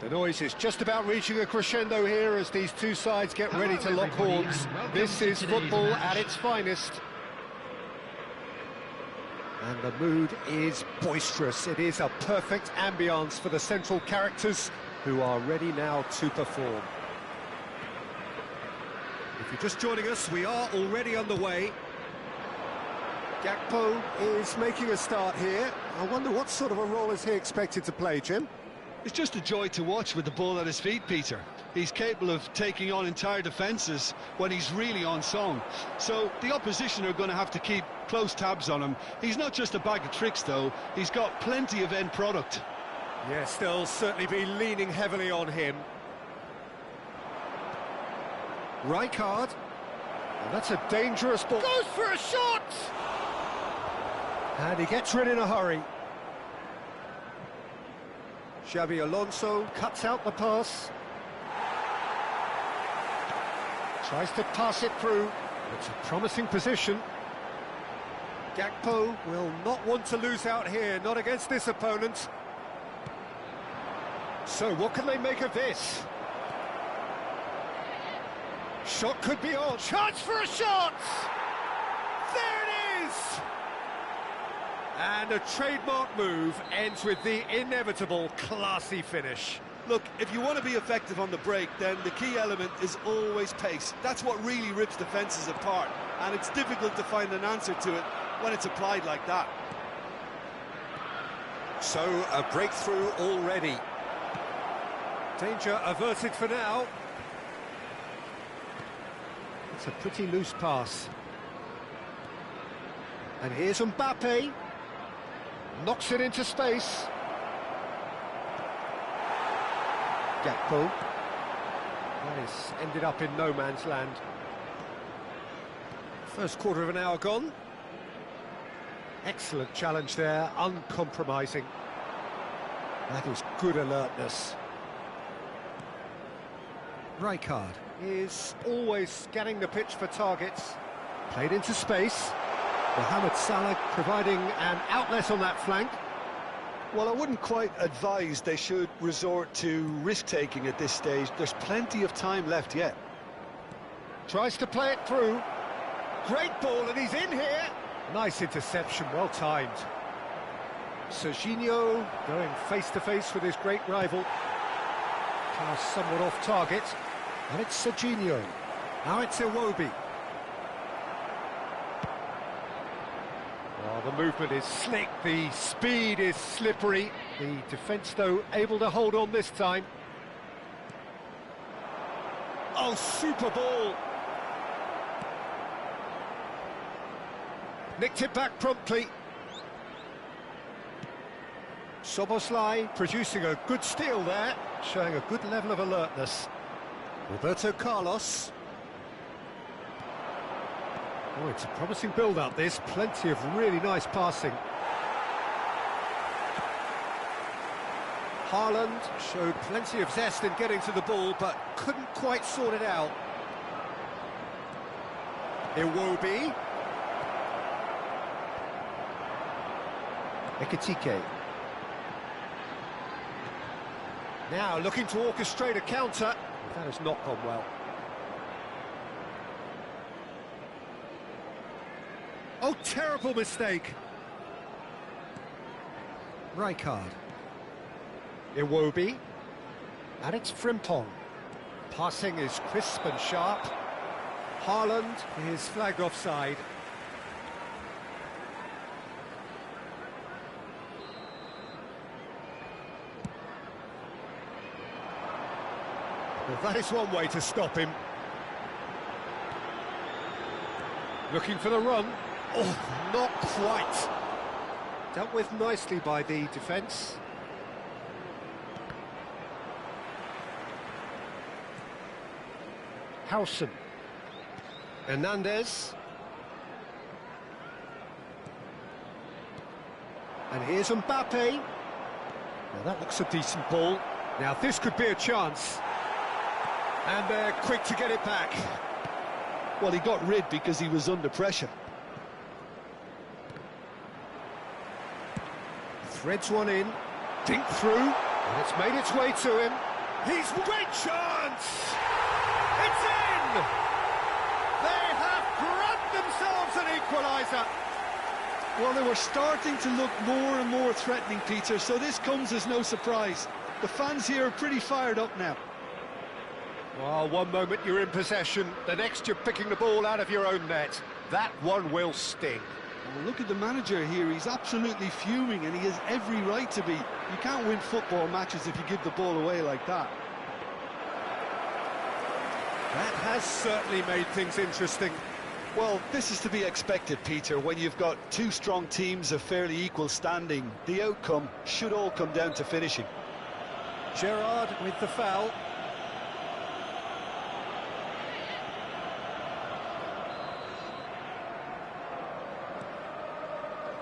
The noise is just about reaching a crescendo here as these two sides get ready to lock horns. This is football at its finest. And the mood is boisterous. It is a perfect ambience for the central characters who are ready now to perform. If you're just joining us, we are already underway. Gakpo is making a start here. I wonder what sort of a role is he expected to play, Jim? It's just a joy to watch with the ball at his feet, Peter. He's capable of taking on entire defences when he's really on song. So the opposition are going to have to keep close tabs on him. He's not just a bag of tricks, though. He's got plenty of end product. Yes, they'll certainly be leaning heavily on him. Rijkaard. Well, that's a dangerous ball. Goes for a shot! And he gets rid in a hurry. Xabi Alonso cuts out the pass. Tries to pass it through. It's a promising position. Gakpo will not want to lose out here, not against this opponent. So what can they make of this? Shot could be on. Chance for a shot! There it is! And a trademark move ends with the inevitable classy finish. Look, if you want to be effective on the break, then the key element is always pace. That's what really rips defences apart, and it's difficult to find an answer to it when it's applied like that. So, a breakthrough already. Danger averted for now. It's a pretty loose pass. And here's Mbappe. Knocks it into space. Gakpo. That is ended up in no man's land. First quarter of an hour gone. Excellent challenge there, uncompromising. That is good alertness. Rijkaard is always scanning the pitch for targets. Played into space. Mohamed Salah providing an outlet on that flank. Well, I wouldn't quite advise they should resort to risk-taking at this stage. There's plenty of time left yet. Tries to play it through. Great ball, and he's in here. Nice interception, well timed. Serginho going face-to-face with his great rival. Pass somewhat off target. And it's Serginho. Now it's Iwobi. The movement is slick, the speed is slippery. The defence, though, able to hold on this time. Oh, super ball! Nicked it back promptly. Szoboszlai producing a good steal there, showing a good level of alertness. Roberto Carlos. Oh, it's a promising build-up, this. Plenty of really nice passing. Haaland showed plenty of zest in getting to the ball, but couldn't quite sort it out. Iwobi. Ekitike. Now looking to orchestrate a counter. That has not gone well. Oh, terrible mistake. Rijkaard. Iwobi. And it's Frimpong. Passing is crisp and sharp. Haaland is flagged offside. Well, that is one way to stop him. Looking for the run. Oh, not quite. Dealt with nicely by the defence. Howson. Hernandez. And here's Mbappe. Now that looks a decent ball. Now this could be a chance. And they're quick to get it back. Well, he got rid because he was under pressure. Threads one in, dink through, and it's made its way to him. He's great chance! It's in! They have grabbed themselves an equaliser. Well, they were starting to look more and more threatening, Peter, so this comes as no surprise. The fans here are pretty fired up now. Well, one moment you're in possession, the next you're picking the ball out of your own net. That one will sting. Well, look at the manager here, he's absolutely fuming and he has every right to be. You can't win football matches if you give the ball away like that. That has certainly made things interesting. Well, this is to be expected, Peter, when you've got two strong teams of fairly equal standing. The outcome should all come down to finishing. Gerrard with the foul.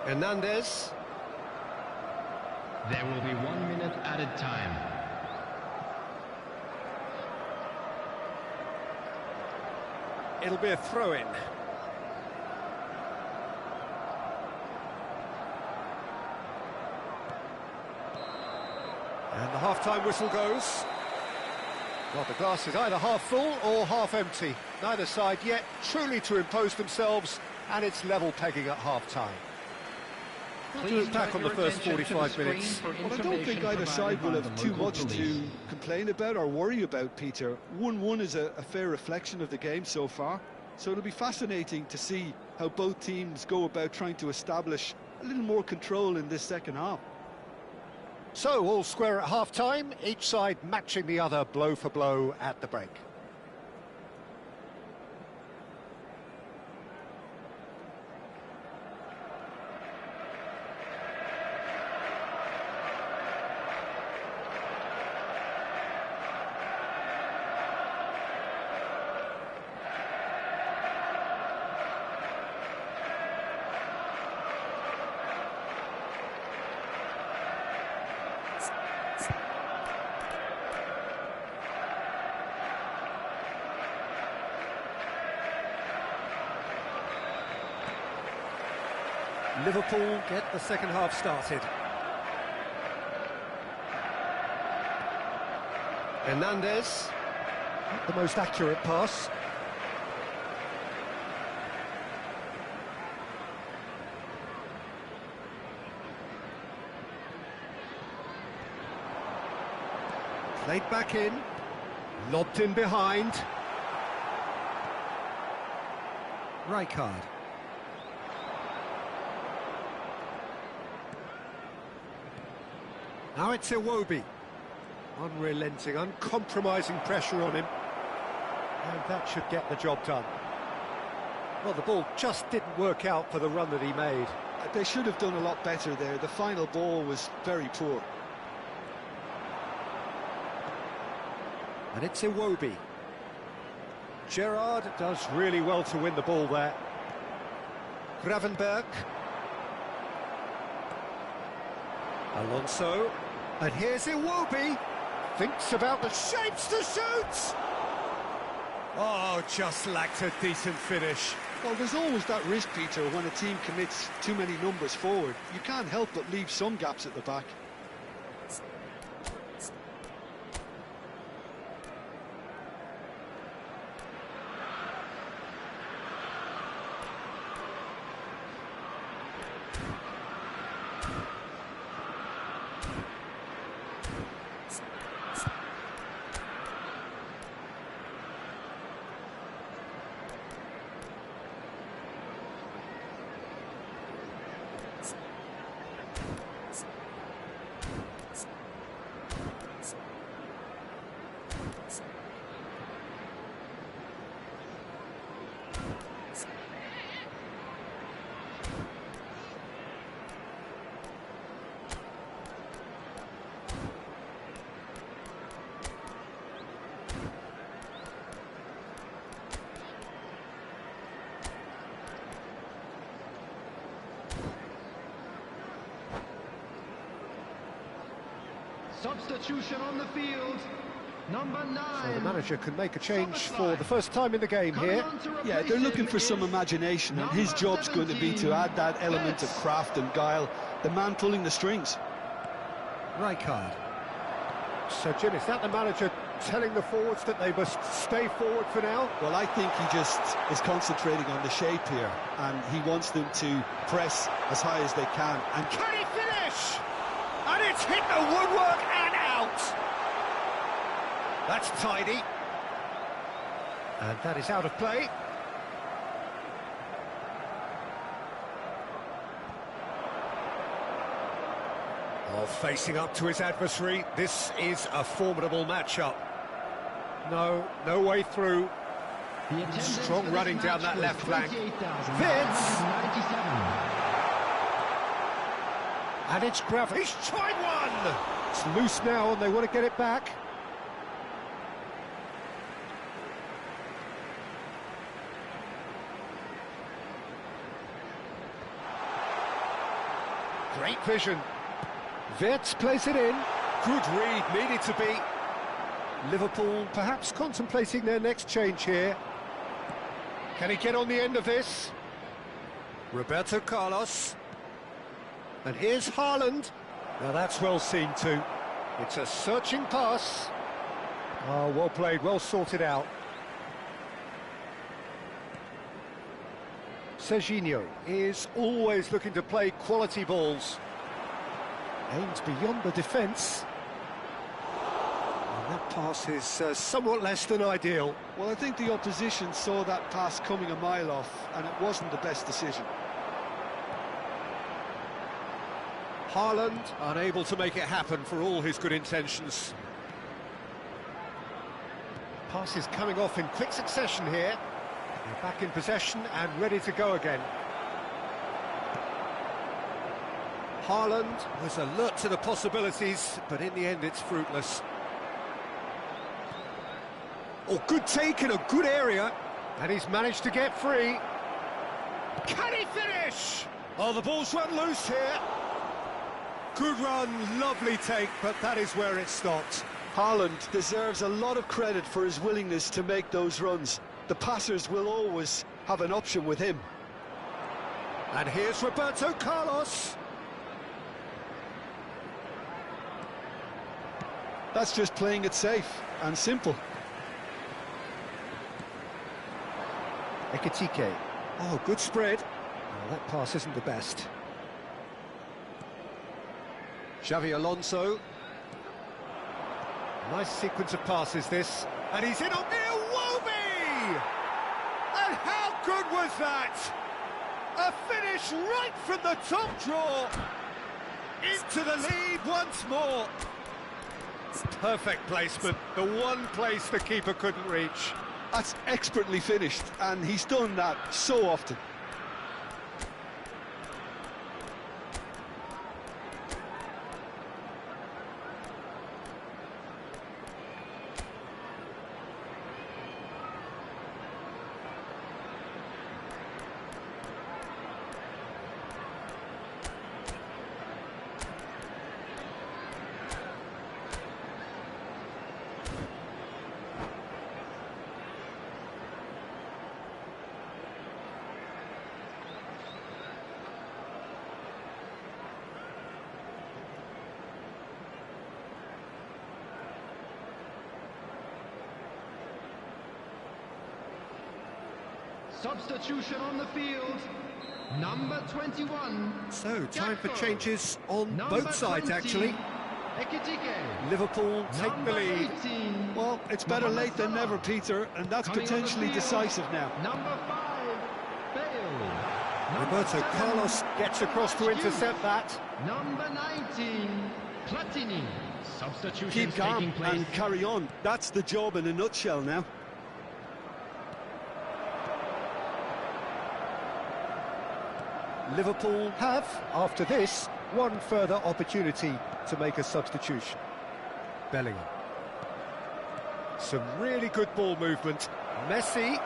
Hernandez. There will be 1 minute added time. It'll be a throw-in. And the half-time whistle goes. Well, the glass is either half full or half empty. Neither side yet truly to impose themselves, and it's level pegging at half-time. To look back on the first 45 minutes. Well, I don't think either side will have too much to complain about or worry about, Peter. 1-1 is a fair reflection of the game so far, so it'll be fascinating to see how both teams go about trying to establish a little more control in this second half. So, all square at half-time, each side matching the other blow for blow at the break. Liverpool get the second half started. Hernandez, not the most accurate pass. Played back in, lobbed in behind. Rijkaard. Now it's Iwobi. Unrelenting, uncompromising pressure on him. And that should get the job done. Well, the ball just didn't work out for the run that he made. They should have done a lot better there. The final ball was very poor. And it's Iwobi. Gerrard does really well to win the ball there. Gravenberg. Alonso. And here's Iwobi. Thinks about the shapes to shoot. Oh, just lacked a decent finish. Well, there's always that risk, Peter, when a team commits too many numbers forward. You can't help but leave some gaps at the back. Substitution on the field, number 9. So the manager can make a change for the first time in the game here. Yeah, they're looking for some imagination, and his job's going to be to add that element of craft and guile. The man pulling the strings. Rijkaard. So, Jim, is that the manager telling the forwards that they must stay forward for now? Well, I think he just is concentrating on the shape here, and he wants them to press as high as they can. And Can he finish? And it's hit the woodwork and out. That's tidy. And that is out of play. Oh, facing up to his adversary, this is a formidable matchup. No way through. Strong running down that left flank. Fits! And it's Gravel. He's tried one. It's loose now and they want to get it back. Great vision. Wirtz plays it in. Good read, needed to be. Liverpool perhaps contemplating their next change here. Can he get on the end of this? Roberto Carlos. And here's Haaland. Now that's well seen too. It's a searching pass. Oh, well played, well sorted out. Serginho is always looking to play quality balls. Aims beyond the defence. And that pass is somewhat less than ideal. well, I think the opposition saw that pass coming a mile off, and it wasn't the best decision. Haaland unable to make it happen for all his good intentions. Passes coming off in quick succession here. They're back in possession and ready to go again. Haaland was alert to the possibilities, but in the end it's fruitless. Oh, good take in a good area, and he's managed to get free. Can he finish? Oh, the ball's run loose here. Good run, lovely take, but that is where it stopped. Haaland deserves a lot of credit for his willingness to make those runs. The passers will always have an option with him. And here's Roberto Carlos. That's just playing it safe and simple. Ekitike. Oh, good spread. Oh, that pass isn't the best. Xavi Alonso. Nice sequence of passes this. And he's in on Iwobi! And how good was that? A finish right from the top draw. Into the lead once more. Perfect placement, the one place the keeper couldn't reach. That's expertly finished, and he's done that so often. Substitution on the field, number 21. So, time for changes on Number both sides, 20, actually. Ekitike. Liverpool take the Number lead. 18, Well, it's better late than never, Peter, and that's Coming on the potentially field, decisive now. Number 5, Bale. Number Roberto 7, Carlos gets across to intercept that. Number 19, Platini. Substitutions Keep calm taking place. and carry on. That's the job in a nutshell now. Liverpool have, after this, one further opportunity to make a substitution. Bellingham. Some really good ball movement. Messi.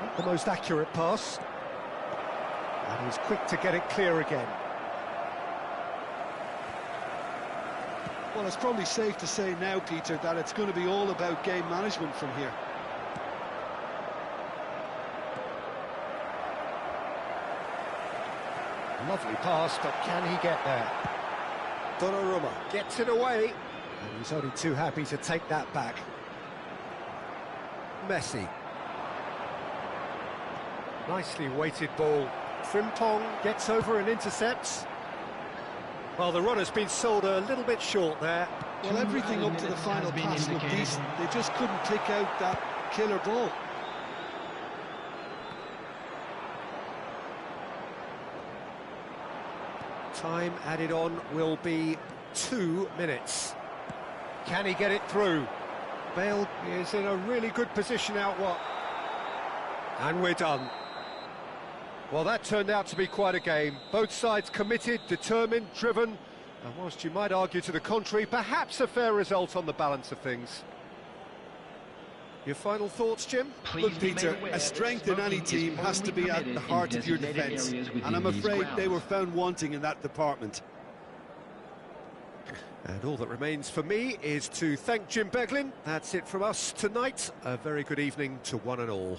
Not the most accurate pass. And he's quick to get it clear again. Well, it's probably safe to say now, Peter, that it's going to be all about game management from here. Lovely pass, but can he get there? Donnarumma gets it away, and he's only too happy to take that back. Messi. Nicely weighted ball. Frimpong gets over and intercepts. Well, the run has been sold a little bit short there. Well, everything up to the final pass looked decent. They just couldn't pick out that killer ball. Time added on will be 2 minutes. Can he get it through? Bale is in a really good position out what? And we're done. Well, that turned out to be quite a game. Both sides committed, determined, driven, and whilst you might argue to the contrary, perhaps a fair result on the balance of things. Your final thoughts, Jim? Look, Peter, a strength in any team has to be at the heart of your defence, and I'm afraid they were found wanting in that department. And all that remains for me is to thank Jim Beglin. That's it from us tonight. A very good evening to one and all.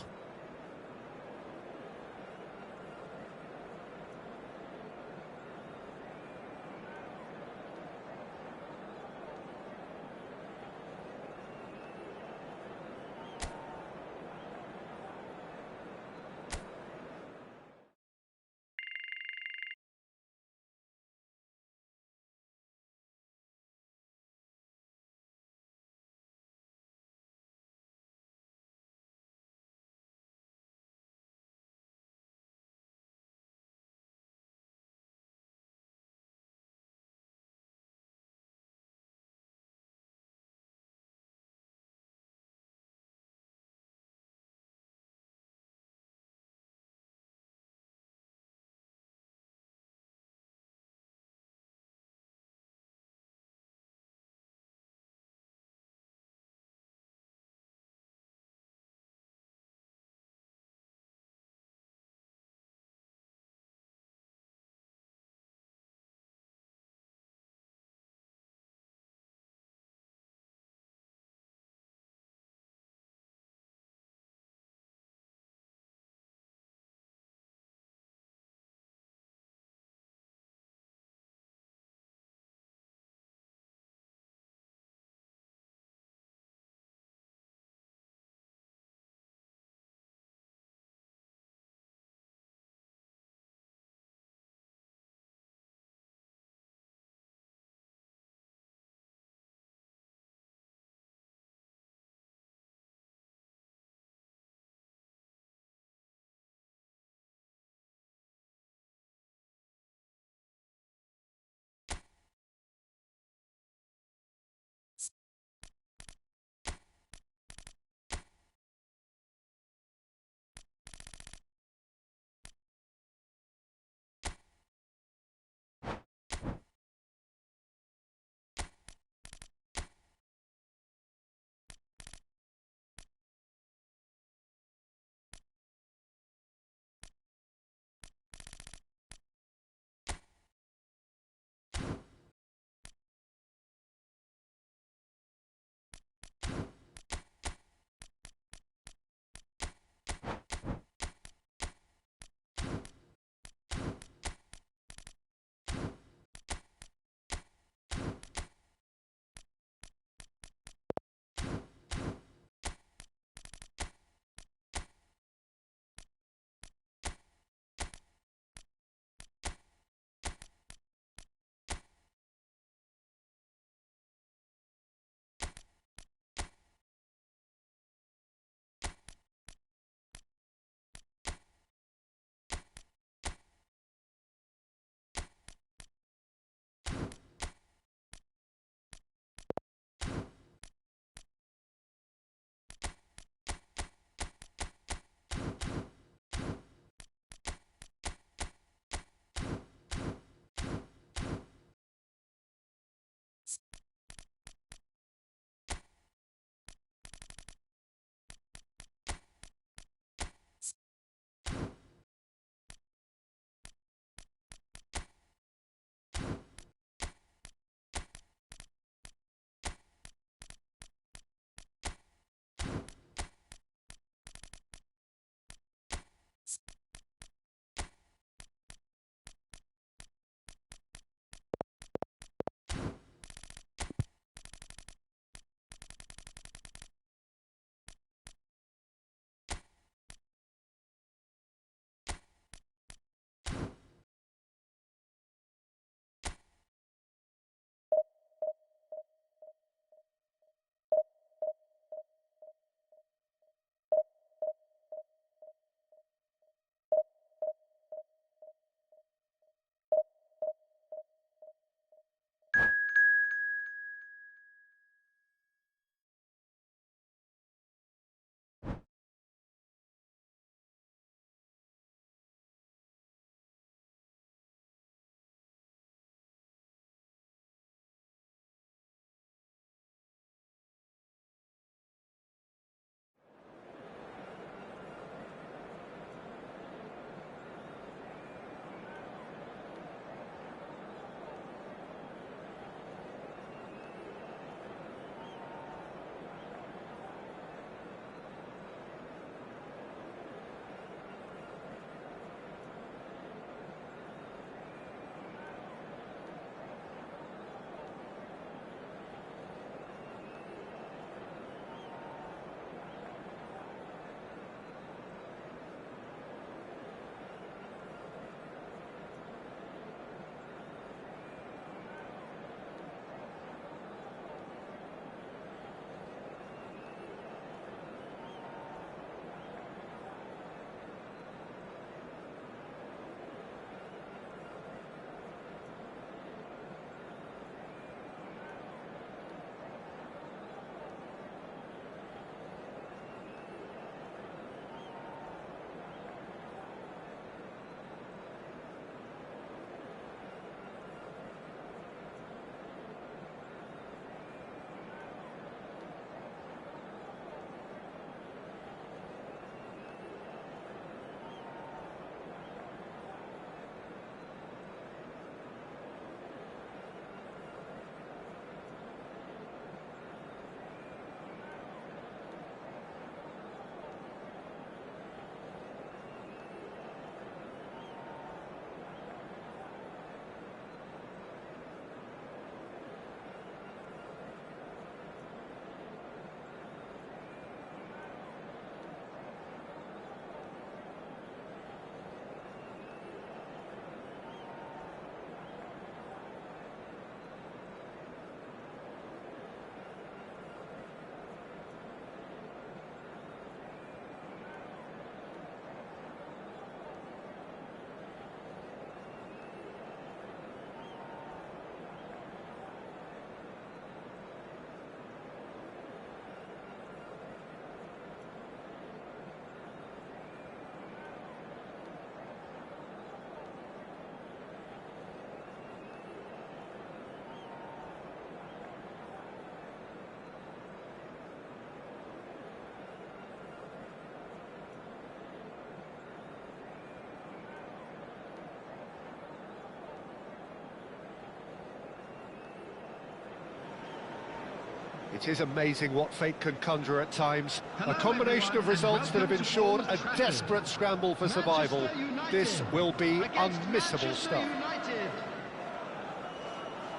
It is amazing what fate can conjure at times. A combination of results that have ensured a desperate scramble for survival. This will be unmissable stuff.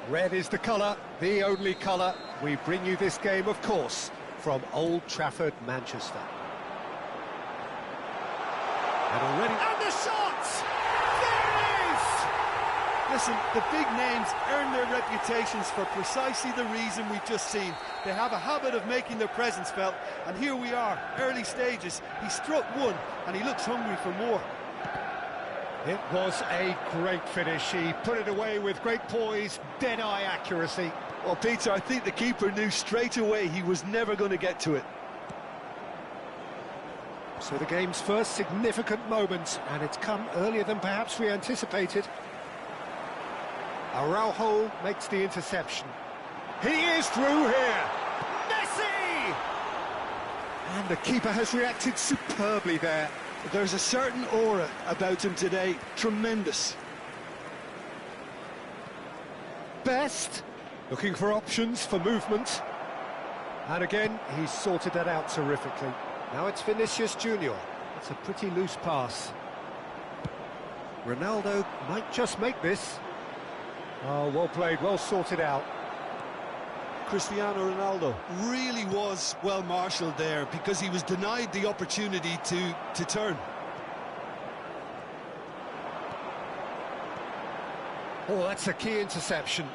Red is the colour, the only colour. We bring you this game, of course, from Old Trafford, Manchester. And already... And the shot! There it is! Listen, the big names earn their reputations for precisely the reason we've just seen. They have a habit of making their presence felt, and here we are, early stages. He struck one, and he looks hungry for more. It was a great finish. He put it away with great poise, dead-eye accuracy. Well, Peter, I think the keeper knew straight away he was never going to get to it. So the game's first significant moment, and it's come earlier than perhaps we anticipated. Araujo makes the interception. He is through here! Messi! And the keeper has reacted superbly there. There's a certain aura about him today. Tremendous. Best, looking for options for movement. And again, he's sorted that out terrifically. Now it's Vinicius Junior. It's a pretty loose pass. Ronaldo might just make this. Oh, well played, well sorted out. Cristiano Ronaldo really was well marshalled there because he was denied the opportunity to turn. Oh, that's a key interception.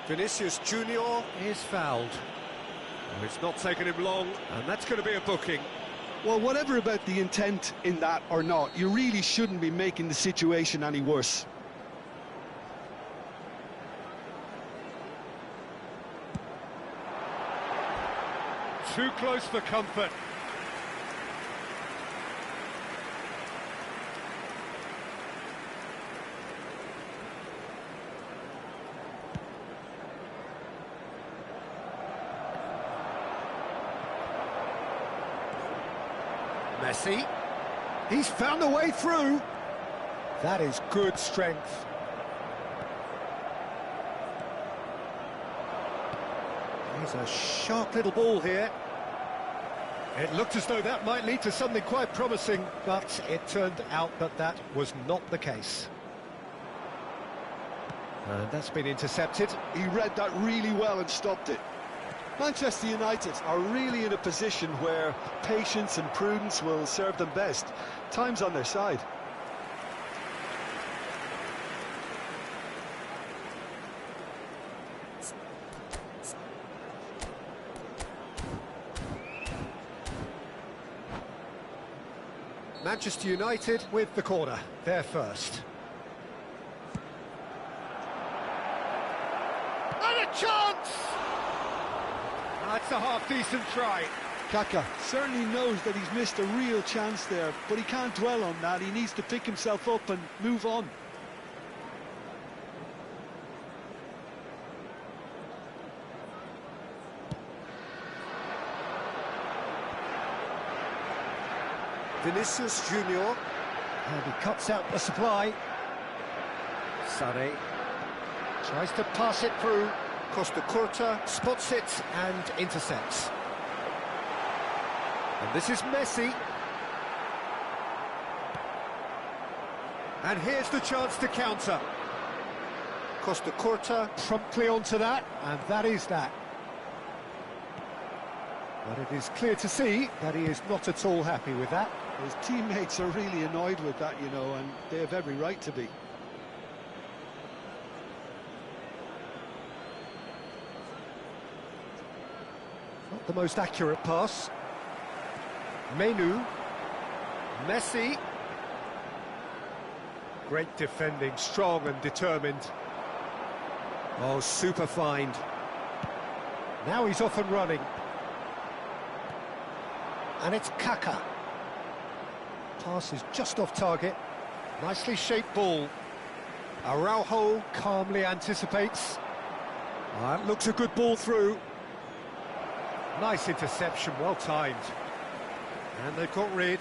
Vinicius Junior is fouled. Oh, it's not taken him long, and that's going to be a booking. Well, whatever about the intent in that or not, you really shouldn't be making the situation any worse. Too close for comfort. Messi. He's found a way through. That is good strength. There's a sharp little ball here. It looked as though that might lead to something quite promising, but it turned out that that was not the case. And that's been intercepted. He read that really well and stopped it. Manchester United are really in a position where patience and prudence will serve them best. Time's on their side. Manchester United with the corner, they're first. And a chance! That's a half-decent try. Kaka certainly knows that he's missed a real chance there, but he can't dwell on that. He needs to pick himself up and move on. Vinicius Junior, and he cuts out the supply. Sane tries to pass it through. Costa Curta spots it and intercepts. And this is Messi. And here's the chance to counter. Costa Curta promptly onto that, and that is that. But it is clear to see that he is not at all happy with that. His teammates are really annoyed with that, you know, and they have every right to be. Not the most accurate pass. Menu. Messi. Great defending, strong and determined. Oh, super find. Now he's off and running. And it's Kaka. Pass is just off target. Nicely shaped ball. Araujo calmly anticipates. That looks a good ball through. Nice interception, well timed. And they've got rid.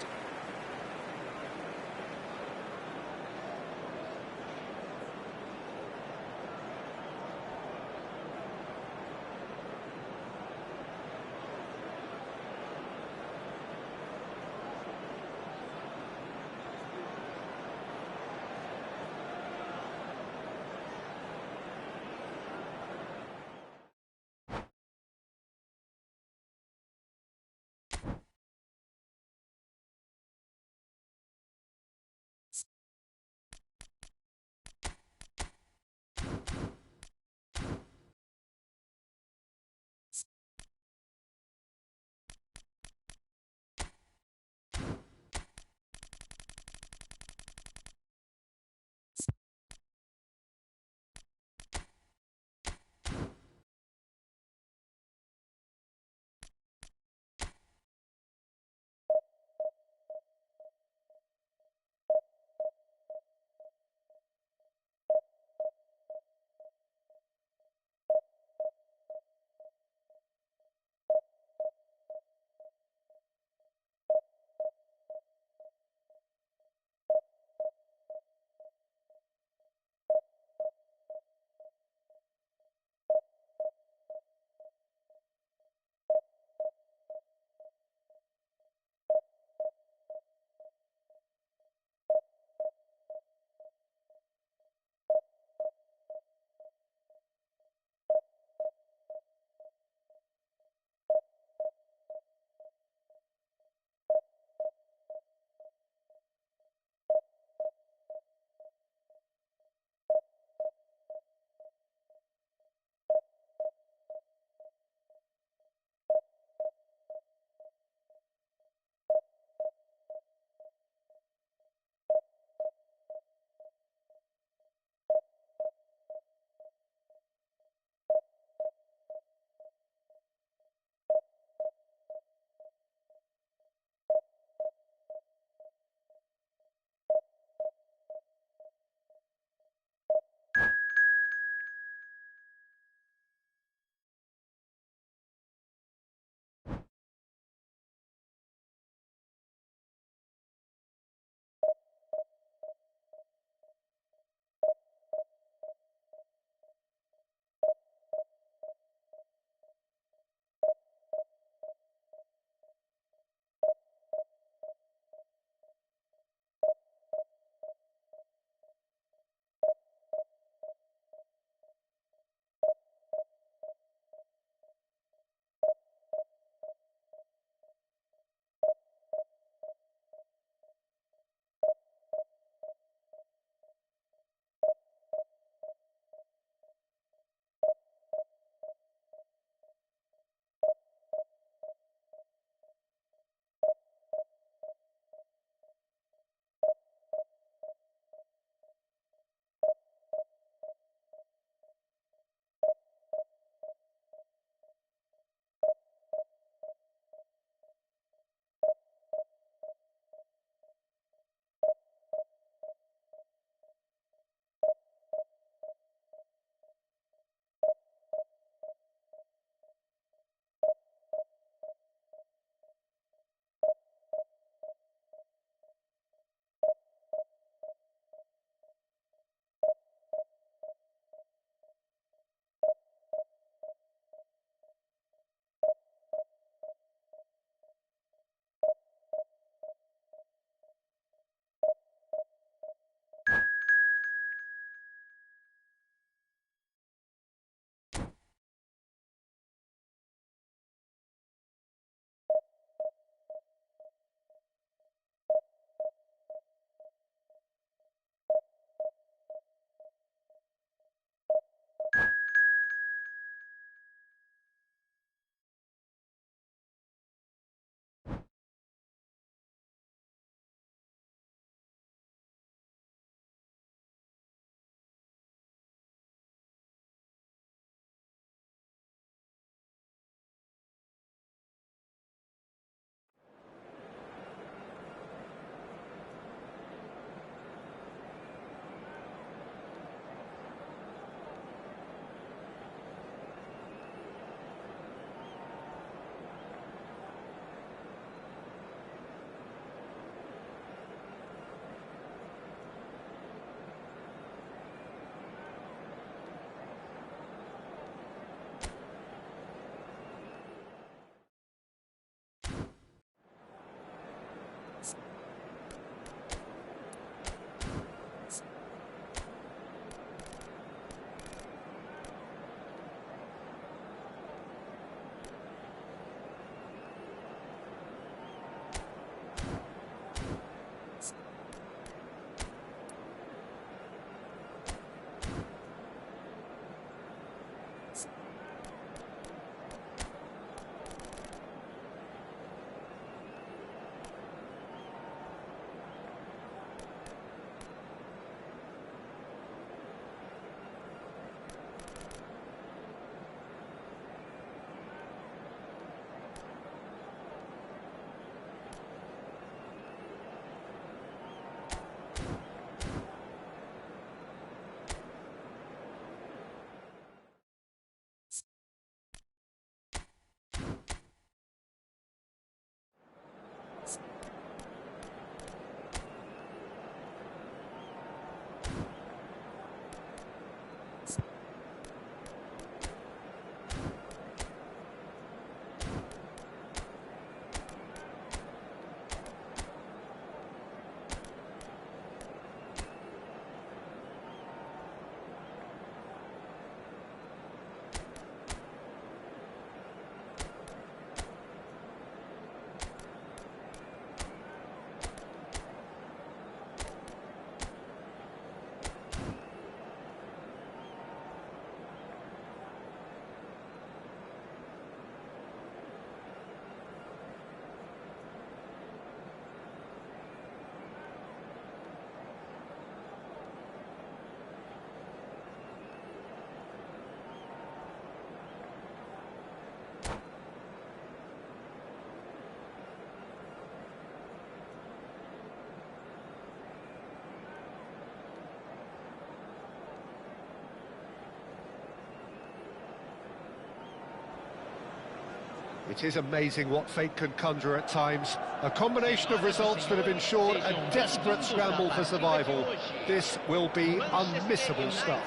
It is amazing what fate can conjure at times. A combination of results that have ensured a desperate scramble for survival. This will be unmissable stuff.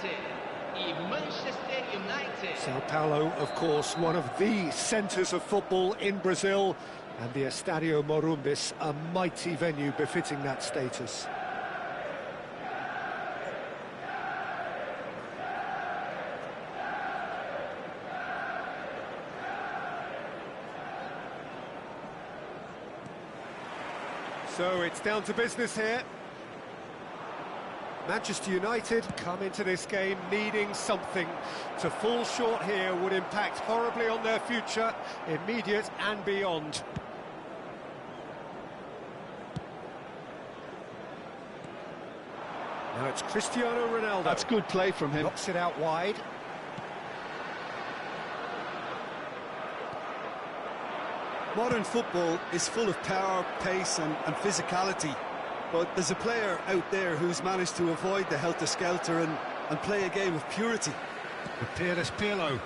Sao Paulo, of course, one of the centres of football in Brazil, and the Estadio Morumbis, a mighty venue befitting that status. So it's down to business here. Manchester United come into this game needing something. To fall short here would impact horribly on their future, immediate and beyond. Now it's Cristiano Ronaldo. That's good play from him. Knocks it out wide. Modern football is full of power, pace and physicality. But there's a player out there who's managed to avoid the helter-skelter and play a game of purity. The Pires Pirlo.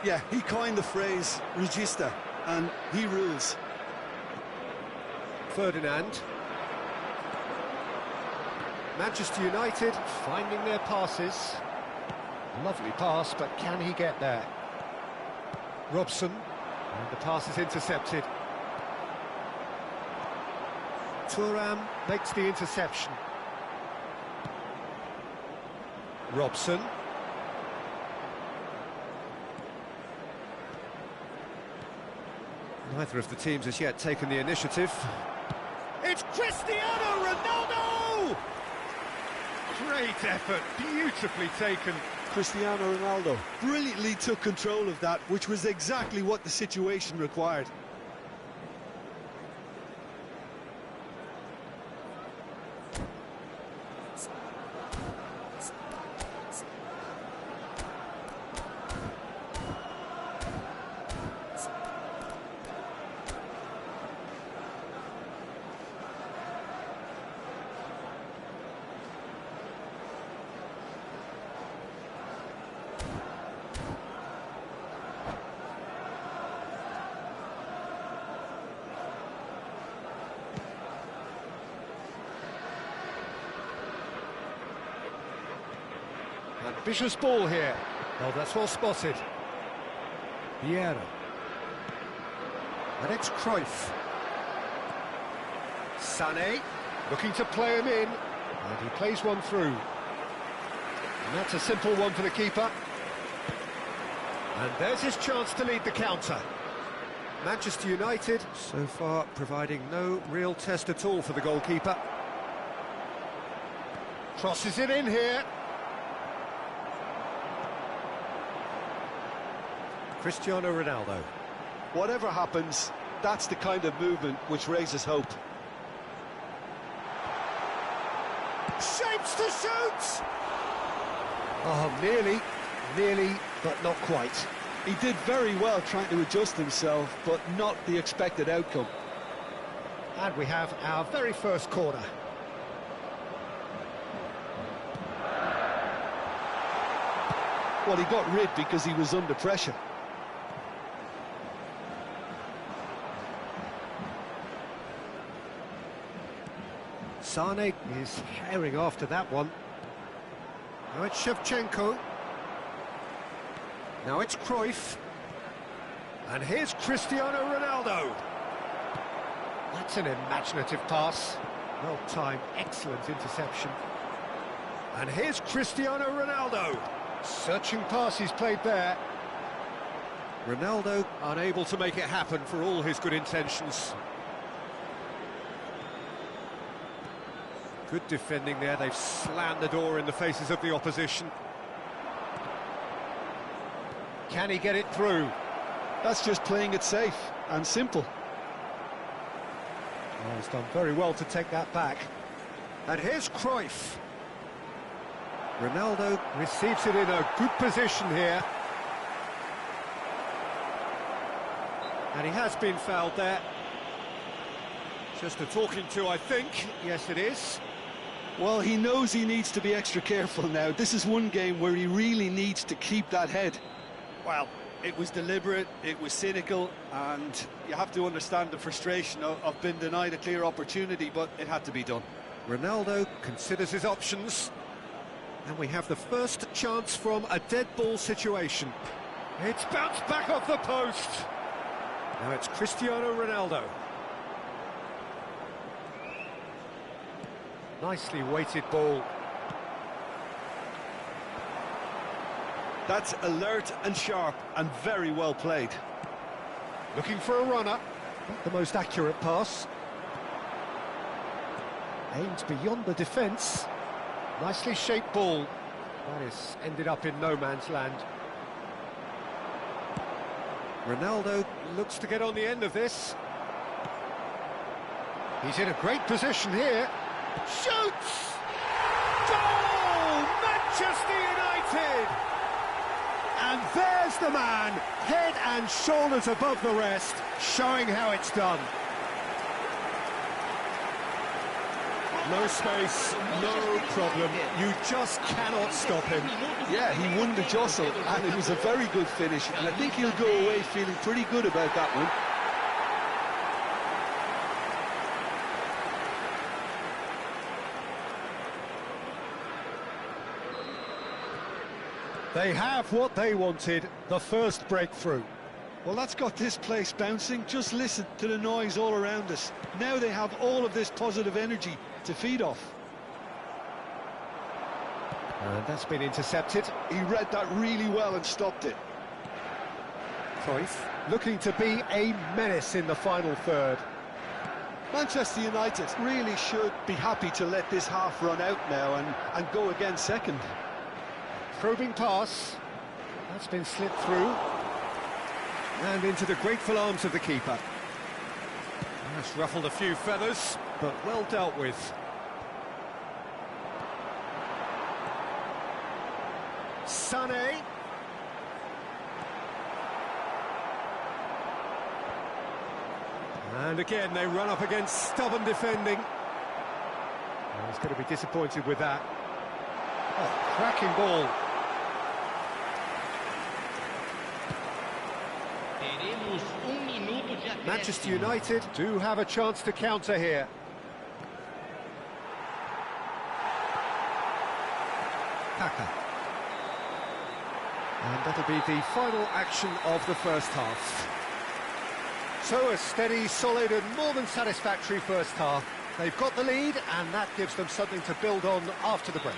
Yeah, he coined the phrase regista, and he rules. Ferdinand. Manchester United finding their passes. Lovely pass, but can he get there? Robson. And the pass is intercepted. Thuram makes the interception. Robson. Neither of the teams has yet taken the initiative. It's Cristiano Ronaldo! Great effort, beautifully taken. Cristiano Ronaldo brilliantly took control of that, which was exactly what the situation required. Ambitious ball here. Oh, that's well spotted. Vieira. And it's Cruyff. Sané, looking to play him in. And he plays one through. And that's a simple one for the keeper. And there's his chance to lead the counter. Manchester United, so far, providing no real test at all for the goalkeeper. Crosses it in here. Cristiano Ronaldo. Whatever happens, that's the kind of movement which raises hope. Shapes to shoot! Oh, nearly, but not quite. He did very well trying to adjust himself, but not the expected outcome. And we have our very first corner. Well, he got rid because he was under pressure. Sané is herring after that one. Now it's Shevchenko. Now it's Cruyff. And here's Cristiano Ronaldo. That's an imaginative pass. Well timed, excellent interception. And here's Cristiano Ronaldo. Searching pass he's played there. Ronaldo unable to make it happen for all his good intentions. Good defending there, they've slammed the door in the faces of the opposition. Can he get it through? That's just playing it safe and simple. Oh, he's done very well to take that back. And here's Cruyff. Ronaldo receives it in a good position here. And he has been fouled there. Just a talking to, I think. Yes, it is. Well, he knows he needs to be extra careful now. This is one game where he really needs to keep that head. Well, It was deliberate, it was cynical, and you have to understand the frustration of being denied a clear opportunity, but it had to be done. Ronaldo considers his options, and we have the first chance from a dead ball situation. It's bounced back off the post. Now it's Cristiano Ronaldo. Nicely weighted ball. That's alert and sharp and very well played. Looking for a runner. Not the most accurate pass. Aimed beyond the defence. Nicely shaped ball. That is ended up in no man's land. Ronaldo looks to get on the end of this. He's in a great position here. Shoots! Goal! Manchester United! And there's the man, head and shoulders above the rest, showing how it's done. No space, no problem. You just cannot stop him. Yeah, he won the jostle, and it was a very good finish, and I think he'll go away feeling pretty good about that one. They have what they wanted, the first breakthrough. Well, that's got this place bouncing. Just listen to the noise all around us. Now they have all of this positive energy to feed off. And that's been intercepted. He read that really well and stopped it. Cruyff looking to be a menace in the final third. Manchester United really should be happy to let this half run out now and go again second. Probing pass. That's been slipped through. And into the grateful arms of the keeper. That's ruffled a few feathers, but well dealt with. Sané. And again, they run up against stubborn defending. Oh, he's going to be disappointed with that. Oh, cracking ball. Manchester United do have a chance to counter here. Kaka. And that'll be the final action of the first half. So a steady, solid and more than satisfactory first half. They've got the lead and that gives them something to build on after the break.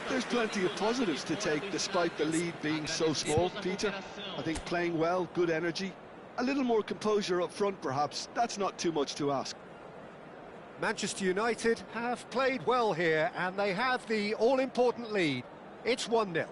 There's plenty of positives to take despite the lead being so small, Peter. I think playing well, good energy. A little more composure up front, perhaps. That's not too much to ask. Manchester United have played well here, and they have the all-important lead. It's 1-0.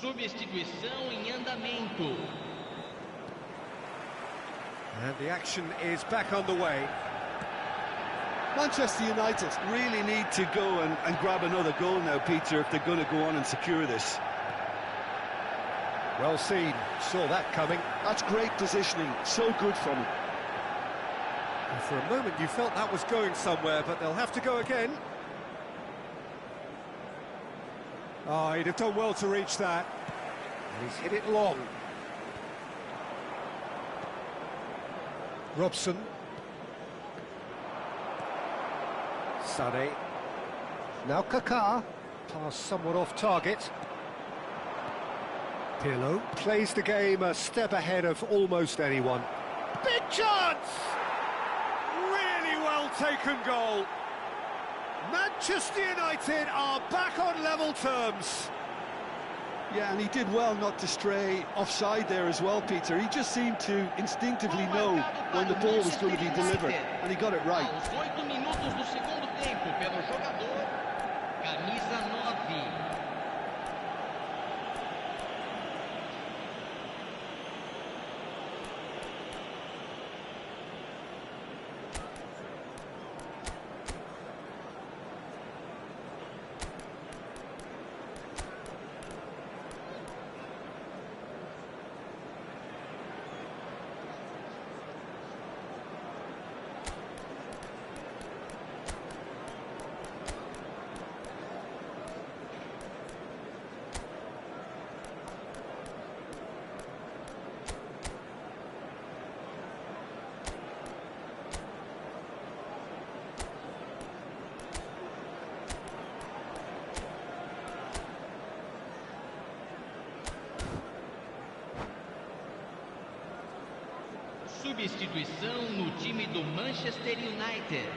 Substituição em andamento. And the action is back underway. Manchester United really need to go and grab another goal now, Peter, if they're going to go on and secure this. Well seen, saw that coming. That's great positioning, so good from him. And for a moment you felt that was going somewhere, but they'll have to go again. Oh, he'd have done well to reach that. And he's hit it long. Robson. Sané. Now Kaká. Pass somewhat off target. Pirlo plays the game a step ahead of almost anyone. Big chance! Really well taken goal. Manchester United are back on level terms. Yeah, and he did well not to stray offside there as well, Peter. He just seemed to instinctively know when the ball was going to be delivered, and he got it right. Substituição no time do Manchester United.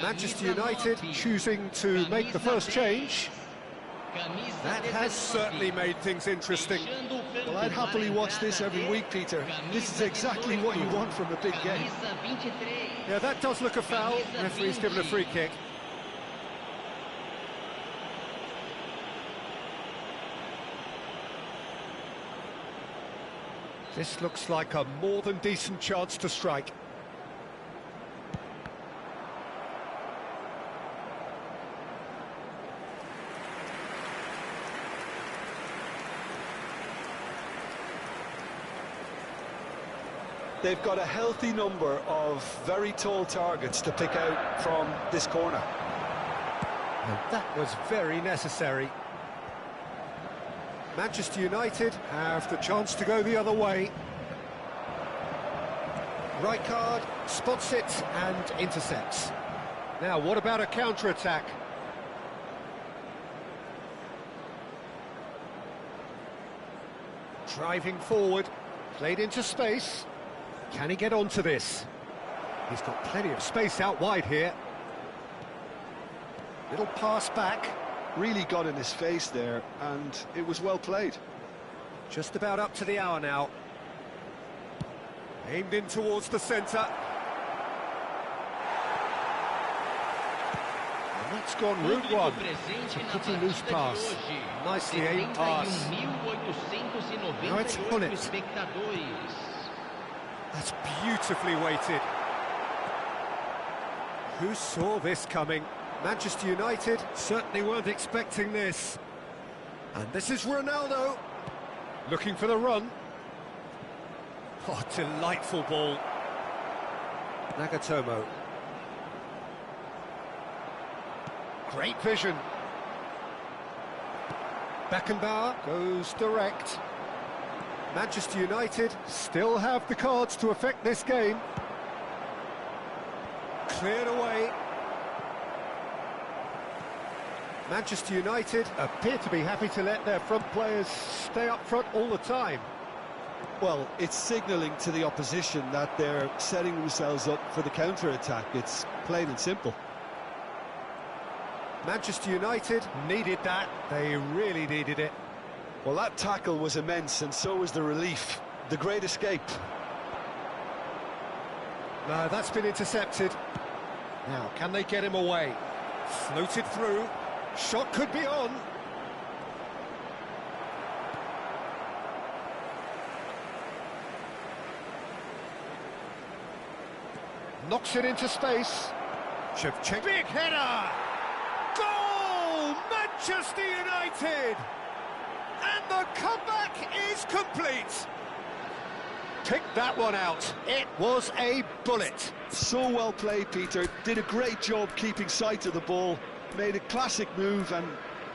Manchester United choosing to make the first change. That has certainly made things interesting. Well, I'd happily watch this every week, Peter. This is exactly what you want from a big game. Yeah, that does look a foul. Referee's given a free kick. This looks like a more than decent chance to strike. They've got a healthy number of very tall targets to pick out from this corner. And that was very necessary. Manchester United have the chance to go the other way. Rijkaard spots it and intercepts. Now, what about a counter-attack? Driving forward, played into space. Can he get onto this? He's got plenty of space out wide here. Little pass back. Really got in his face there, and it was well played. Just about up to the hour now. Aimed in towards the centre. And that's gone route one. It's a pretty loose pass. Nicely aimed pass. Now it's Hullet. That's beautifully weighted. Who saw this coming? Manchester United certainly weren't expecting this. And this is Ronaldo, looking for the run. Oh, delightful ball. Nagatomo. Great vision. Beckenbauer goes direct. Manchester United still have the cards to affect this game. Cleared away. Manchester United appear to be happy to let their front players stay up front all the time. Well, it's signalling to the opposition that they're setting themselves up for the counter-attack. It's plain and simple. Manchester United needed that. They really needed it. Well, that tackle was immense, and so was the relief. The great escape. No, that's been intercepted. Now, can they get him away? Floated through. Shot could be on. Knocks it into space. Shevchenko. Big header! Goal! Manchester United! And the comeback is complete. Pick that one out. It was a bullet. So well played, Peter. Did a great job keeping sight of the ball. Made a classic move and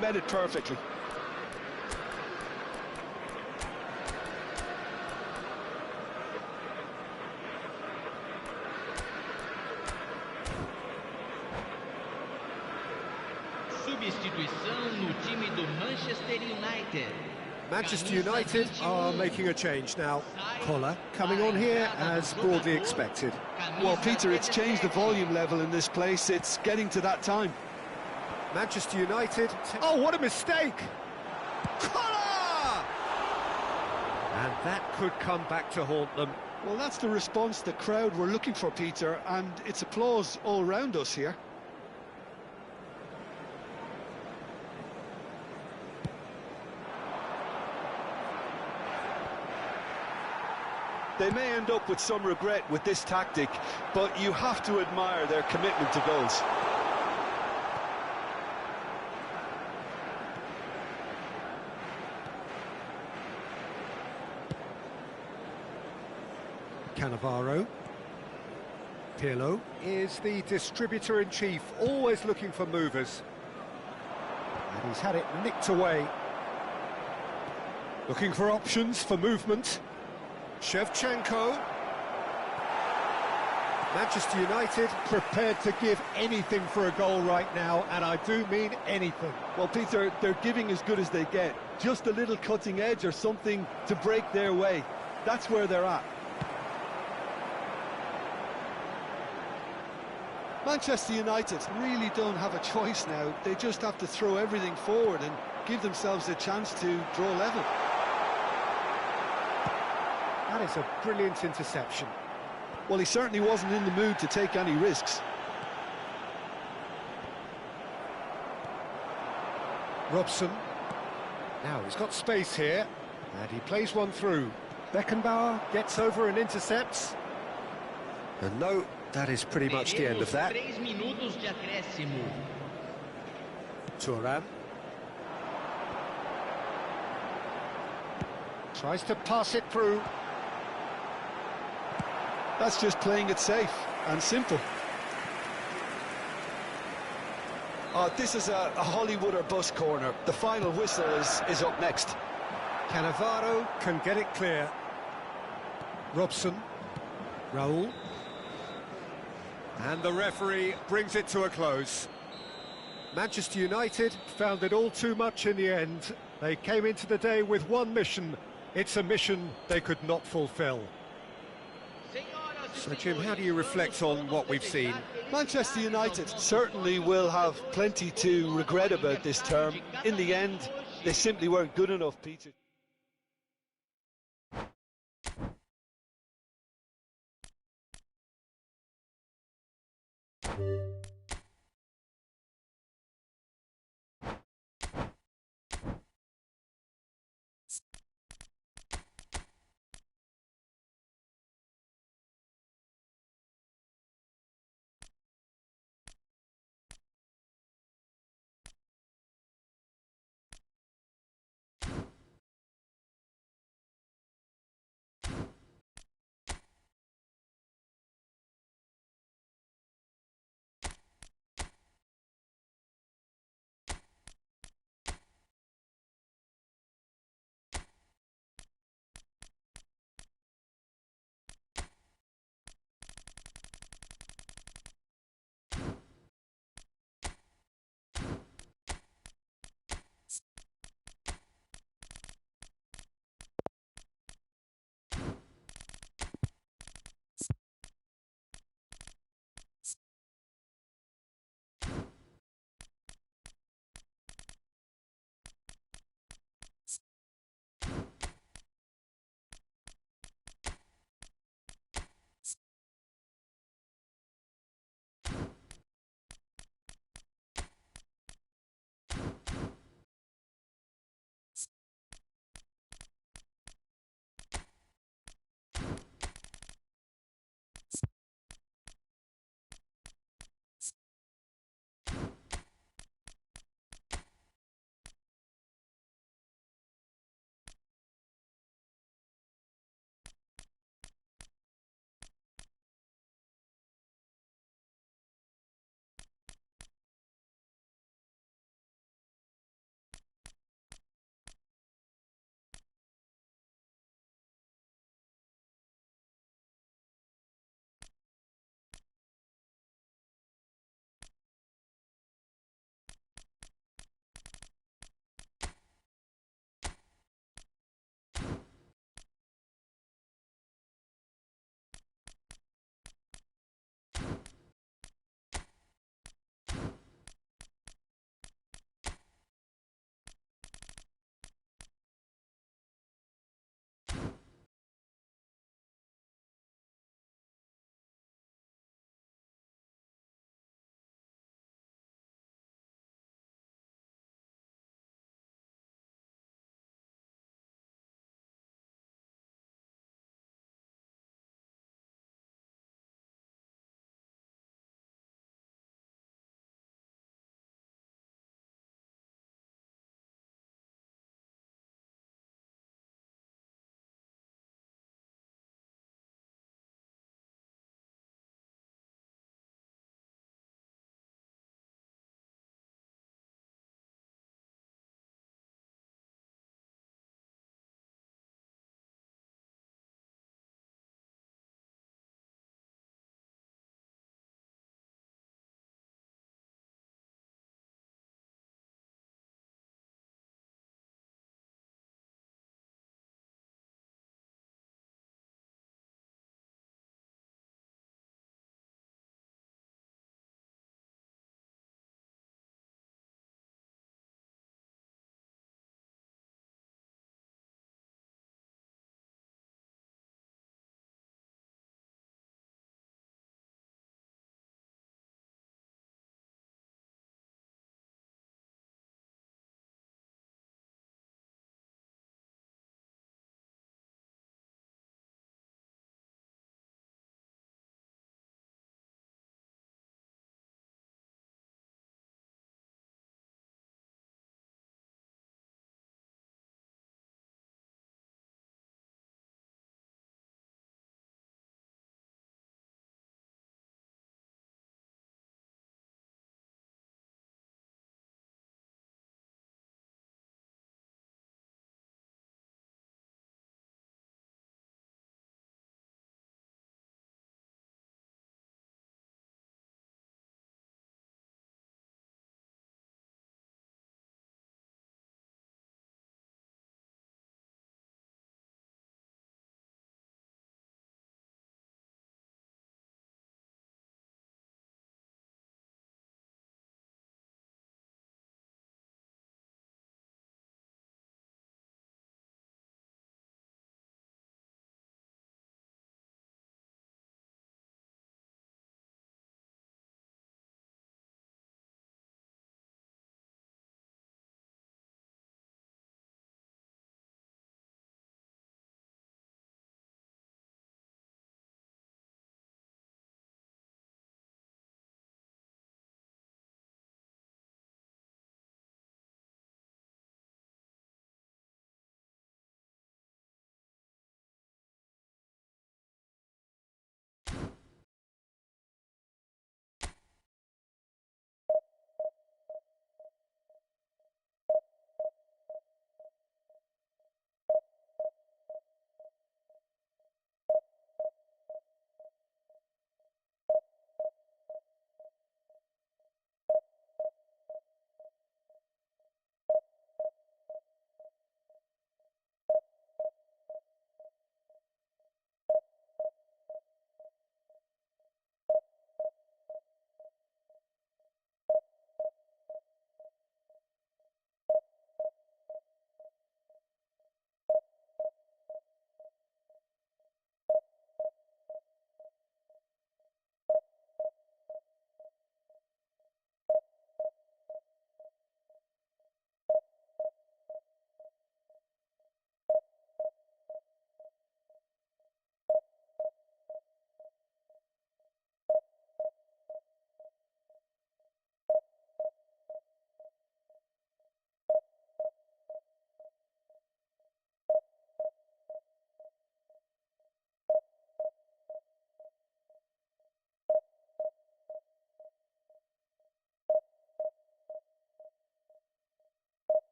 met it perfectly. Substituição no time do Manchester United. Manchester United are making a change now. Koller coming on here as broadly expected. Well, Peter, it's changed the volume level in this place. It's getting to that time. Manchester United. Oh, what a mistake! Koller! And that could come back to haunt them. Well, that's the response the crowd were looking for, Peter, and it's applause all round us here. They may end up with some regret with this tactic, but you have to admire their commitment to goals. Cannavaro. Pirlo is the distributor-in-chief, always looking for movers. And he's had it nicked away. Looking for options for movement. Shevchenko. Manchester United prepared to give anything for a goal right now, and I do mean anything. Well, Peter, they're giving as good as they get. Just a little cutting edge or something to break their way. That's where they're at. Manchester United really don't have a choice now. They just have to throw everything forward and give themselves a chance to draw level. That is a brilliant interception. Well, he certainly wasn't in the mood to take any risks. Robson. Now he's got space here, and he plays one through. Beckenbauer gets over and intercepts. And no, that is pretty much the end of that. Thuram. Tries to pass it through. That's just playing it safe and simple. Oh, this is a Hollywood or bust corner. The final whistle is up next. Cannavaro can get it clear. Robson. Raul. And the referee brings it to a close. Manchester United found it all too much in the end. They came into the day with one mission. It's a mission they could not fulfill. So, Jim, how do you reflect on what we've seen? Manchester United certainly will have plenty to regret about this term. In the end, they simply weren't good enough, Peter.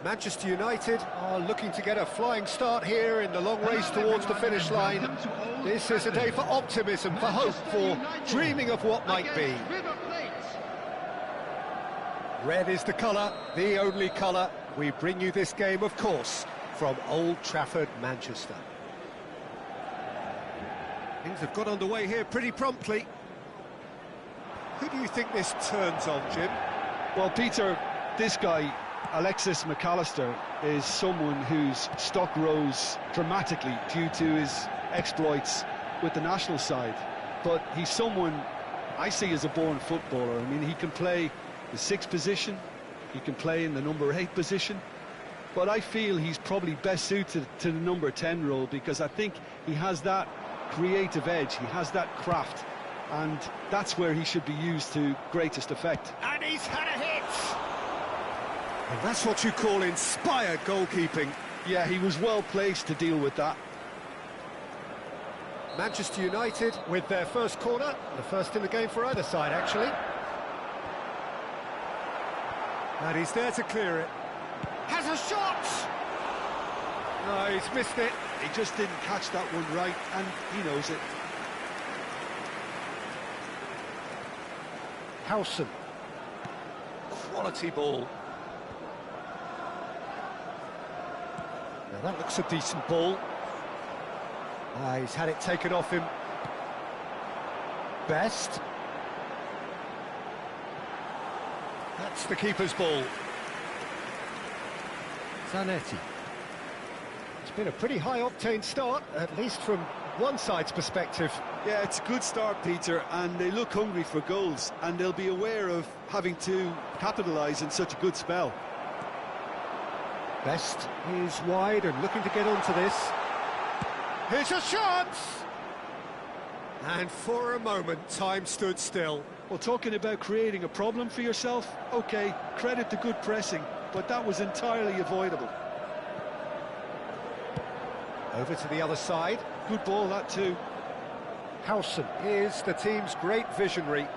Manchester United are looking to get a flying start here in the long race towards the finish line. This is a day for optimism, for hope, for dreaming of what might be. Red is the colour, the only colour. We bring you this game, of course, from Old Trafford, Manchester. Things have got underway here pretty promptly. Who do you think this turns on, Jim? Well, Peter, this guy, Alexis McAllister, is someone whose stock rose dramatically due to his exploits with the national side. But he's someone I see as a born footballer. I mean, he can play the 6th position, he can play in the number 8 position, but I feel he's probably best suited to the number 10 role because I think he has that creative edge, he has that craft, and that's where he should be used to greatest effect. And he's had a hit! And that's what you call inspired goalkeeping. Yeah, he was well placed to deal with that. Manchester United with their first corner, the first in the game for either side, actually. And he's there to clear it. Has a shot! No, he's missed it. He just didn't catch that one right, and he knows it. Howson. Quality ball. Now that looks a decent ball. He's had it taken off him. Best. That's the keeper's ball. Zanetti. It's been a pretty high-octane start, at least from one side's perspective. Yeah, it's a good start, Peter, and they look hungry for goals, and they'll be aware of having to capitalise in such a good spell. Best is wide and looking to get onto this. Here's a chance! And for a moment, time stood still. Well, talking about creating a problem for yourself, OK, credit to good pressing, but that was entirely avoidable. Over to the other side. Good ball, that too. Howson is the team's great visionary.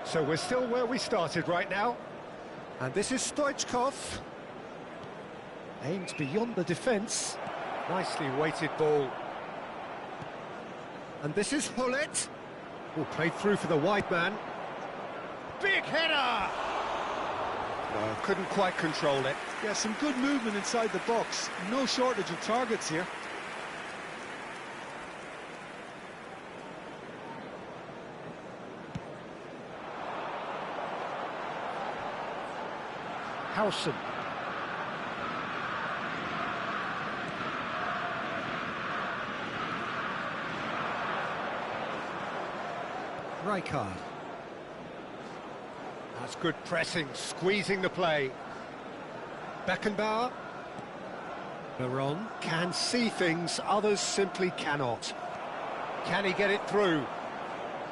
So we're still where we started right now. And this is Stoichkov. Aimed beyond the defence. Nicely weighted ball. And this is Hullet. Who played through for the wide man. Big header! No, couldn't quite control it. Yeah, some good movement inside the box. No shortage of targets here. Howson. Rijkaard. That's good pressing, squeezing the play. Beckenbauer. Veron can see things others simply cannot. Can he get it through?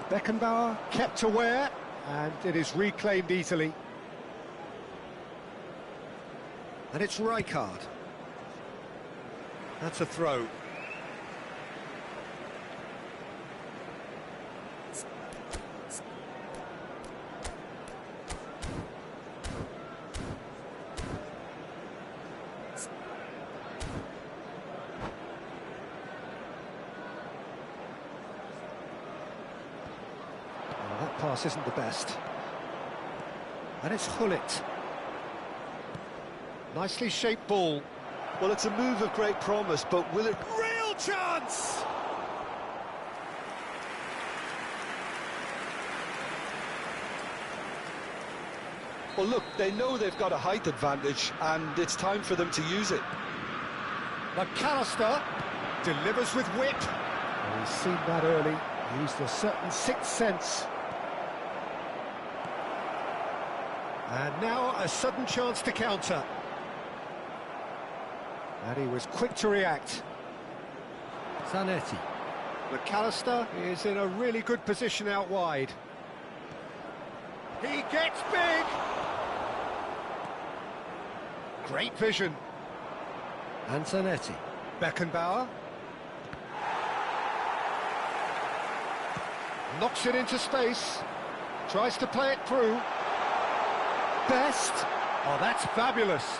Beckenbauer kept aware, and it is reclaimed easily. And it's Rijkaard. That's a throw. That pass isn't the best. And it's Gullit. Nicely shaped ball. Well, it's a move of great promise, but will it... Real chance! Well, look, they know they've got a height advantage, and it's time for them to use it. McAllister delivers with whip. Oh, he's seen that early. Used a certain sixth sense. And now a sudden chance to counter. And he was quick to react. Zanetti. McAllister is in a really good position out wide. He gets big! Great vision. And Zanetti. Beckenbauer. Knocks it into space. Tries to play it through. Best. Oh, that's fabulous.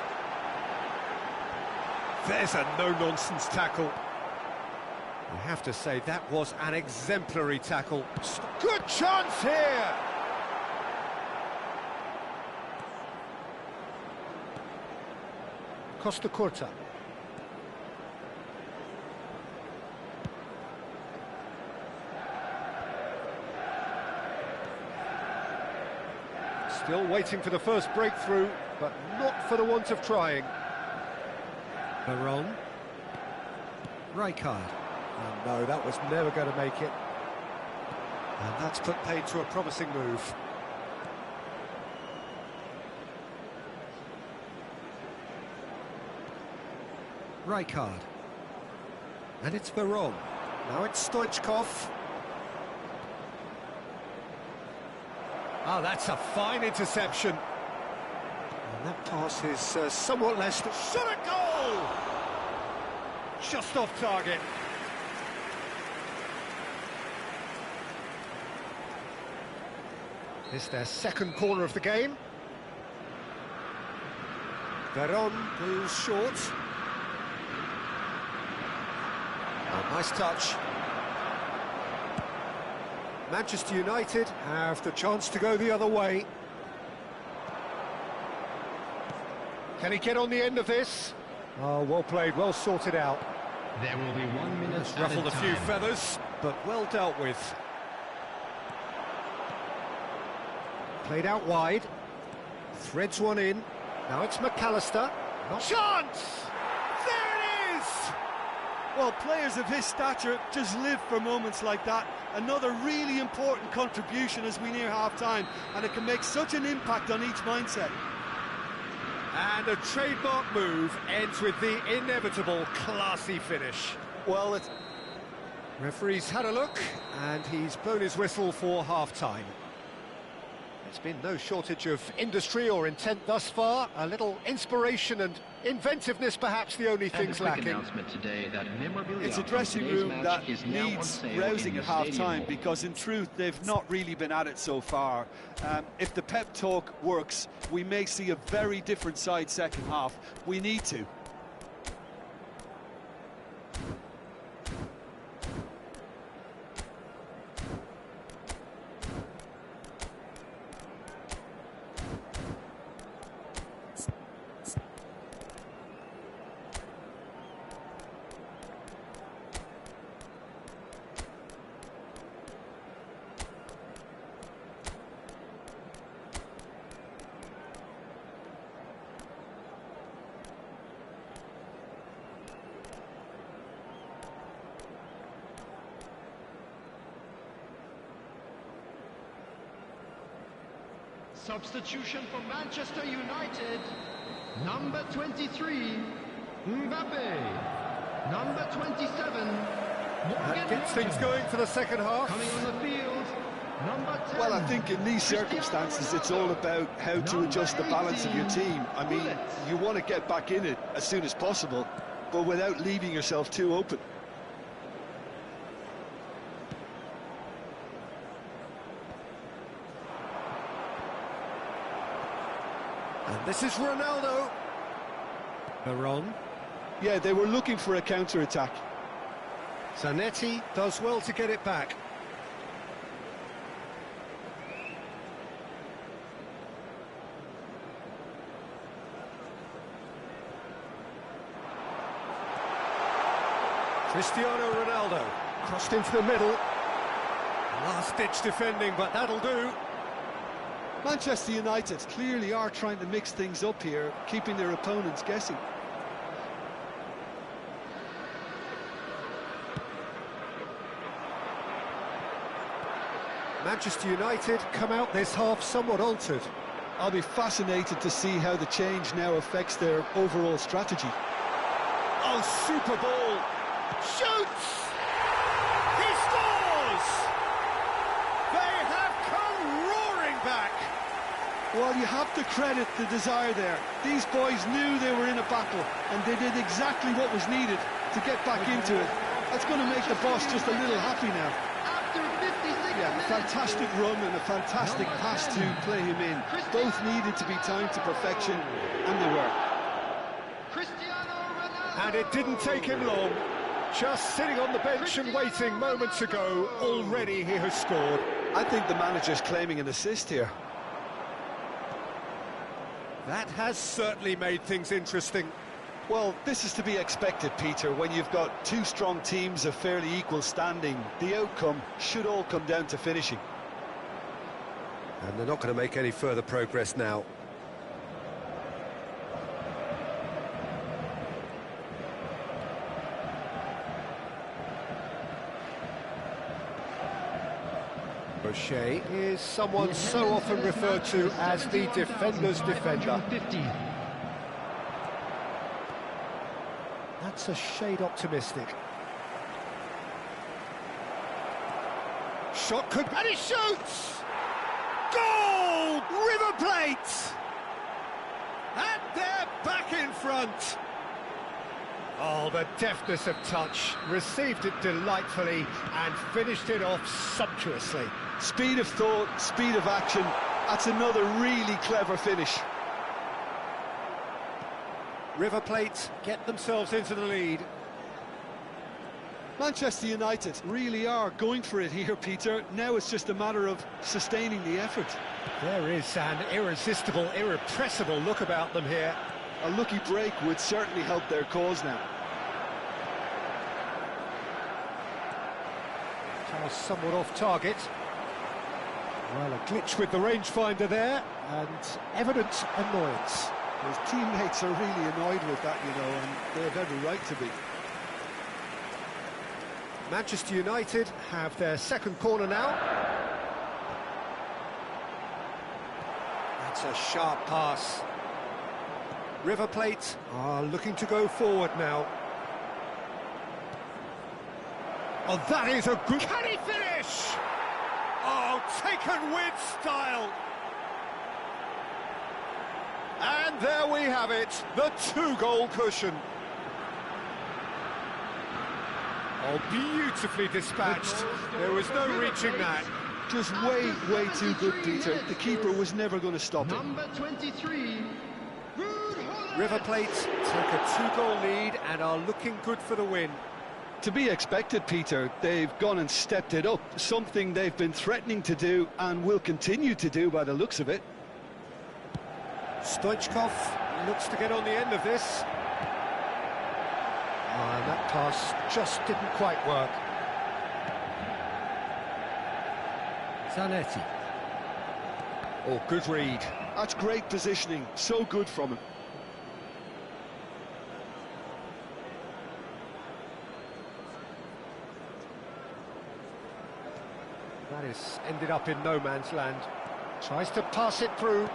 There's a no-nonsense tackle. I have to say, that was an exemplary tackle. Good chance here! Costa Curta. Still waiting for the first breakthrough, but not for the want of trying. Veron. Rijkaard. Oh no, that was never going to make it. And that's put paid to a promising move. Rijkaard. And it's Veron. Now it's Stoichkov. Oh, that's a fine interception. And that pass is somewhat less... Shot a goal! Just off target. It's their second corner of the game. Veron goes short. Oh, nice touch. Manchester United have the chance to go the other way. Can he get on the end of this? Oh, well played, well sorted out. There will be 1 minute It's ruffled a few feathers, but well dealt with. Played out wide. Threads one in. Now it's McAllister. Not Chance! There it is! Well, players of his stature just live for moments like that. Another really important contribution as we near half-time, and it can make such an impact on each mindset. And a trademark move ends with the inevitable classy finish. Well, it's... Referee's had a look, and he's blown his whistle for half-time. There's been no shortage of industry or intent thus far. A little inspiration and inventiveness, perhaps the only things lacking. Today that it's a dressing room that needs rousing at half-time, because in truth they've not really been at it so far. If the pep talk works, we may see a very different side second half. We need to. Substitution for Manchester United, number 23, Mbappe. Number 27. That gets things going for the second half. Coming on the field. Number 10. Well, I think in these circumstances, it's all about how to adjust the balance of your team. I mean, you want to get back in it as soon as possible, but without leaving yourself too open. And this is Ronaldo. Veron. Yeah, they were looking for a counter-attack. Zanetti does well to get it back. Cristiano Ronaldo crossed into the middle. Last-ditch defending, but that'll do. Manchester United clearly are trying to mix things up here, keeping their opponents guessing. Manchester United come out this half somewhat altered. I'll be fascinated to see how the change now affects their overall strategy. Oh, super ball! Shoots! He scores! They have come roaring back! Well, you have to credit the desire there. These boys knew they were in a battle, and they did exactly what was needed to get back into it. That's going to make the boss just a little happy now. After 56 Yeah, a fantastic run and a fantastic pass to play him in. Both needed to be timed to perfection, and they were. Cristiano Ronaldo. And it didn't take him long. Just sitting on the bench and waiting moments ago, already he has scored. I think the manager's claiming an assist here. That has certainly made things interesting. Well, this is to be expected, Peter. When you've got two strong teams of fairly equal standing, the outcome should all come down to finishing. And they're not going to make any further progress now. Rocher is someone so often referred to as the defender's defender. That's a shade optimistic. Shot could... and he shoots! Goal! River Plate! And they're back in front. Oh, the deftness of touch. Received it delightfully and finished it off sumptuously. Speed of thought, speed of action. That's another really clever finish. River Plate get themselves into the lead. Manchester United really are going for it here, Peter. Now it's just a matter of sustaining the effort. There is an irresistible, irrepressible look about them here. A lucky break would certainly help their cause now. Pass somewhat off target. Well, a glitch with the rangefinder there, and evident annoyance. His teammates are really annoyed with that, you know, and they have every right to be. Manchester United have their second corner now. That's a sharp pass. River Plate are looking to go forward now. Oh, that is a good... Can he finish? Oh, taken with style. And there we have it, the two-goal cushion. Oh, beautifully dispatched. There was no reaching that. Just way, way too good, Peter. The keeper was never going to stop it. Number 23. River Plate take a two-goal lead and are looking good for the win. To be expected, Peter. They've gone and stepped it up, something they've been threatening to do and will continue to do by the looks of it. Stoichkov looks to get on the end of this. And that pass just didn't quite work. Zanetti. Oh, good read. That's great positioning, so good from him. That is ended up in no man's land. Tries to pass it through.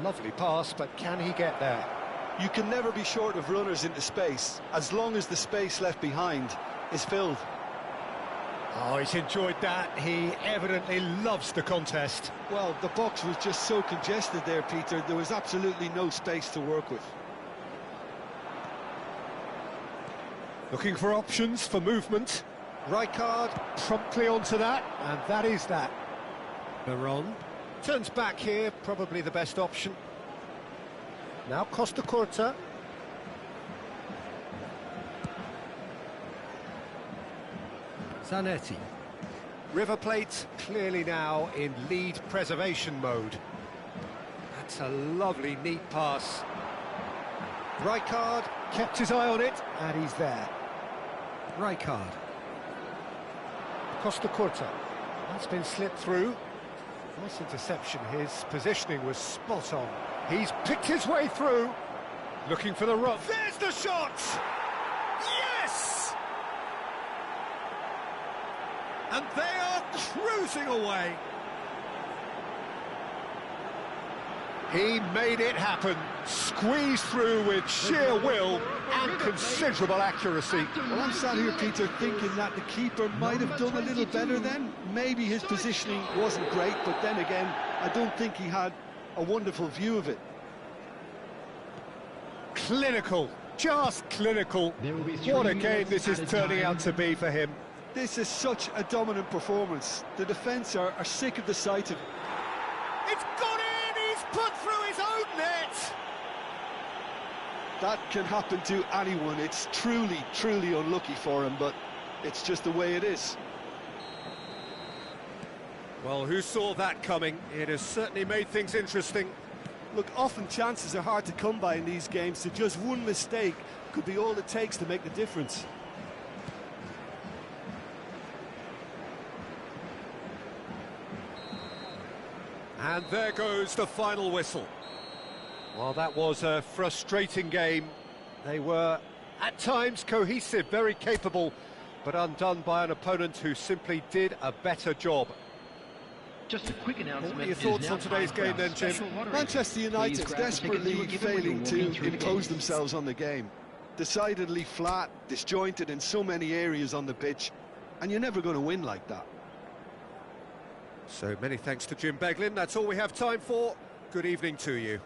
Lovely pass, but can he get there? You can never be short of runners into space, as long as the space left behind is filled. Oh, he's enjoyed that. He evidently loves the contest. Well, the box was just so congested there, Peter. There was absolutely no space to work with. Looking for options for movement. Rijkaard promptly onto that, and that is that. Veron turns back here, probably the best option. Now Costa Curta. Zanetti. River Plate clearly now in lead preservation mode. That's a lovely, neat pass. Rijkaard kept his eye on it, and he's there. Rijkaard. Costa Curta. That's been slipped through. Nice interception. His positioning was spot on. He's picked his way through. Looking for the rough. There's the shot! Yes! And they are cruising away. He made it happen. Squeezed through with sheer will and considerable accuracy. Well, I'm sat here, Peter, thinking that the keeper might have done a little better then. Maybe his positioning wasn't great, but then again, I don't think he had a wonderful view of it. Clinical, just clinical. What a game this is turning out to be for him. This is such a dominant performance. The defence are sick of the sight of it. It's gone in! He's put through his own net! That can happen to anyone. It's truly, truly unlucky for him, but it's just the way it is. Well, who saw that coming? It has certainly made things interesting. Look, often chances are hard to come by in these games, so just one mistake could be all it takes to make the difference. And there goes the final whistle. Well, that was a frustrating game. They were, at times, cohesive, very capable, but undone by an opponent who simply did a better job. Just a quick announcement. What are your thoughts on today's game then, Jim? Manchester United desperately failing to impose themselves on the game. Decidedly flat, disjointed in so many areas on the pitch, and you're never going to win like that. So many thanks to Jim Beglin. That's all we have time for. Good evening to you.